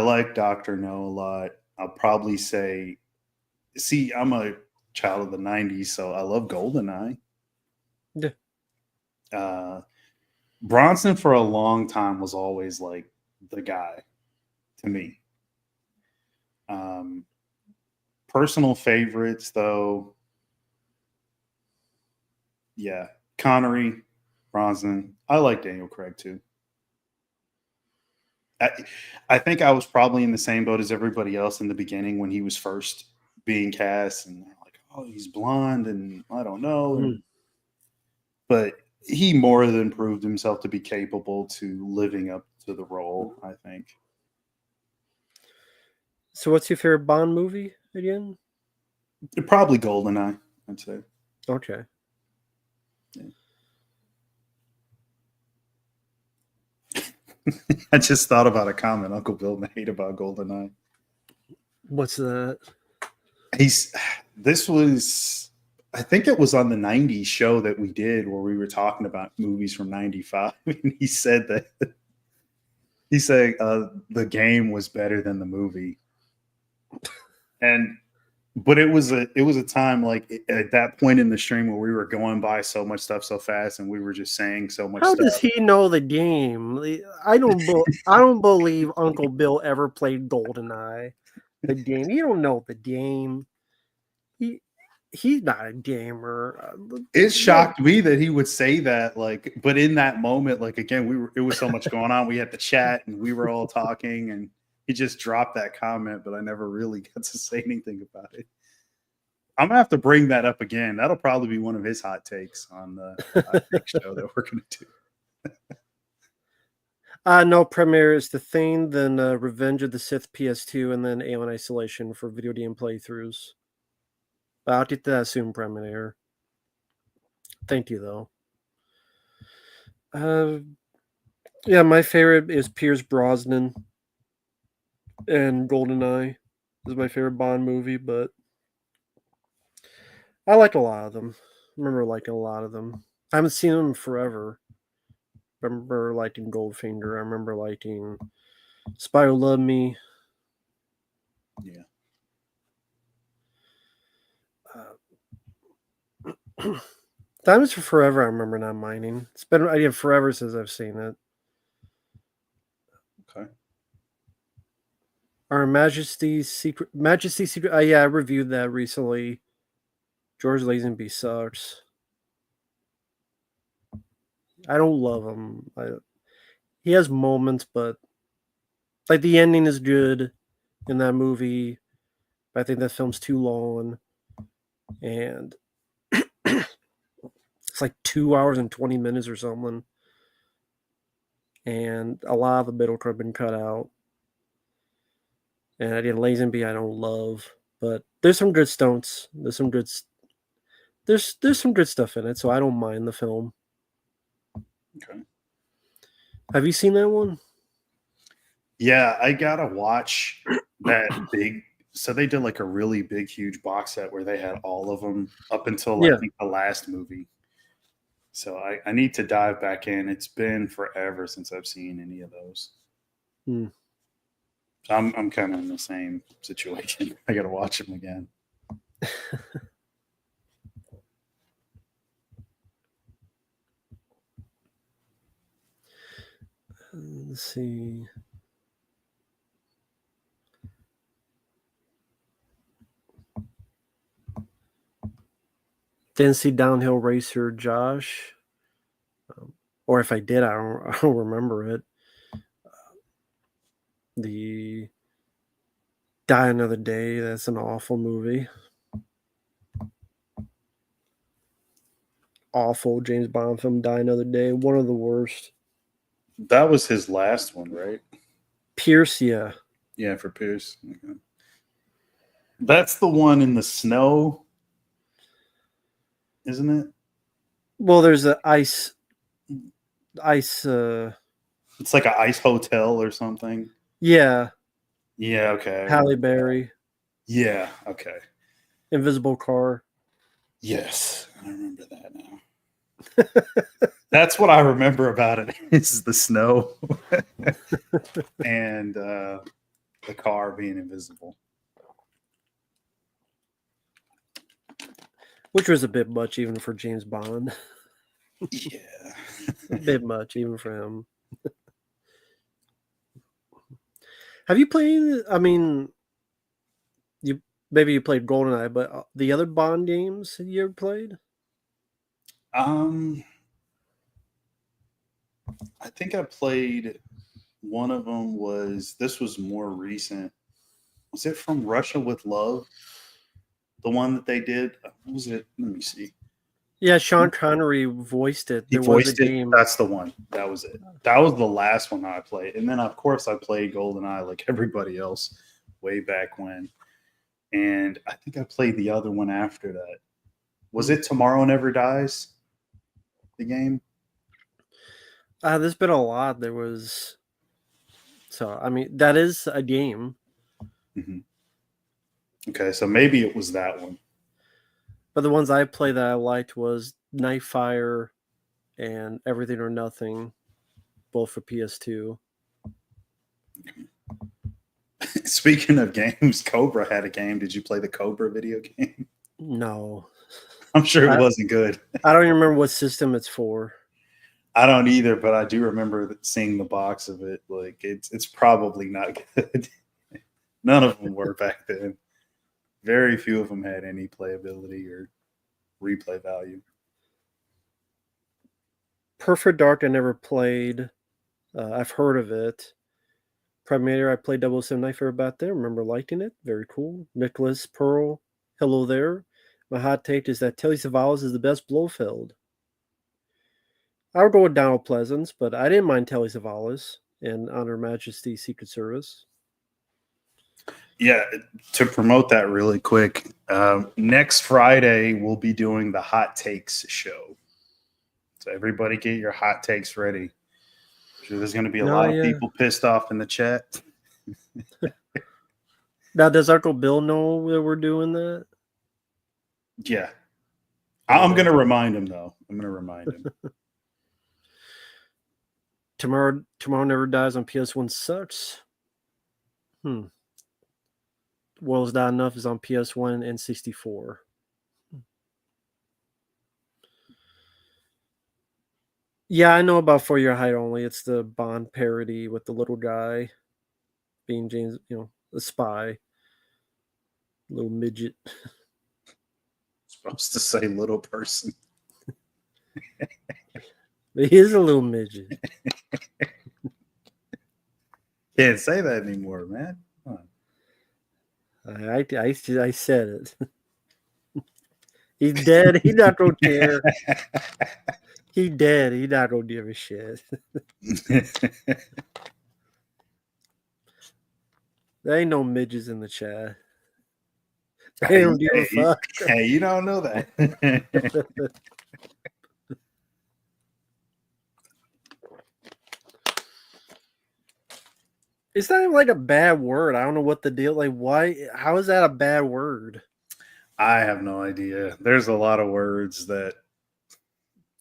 like Dr. No a lot. I'll probably say, see, I'm a child of the 90s, so I love GoldenEye. Yeah. Bronson for a long time was always like the guy to me. Personal favorites, though, yeah, Connery, Bronson. I like Daniel Craig too. I think I was probably in the same boat as everybody else in the beginning when he was first being cast, and they're like, "Oh, he's blonde," and I don't know. But he more than proved himself to be capable to living up to the role, I think. So, what's your favorite Bond movie again? Probably GoldenEye, I'd say. Okay. I just thought about a comment Uncle Bill made about GoldenEye. What's that? This was, I think it was on the 90s show that we did where we were talking about movies from 95. And he said the game was better than the movie. But it was a time like at that point in the stream where we were going by so much stuff so fast and we were just saying so much How stuff. does he know the game? I don't believe Uncle Bill ever played GoldenEye. The game. You don't know the game. He's not a gamer. It shocked me that he would say that, like, but in that moment, like, again, it was so much going on. We had to chat and we were all talking and he just dropped that comment, but I never really got to say anything about it. I'm gonna have to bring that up again. That'll probably be one of his hot takes on the next show that we're gonna do. No, Premiere is the thing, then Revenge of the Sith PS2, and then Alien Isolation for video game playthroughs. I'll get to that soon, Premiere. Thank you, though. Yeah, my favorite is Pierce Brosnan, and GoldenEye is my favorite Bond movie, but I like a lot of them. I remember liking a lot of them. I haven't seen them forever. I remember liking Goldfinger. I remember liking Spy Who Loved Me. Yeah. Diamonds for Forever, I remember not minding. It's been forever since I've seen it. Okay. Our Majesty's Secret. Yeah, I reviewed that recently. George Lazenby sucks. I don't love him. He has moments, but like the ending is good in that movie. But I think that film's too long, and it's like 2 hours and 20 minutes or something. And a lot of the middle could have been cut out. And again, Lazenby I don't love, but there's some good stunts. There's some good stuff in it, so I don't mind the film. Okay. Have you seen that one? Yeah, I gotta watch that big. So they did like a really big, huge box set where they had all of them up until I think the last movie. So I need to dive back in. It's been forever since I've seen any of those. Hmm. I'm kind of in the same situation. I got to watch them again. Let's see. Didn't see Downhill Racer, Josh. Or if I did, I don't remember it. The Die Another Day, that's an awful movie. Awful James Bond film, Die Another Day. One of the worst. That was his last one, right? Pierce, yeah. Yeah, for Pierce. Okay. That's the one in the snow, isn't it? Well, there's an ice. It's like an ice hotel or something. Yeah. Yeah, okay. Halle Berry. Yeah, okay. Invisible Car. Yes, I remember that now. That's what I remember about it is the snow and the car being invisible. Which was a bit much even for James Bond. Yeah. A bit much even for him. Have you played, I mean, maybe you played GoldenEye, but the other Bond games you ever played? I think I played one of them this was more recent. Was it From Russia with Love? The one that they did? What was it? Let me see. Yeah, Sean Connery voiced it. He voiced it. That's the one. That was it. That was the last one I played. And then, of course, I played GoldenEye like everybody else way back when. And I think I played the other one after that. Was it Tomorrow Never Dies? the game? There's been a lot. There was, so I mean, that is a game. Mm-hmm. Okay, so maybe it was that one. But the ones I played that I liked was Knife Fire and Everything or Nothing, both for PS2. Speaking of games, Cobra had a game. Did you play the Cobra video game? No. I'm sure it I, wasn't good. I don't even remember what system it's for. I don't either, but I do remember seeing the box of it. Like it's probably not good. None of them were back then. Very few of them had any playability or replay value. Perfect Dark I never played. I've heard of it. Primator I played 007 Knife Fire about there. Remember liking it. Very cool. Nicholas Pearl, hello there. My hot take is that Telly Savalas is the best Blofeld. I would go with Donald Pleasance, but I didn't mind Telly Savalas in On Her Majesty's Secret Service. Yeah, to promote that really quick, next Friday we'll be doing the Hot Takes show. So everybody get your hot takes ready. Sure, there's going to be a lot of people pissed off in the chat. Now, does Uncle Bill know that we're doing that? Yeah. I'm going to remind him, though. I'm going to remind him. Tomorrow Never Dies on PS1 sucks. World's Not Enough is on PS1 and 64. Yeah, I know about For Your Height Only. It's the Bond parody with the little guy being James, a spy. Little midget. Supposed to say little person. He is a little midget. Can't say that anymore, man. Come on. I said it. He's dead. He's not gonna care. He dead. He not gonna give a shit. There ain't no midgets in the chat. They don't give a fuck. Hey, you don't know that. It's not even like a bad word. I don't know what the deal. Like, why? How is that a bad word? I have no idea. There's a lot of words that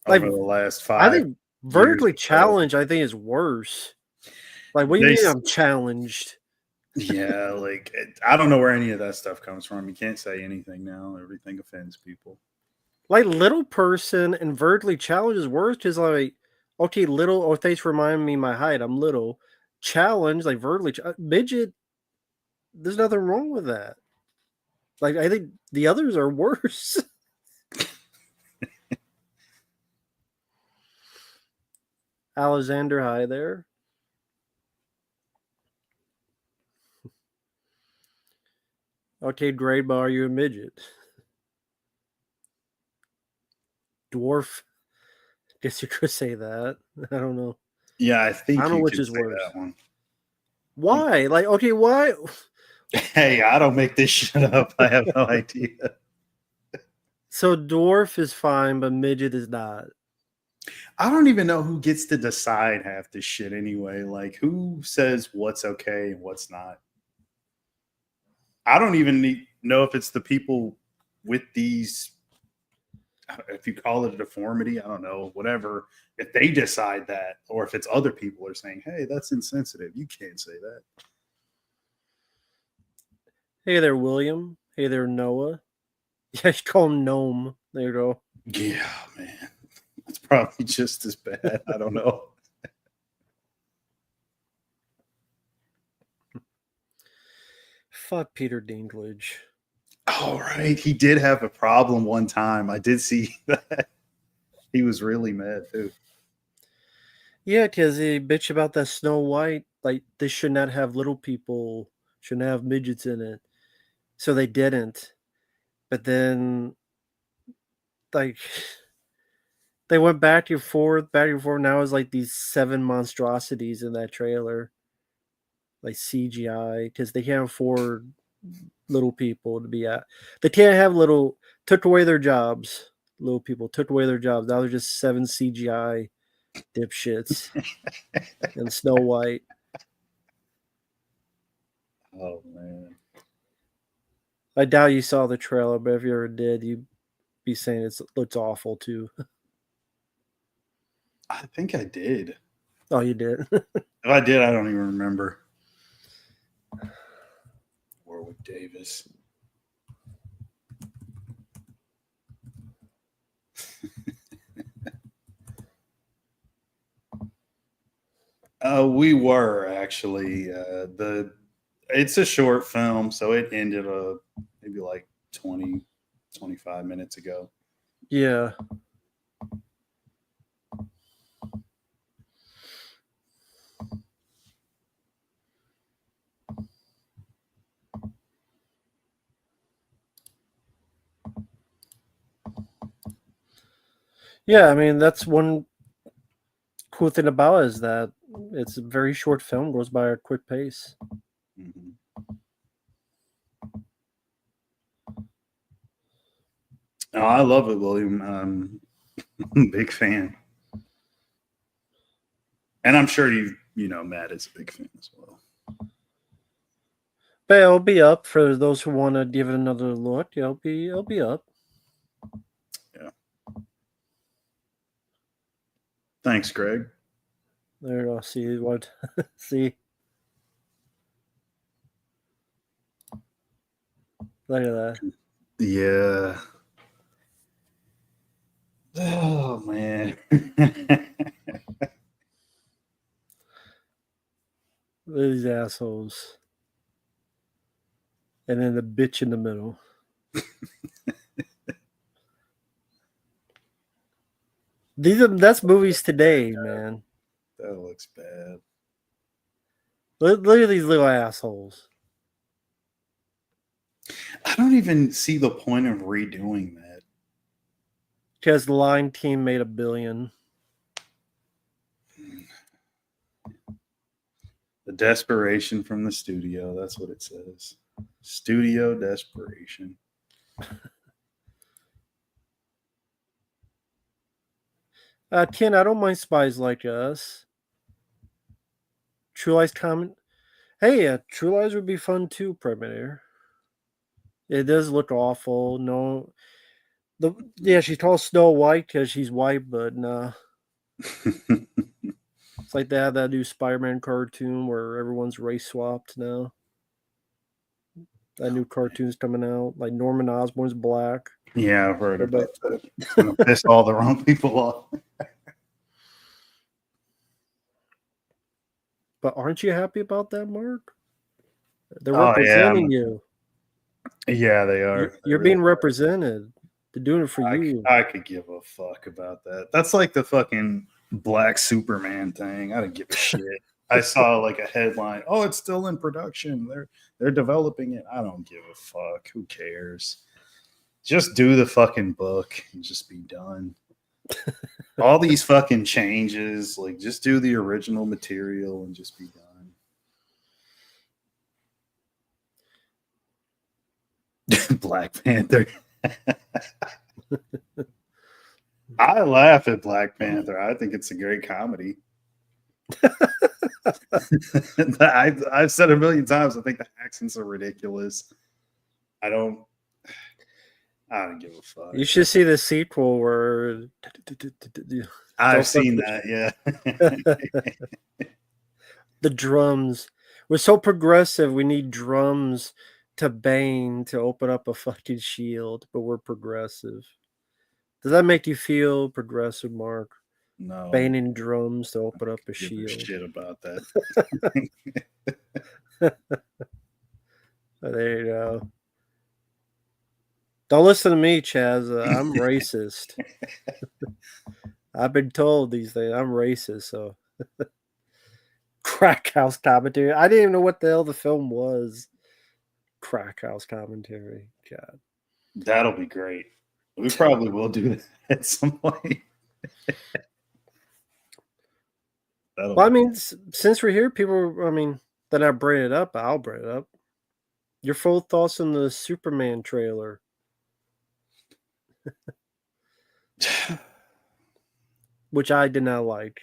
over the last 5 I think vertically challenged, I think, is worse. Like, what do you mean I'm challenged? Yeah, like I don't know where any of that stuff comes from. You can't say anything now. Everything offends people. Like, little person and vertically challenged is worse because, like, okay, little, oh, thanks for reminding me my height. I'm little. Challenge, like, vertically, midget, there's nothing wrong with that. Like, I think the others are worse. Alexander, hi there. Okay, great, but are you a midget? Dwarf. Guess you could say that. I don't know. Yeah, I think I don't know which is say worse. That one. Why? Like, okay, why? Hey, I don't make this shit up. I have no idea. So dwarf is fine, but midget is not. I don't even know who gets to decide half this shit anyway. Like, who says what's okay and what's not? I don't even know if it's the people with these, if you call it a deformity, I don't know, whatever, if they decide that, or if it's other people are saying, hey, that's insensitive. You can't say that. Hey there, William. Hey there, Noah. Yeah, you call him Gnome. There you go. Yeah, man. It's probably just as bad. I don't know. Fuck Peter Dinklage. Oh, right. He did have a problem one time. I did see that. He was really mad, too. Yeah, because he bitched about that Snow White. Like, this should not have little people, shouldn't have midgets in it. So they didn't. But then, like, they went back and forth. Now it's like these 7 monstrosities in that trailer. Like CGI, because they can't afford little people to be at. They can't have little, took away their jobs. little people took away their jobs. Now they're just 7 CGI dipshits and Snow White. Oh man, I doubt you saw the trailer, but if you ever did, you'd be saying it looks awful too. I think I did. Oh, you did. If I did, I don't even remember. Warwick Davis. We were actually it's a short film, so it ended maybe like 20, 25 minutes ago. Yeah. Yeah, I mean that's one cool thing about it is that it's a very short film, goes by at a quick pace. Mm-hmm. Oh, I love it, William. Big fan, and I'm sure you know Matt is a big fan as well. But it'll be up for those who want to give it another look. It'll be up. Yeah. Thanks, Greg. There, I'll see what see. Look at that. Yeah. Oh man. Look at these assholes. And then the bitch in the middle. That's movies today, man. That looks bad. Look at these little assholes. I don't even see the point of redoing that. Because the line team made $1 billion. The desperation from the studio. That's what it says. Studio desperation. Ken, I don't mind Spies Like Us. True Lies comment. Hey, True Lies would be fun too, Predator. It does look awful. No, she calls Snow White because she's white, but nah. It's like they have that new Spider-Man cartoon where everyone's race swapped now. That new cartoon's coming out. Like Norman Osborn's black. Yeah, I've heard about that. It's gonna piss all the wrong people off. But aren't you happy about that, Mark? They're Oh yeah, representing you. yeah, they are. You're being represented. They're doing it for you. I could give a fuck about that. That's like the fucking Black Superman thing. I don't give a shit. I saw like a headline. Oh, it's still in production. They're developing it. I don't give a fuck. Who cares? Just do the fucking book and just be done. All these fucking changes, like just do the original material and just be done. Black Panther. I laugh at Black Panther. I think it's a great comedy. I've said a million times. I think the accents are ridiculous. I don't give a fuck. You should see the sequel where I've seen that. Yeah. The drums. We're so progressive. We need drums to bang to open up a fucking shield, but we're progressive. Does that make you feel progressive, Mark? No. Banging drums to open up a shield. Shit about that. There you go. Don't listen to me, Chaz. I'm racist. I've been told these things. I'm racist, so Crack House commentary. I didn't even know what the hell the film was. Crack House commentary. God. That'll be great. We probably will do that at some point. Well, I mean, since we're here, that I bring it up, I'll bring it up. Your full thoughts on the Superman trailer? which I did not like.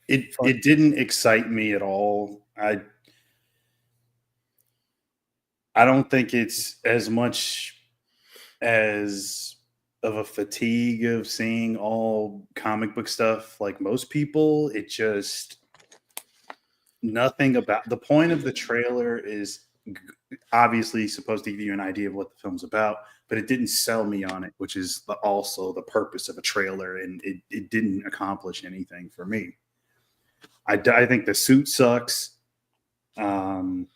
It didn't excite me at all. I don't think it's as much as of a fatigue of seeing all comic book stuff like most people. It just nothing about the point of the trailer is obviously supposed to give you an idea of what the film's about, but it didn't sell me on it, which is also the purpose of a trailer, and it didn't accomplish anything for me. I think the suit sucks. I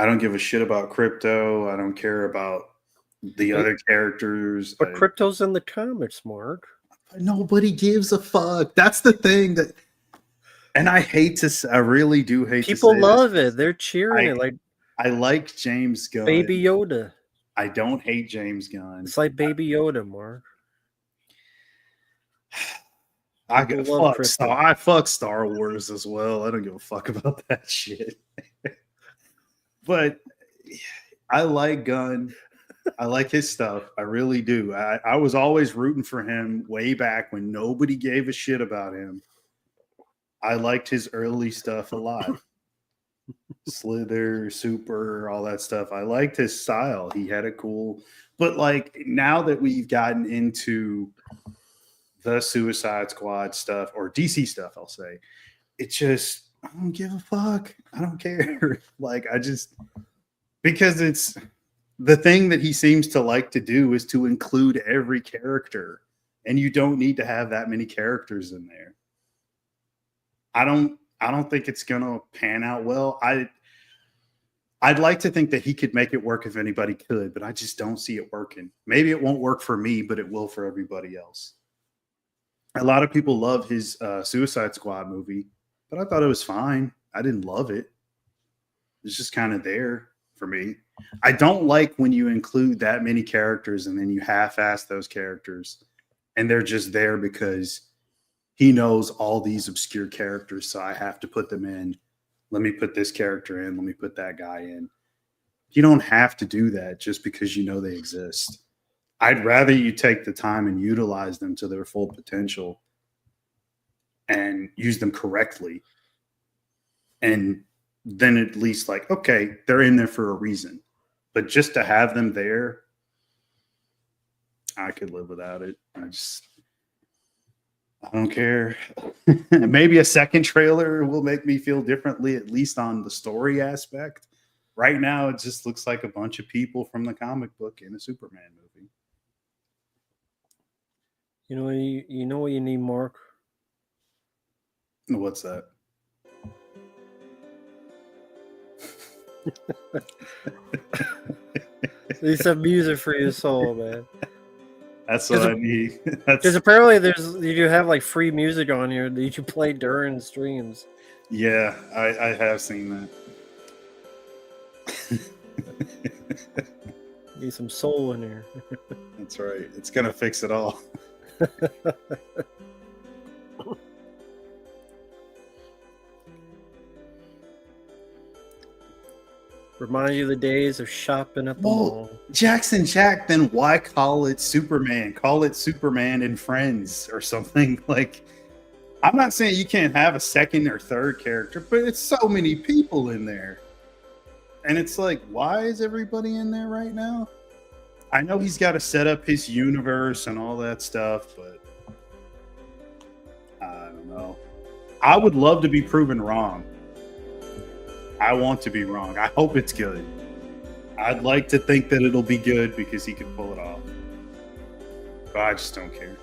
don't give a shit about Crypto. I don't care about the other characters. But Crypto's in the comics, Mark. Nobody gives a fuck. That's the thing that, and I really do hate to say People love it. They're cheering it like I like James Gunn. Baby Yoda. I don't hate James Gunn. It's like Baby Yoda, Mark. I fuck Star Wars as well. I don't give a fuck about that shit. But I like Gunn. I like his stuff. I really do. I was always rooting for him way back when nobody gave a shit about him. I liked his early stuff a lot. Slither, Super, all that stuff. I liked his style. He had a cool, but like now that we've gotten into the Suicide Squad stuff or DC stuff, I'll say, it just, I don't give a fuck. I don't care. Like, because it's the thing that he seems to like to do is to include every character, and you don't need to have that many characters in there. I don't think it's gonna pan out well. I'd like to think that he could make it work if anybody could, but I just don't see it working. Maybe it won't work for me, but it will for everybody else. A lot of people love his Suicide Squad movie, but I thought it was fine. I didn't love it. It's just kind of there for me. I don't like when you include that many characters and then you half-ass those characters and they're just there because he knows all these obscure characters, so I have to put them in. Let me put this character in. Let me put that guy in. You don't have to do that just because you know they exist. I'd rather you take the time and utilize them to their full potential and use them correctly. And then at least like, okay, they're in there for a reason. But just to have them there, I could live without it. I don't care. Maybe a second trailer will make me feel differently, at least on the story aspect. Right now, it just looks like a bunch of people from the comic book in a Superman movie. You know what you need, Mark? What's that? Need some music for your soul, man. That's what I need. Because apparently you do have like free music on here that you can play during streams. Yeah, I have seen that. Need some soul in here. That's right. It's gonna fix it all. Remind you of the days of shopping at the mall. Jackson Jack, then why call it Superman? Call it Superman and Friends or something. Like, I'm not saying you can't have a second or third character, but it's so many people in there. And it's like, why is everybody in there right now? I know he's got to set up his universe and all that stuff, but I don't know. I would love to be proven wrong. I want to be wrong. I hope it's good. I'd like to think that it'll be good because he could pull it off. But I just don't care.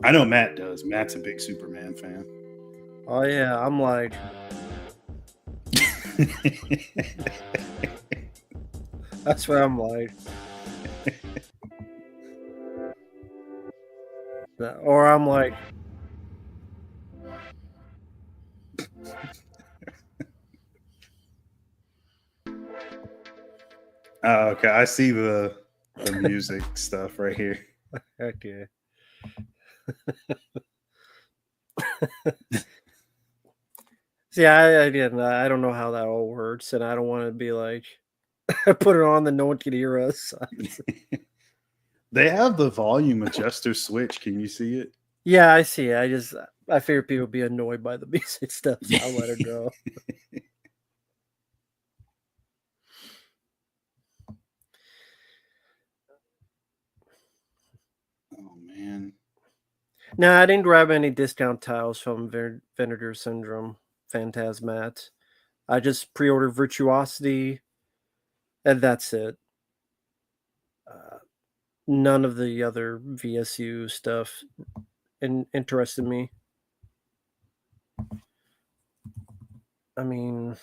I know Matt does. Matt's a big Superman fan. Oh yeah, I'm like that's what I'm like. Or I'm like okay, I see the music stuff right here. heck yeah. See, I don't know how that all works, and I don't want to be like Put it on, then no one can hear us. They have the volume adjuster switch. Can you see it? Yeah, I see it. I figure people would be annoyed by the music stuff, so I'll let it go. Oh man. No, I didn't grab any discount tiles from Vinegar Syndrome Phantasmat. I just pre-ordered Virtuosity, and that's it. None of the other VSU stuff interested me. I mean,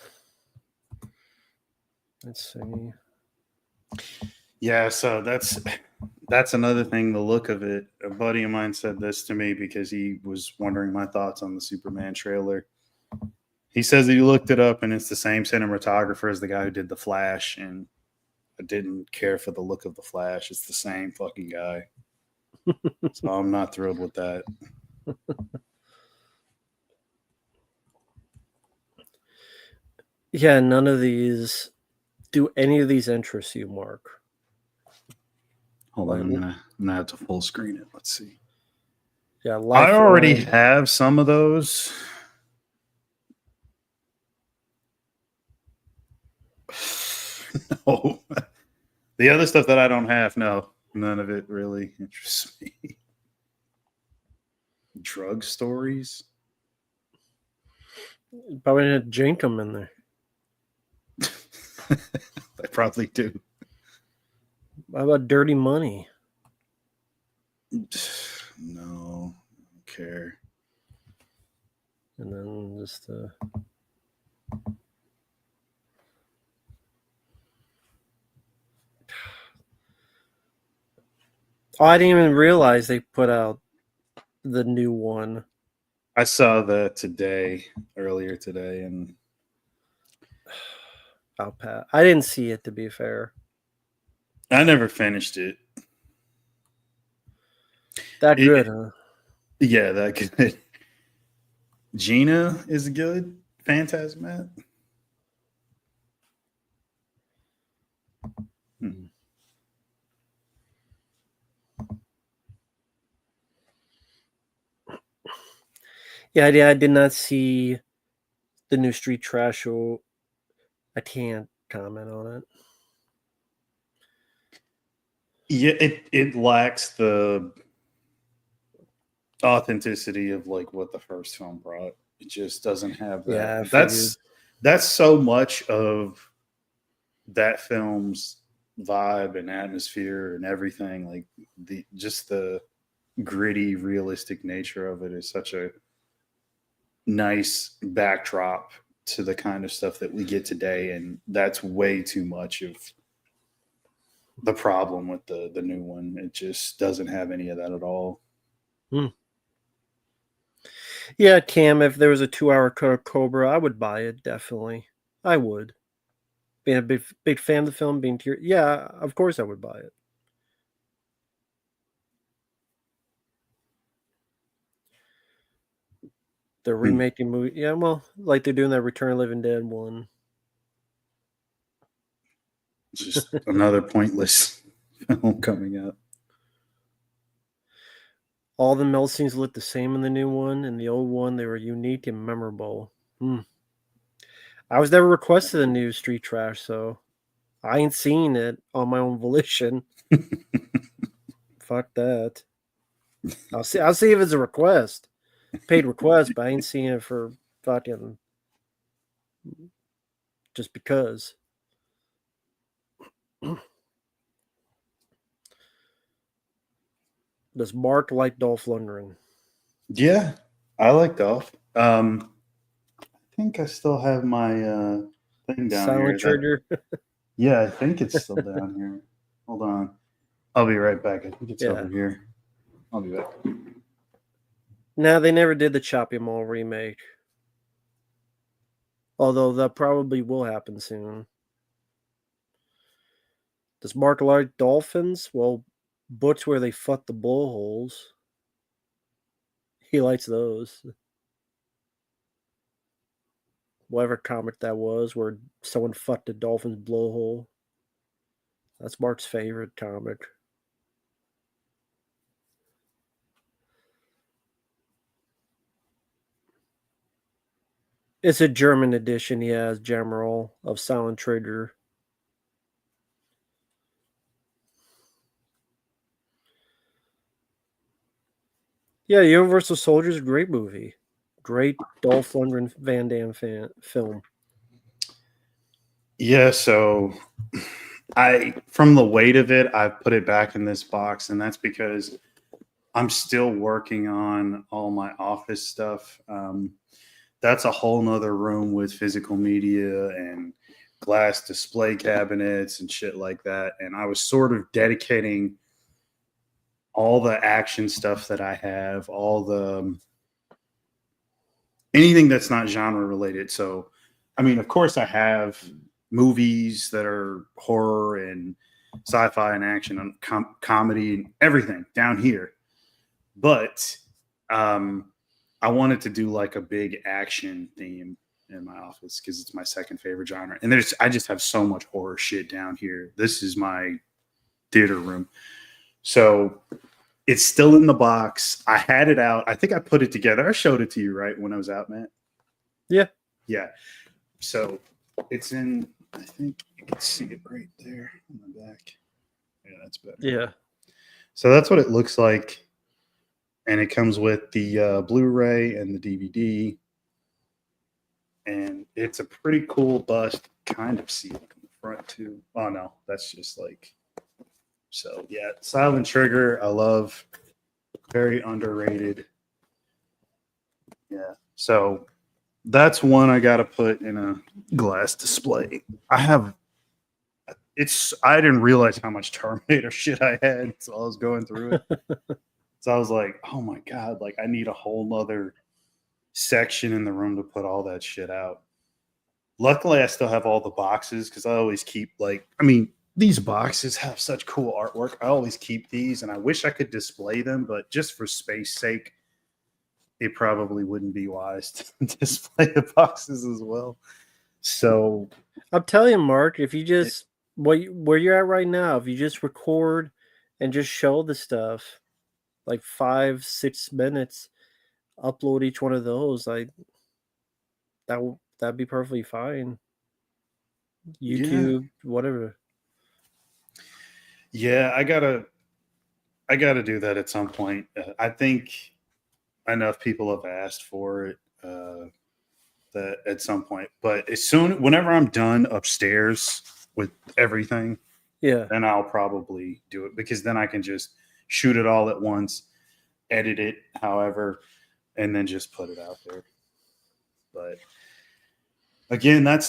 let's see. Yeah, so that's another thing, the look of it. A buddy of mine said this to me because he was wondering my thoughts on the Superman trailer. He says he looked it up and it's the same cinematographer as the guy who did The Flash, and I didn't care for the look of The Flash. It's the same fucking guy. So I'm not thrilled with that. Yeah, none of these do any of these interest you, Mark? Hold on, I'm gonna have to full screen it. Let's see. Yeah, I already Lifeline. have some of those. No. The other stuff that I don't have, no, none of it really interests me. Drug stories? Probably had Jankum in there. I probably do. How about Dirty Money? No, I don't care. And then just oh, I didn't even realize they put out the new one. I saw that earlier today, and I'll pass. I didn't see it, to be fair. I never finished it. That good, huh? Yeah, that good. Gina is good. Phantasmat. Hmm. Yeah, I did not see the new Street Trash show. I can't comment on it. Yeah, it lacks the authenticity of like what the first film brought. It just doesn't have that. Yeah, I figured. That's so much of that film's vibe and atmosphere and everything. Like the gritty, realistic nature of it is such a nice backdrop to the kind of stuff that we get today, and that's way too much of the problem with the new one. It just doesn't have any of that at all. Yeah, Cam, if there was a 2-hour Cobra, I would buy it, definitely. I would. Being a big fan of the film, yeah, of course I would buy it. They're remaking movie. Yeah, well, like they're doing that Return of the Living Dead one. It's just another pointless film coming out. All the melt scenes look the same in the new one. In the old one, they were unique and memorable. I was never requested a new Street Trash, so I ain't seen it on my own volition. Fuck that. I'll see if it's a request, paid request, but I ain't seen it for fucking just because. Does Mark like Dolph Lundgren? Yeah, I like Dolph. I think I still have my thing down Silent here. Trigger. Yeah, I think it's still down here. Hold on. I'll be right back. I think it's Yeah. over here. I'll be back. No, they never did the Choppy Mall remake. Although that probably will happen soon. Does Mark like dolphins? Well, books where they fuck the blowholes. He likes those. Whatever comic that was, where someone fucked a dolphin's blowhole. That's Mark's favorite comic. It's a German edition, he has General of Silent Trigger. Yeah, Universal Soldier is a great movie. Great Dolph Lundgren Van Damme film. Yeah, so from the weight of it, I've put it back in this box, and that's because I'm still working on all my office stuff. That's a whole nother room with physical media and glass display cabinets and shit like that. And I was sort of dedicating all the action stuff that I have, all the anything that's not genre related. So, I mean, of course, I have movies that are horror and sci-fi and action and comedy and everything down here. But I wanted to do like a big action theme in my office because it's my second favorite genre. And I just have so much horror shit down here. This is my theater room. So it's still in the box. I had it out. I think I put it together. I showed it to you, right, when I was out, Matt? Yeah. Yeah. So it's in, I think you can see it right there on the back. Yeah, that's better. Yeah. So that's what it looks like. And it comes with the Blu-ray and the DVD. And it's a pretty cool bust. Kind of see it in the front, too. Oh, no. That's just like... So, yeah. Silent Trigger, I love. Very underrated. Yeah. So that's one I got to put in a glass display. I didn't realize how much Terminator shit I had until I was going through it. So I was like, oh my God, like I need a whole nother section in the room to put all that shit out. Luckily, I still have all the boxes because I always keep these boxes have such cool artwork. I always keep these and I wish I could display them, but just for space sake, it probably wouldn't be wise to display the boxes as well. So I'm telling you, Mark, if you just where you're at right now, if you just record and just show the stuff, like 5-6 minutes, upload each one of those, that'd be perfectly fine. YouTube, whatever. Yeah, I gotta do that at some point. I think enough people have asked for it that at some point. But whenever I'm done upstairs with everything, Yeah. then I'll probably do it because then I can just shoot it all at once, edit it, however, and then just put it out there. But again, that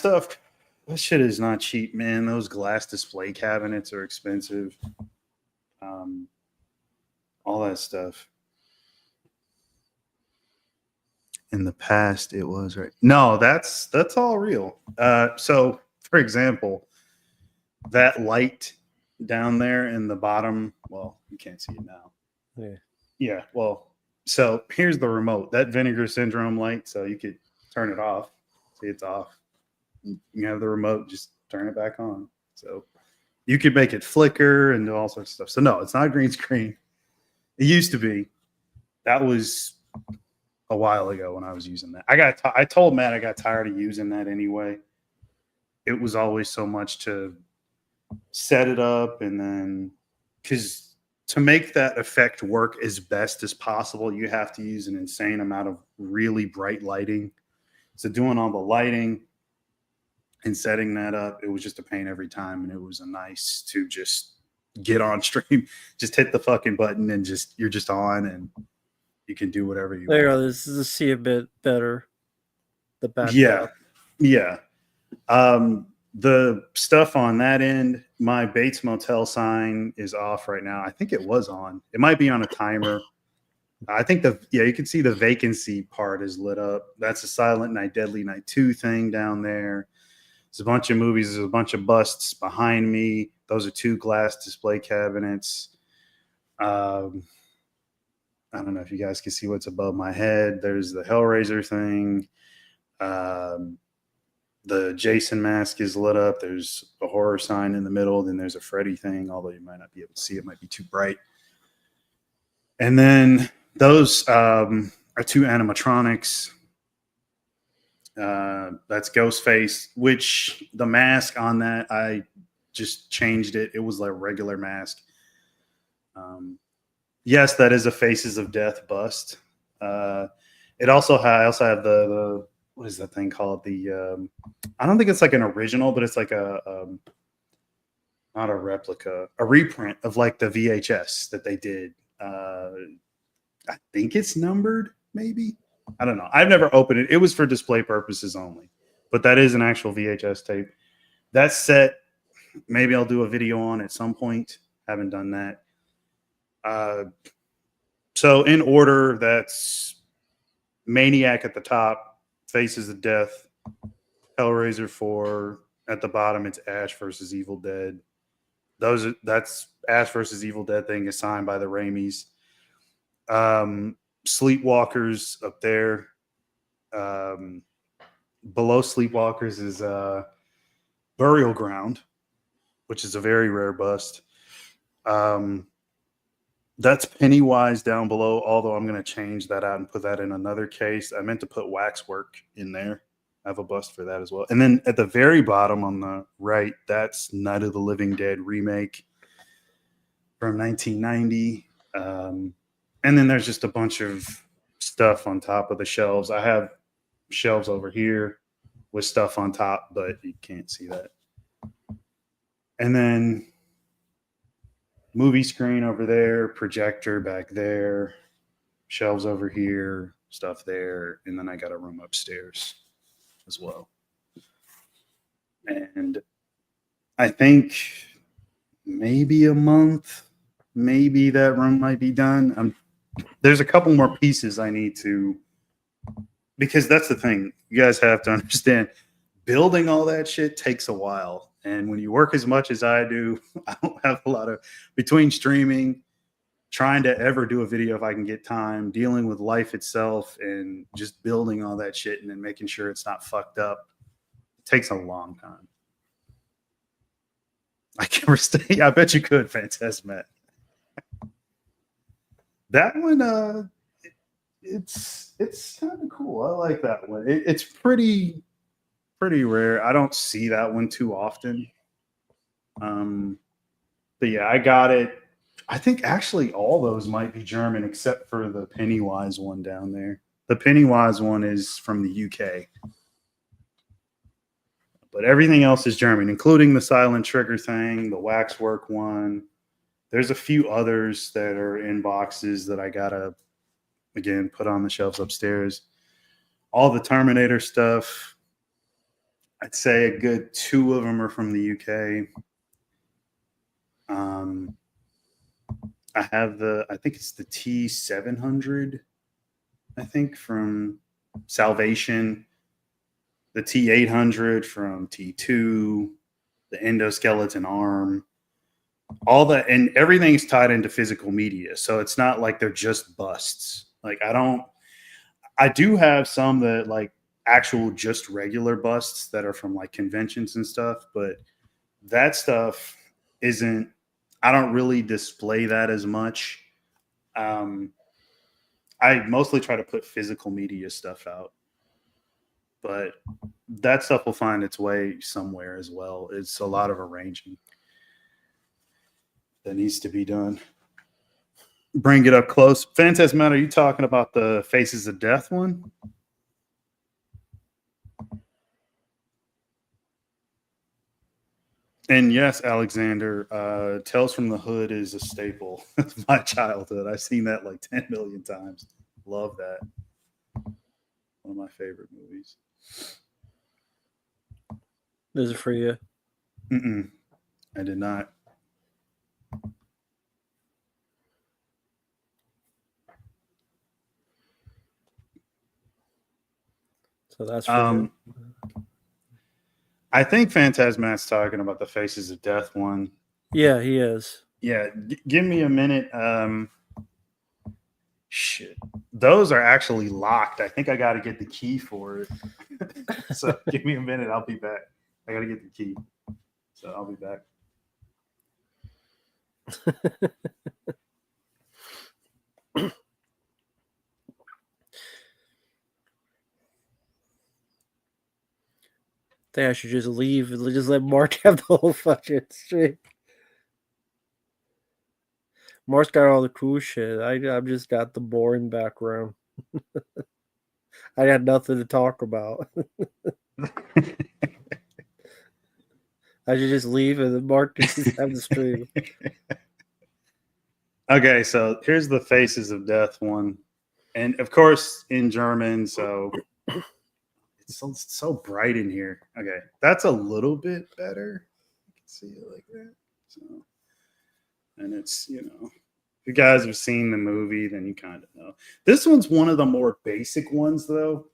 shit is not cheap, man. Those glass display cabinets are expensive. All that stuff. In the past, it was right. No, that's all real. So, for example, that light down there in the bottom. Well, you can't see it now. Yeah. Yeah. Well, so here's the remote. That Vinegar Syndrome light. So you could turn it off. See, it's off. You have the remote. Just turn it back on. So you could make it flicker and do all sorts of stuff. So no, it's not green screen. It used to be. That was a while ago when I was using that. I told Matt I got tired of using that anyway. It was always so much to set it up and then because to make that effect work as best as possible, you have to use an insane amount of really bright lighting. So doing all the lighting and setting that up, it was just a pain every time. And it was a nice to just get on stream, just hit the fucking button and you're just on and you can do whatever you There you want. go. This is see a bit better. The backdrop. Yeah. The stuff on that end, my Bates Motel sign is off right now. I think it was on. It might be on a timer. I think you can see the vacancy part is lit up. That's a Silent Night, Deadly Night 2 thing down there. There's a bunch of movies. There's a bunch of busts behind me. Those are 2 glass display cabinets. I don't know if you guys can see what's above my head. There's the Hellraiser thing. The Jason mask is lit up. There's a horror sign in the middle. Then there's a Freddy thing, although you might not be able to see it. Might be too bright. And then those are two animatronics. That's Ghostface, which the mask on that, I just changed it. It was like a regular mask. Yes, that is a Faces of Death bust. I also have the what is that thing called? I don't think it's like an original, but it's like not a replica, a reprint of like the VHS that they did. I think it's numbered, maybe. I don't know. I've never opened it. It was for display purposes only, but that is an actual VHS tape. That set, maybe I'll do a video on at some point. Haven't done that. So in order, that's Maniac at the top, Faces of Death, Hellraiser 4. At the bottom, it's Ash versus Evil Dead. That's Ash versus Evil Dead thing is signed by the Raimis. Sleepwalkers up there. Below Sleepwalkers is Burial Ground, which is a very rare bust. That's Pennywise down below, although I'm going to change that out and put that in another case. I meant to put Waxwork in there. I have a bust for that as well. And then at the very bottom on the right, that's Night of the Living Dead remake from 1990. And then there's just a bunch of stuff on top of the shelves. I have shelves over here with stuff on top, but you can't see that. And then movie screen over there, projector back there, shelves over here, stuff there, and then I got a room upstairs as well. And I think maybe a month, maybe that room might be done. There's a couple more pieces I need to, because that's the thing. You guys have to understand, building all that shit takes a while. And when you work as much as I do, I don't have a lot of, between streaming, trying to ever do a video if I can get time, dealing with life itself, and just building all that shit and then making sure it's not fucked up. It takes a long time. I can understand. I bet you could, PhantasMatt. That one, it's kind of cool. I like that one. It's pretty rare. I don't see that one too often. But yeah, I got it. I think actually all those might be German except for the Pennywise one down there. The Pennywise one is from the UK. But everything else is German, including the Silent Trigger thing, the Waxwork one. There's a few others that are in boxes that I gotta, again, put on the shelves upstairs. All the Terminator stuff, I'd say a good 2 of them are from the UK. I have I think it's the T700, I think, from Salvation, the T800 from T2, the endoskeleton arm, all that, and everything's tied into physical media. So it's not like they're just busts. Like I do have some that like actual just regular busts that are from like conventions and stuff, but that stuff isn't, I don't really display that as much. I mostly try to put physical media stuff out, but that stuff will find its way somewhere as well. It's a lot of arranging that needs to be done. Bring it up close. PhantasMatt, are you talking about the Faces of Death one? And yes, Alexander, Tales from the Hood is a staple of my childhood. I've seen that like 10 million times. Love that. One of my favorite movies. This is for you. I did not. So that's for you. I think PhantasMatt's talking about the Faces of Death one. Yeah, he is. Yeah, give me a minute. Shit. Those are actually locked. I think I got to get the key for it. So give me a minute. I'll be back. I got to get the key. So I'll be back. think I should just leave and just let Mark have the whole fucking stream. Mark's got all the cool shit. I've just got the boring background. I got nothing to talk about. I should just leave and then Mark can just have the stream. Okay, so here's the Faces of Death one. And of course in German, so it's so bright in here. Okay, that's a little bit better. You can see it like that. So, and it's, you know, if you guys have seen the movie, then you kind of know. This one's one of the more basic ones, though.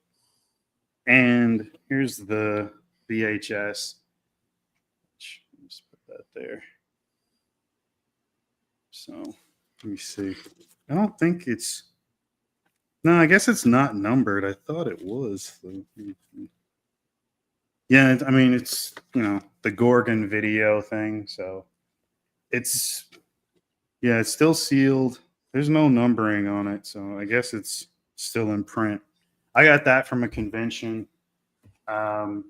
And here's the VHS. Just put that there. So let me see. I don't think it's. No, I guess it's not numbered. I thought it was. Yeah, I mean, it's, you know, the Gorgon video thing. So it's, yeah, it's still sealed. There's no numbering on it. So I guess it's still in print. I got that from a convention. But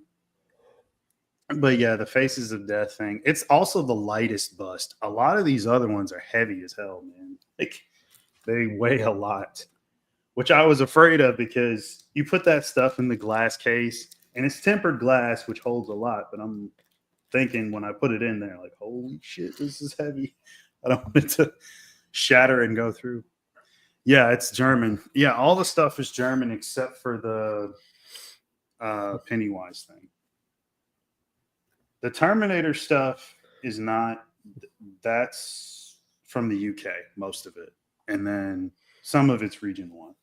yeah, the Faces of Death thing. It's also the lightest bust. A lot of these other ones are heavy as hell, man. Like, they weigh a lot, which I was afraid of because you put that stuff in the glass case and it's tempered glass, which holds a lot. But I'm thinking when I put it in there, like, holy shit, this is heavy. I don't want it to shatter and go through. Yeah, it's German. Yeah, all the stuff is German except for the Pennywise thing. The Terminator stuff is not, that's from the UK, most of it. And then some of it's region 1.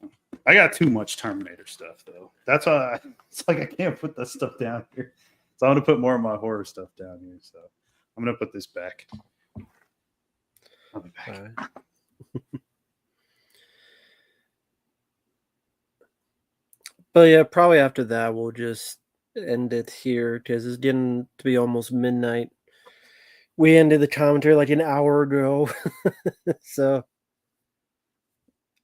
So, I got too much Terminator stuff, though. That's why it's like I can't put that stuff down here. So I'm going to put more of my horror stuff down here. So I'm going to put this back. I'll be back. Right. But yeah, probably after that we'll just end it here because it's getting to be almost midnight. We ended the commentary like an hour ago. So,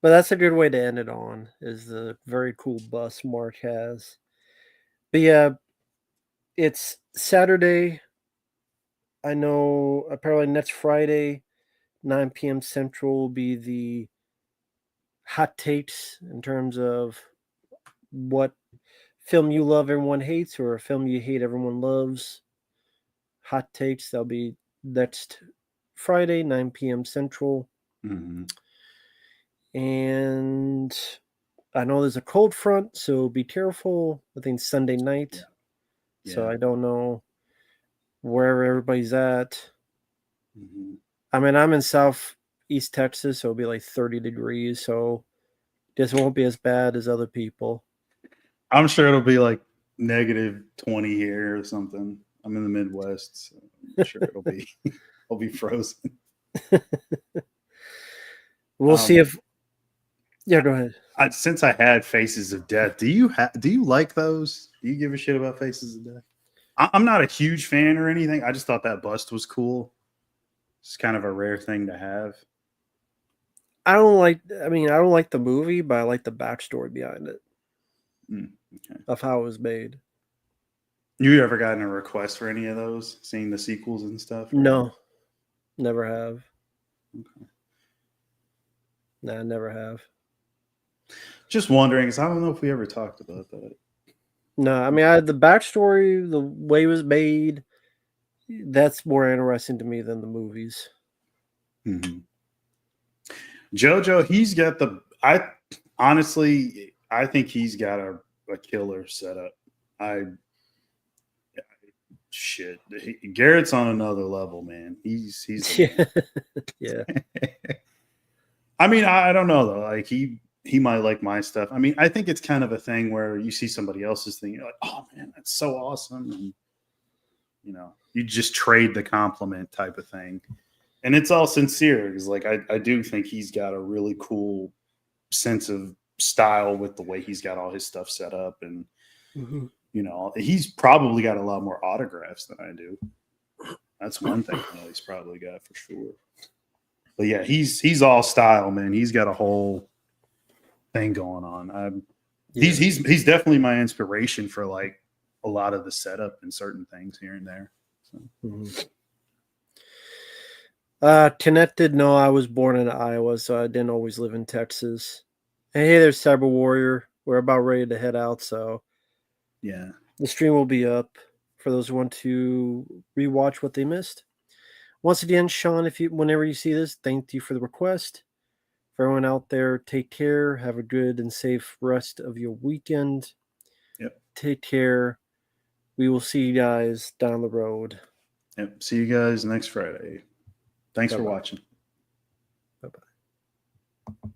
but that's a good way to end it on, is the very cool bus Mark has. But yeah, it's Saturday. I know apparently next Friday, 9 p.m. Central will be the hot takes in terms of what film you love everyone hates or a film you hate everyone loves. Hot takes, that'll be next Friday, 9 p.m. Central. Mm-hmm. And I know there's a cold front, so be careful. I think Sunday night. Yeah. So I don't know where everybody's at. Mm-hmm. I mean, I'm in Southeast Texas, so it'll be like 30 degrees. So this won't be as bad as other people. I'm sure it'll be like -20 here or something. I'm in the Midwest, so I'm sure it'll be frozen. We'll see if. Yeah, go ahead. Since I had Faces of Death, do you like those? Do you give a shit about Faces of Death? I'm not a huge fan or anything. I just thought that bust was cool. It's kind of a rare thing to have. I don't like the movie, but I like the backstory behind it. Okay. Of how it was made. You ever gotten a request for any of those? Seeing the sequels and stuff? No, never have. Okay. Nah, never have. Just wondering, because I don't know if we ever talked about that. No, I mean, the backstory, the way it was made, that's more interesting to me than the movies. Mm-hmm. JoJo, he's got honestly, I think he's got a killer setup. Shit, Garrett's on another level, man. He's yeah. I mean, I don't know though. Like he might like my stuff. I mean, I think it's kind of a thing where you see somebody else's thing, you're like, oh man, that's so awesome, and you know, you just trade the compliment type of thing. And it's all sincere because, like, I do think he's got a really cool sense of style with the way he's got all his stuff set up, and Mm-hmm. you know, he's probably got a lot more autographs than I do. That's one thing I know he's probably got for sure. But yeah, he's all style, man. He's got a whole thing going on. He's definitely my inspiration for like a lot of the setup and certain things here and there. So. Connected. No, I was born in Iowa, so I didn't always live in Texas. Hey, there's Cyber Warrior. We're about ready to head out, so yeah, the stream will be up for those who want to rewatch what they missed. Once again, Shawn, whenever you see this, thank you for the request. For everyone out there, take care. Have a good and safe rest of your weekend. Yep. Take care. We will see you guys down the road. Yep. See you guys next Friday. Thanks Bye-bye. for watching. Bye-bye.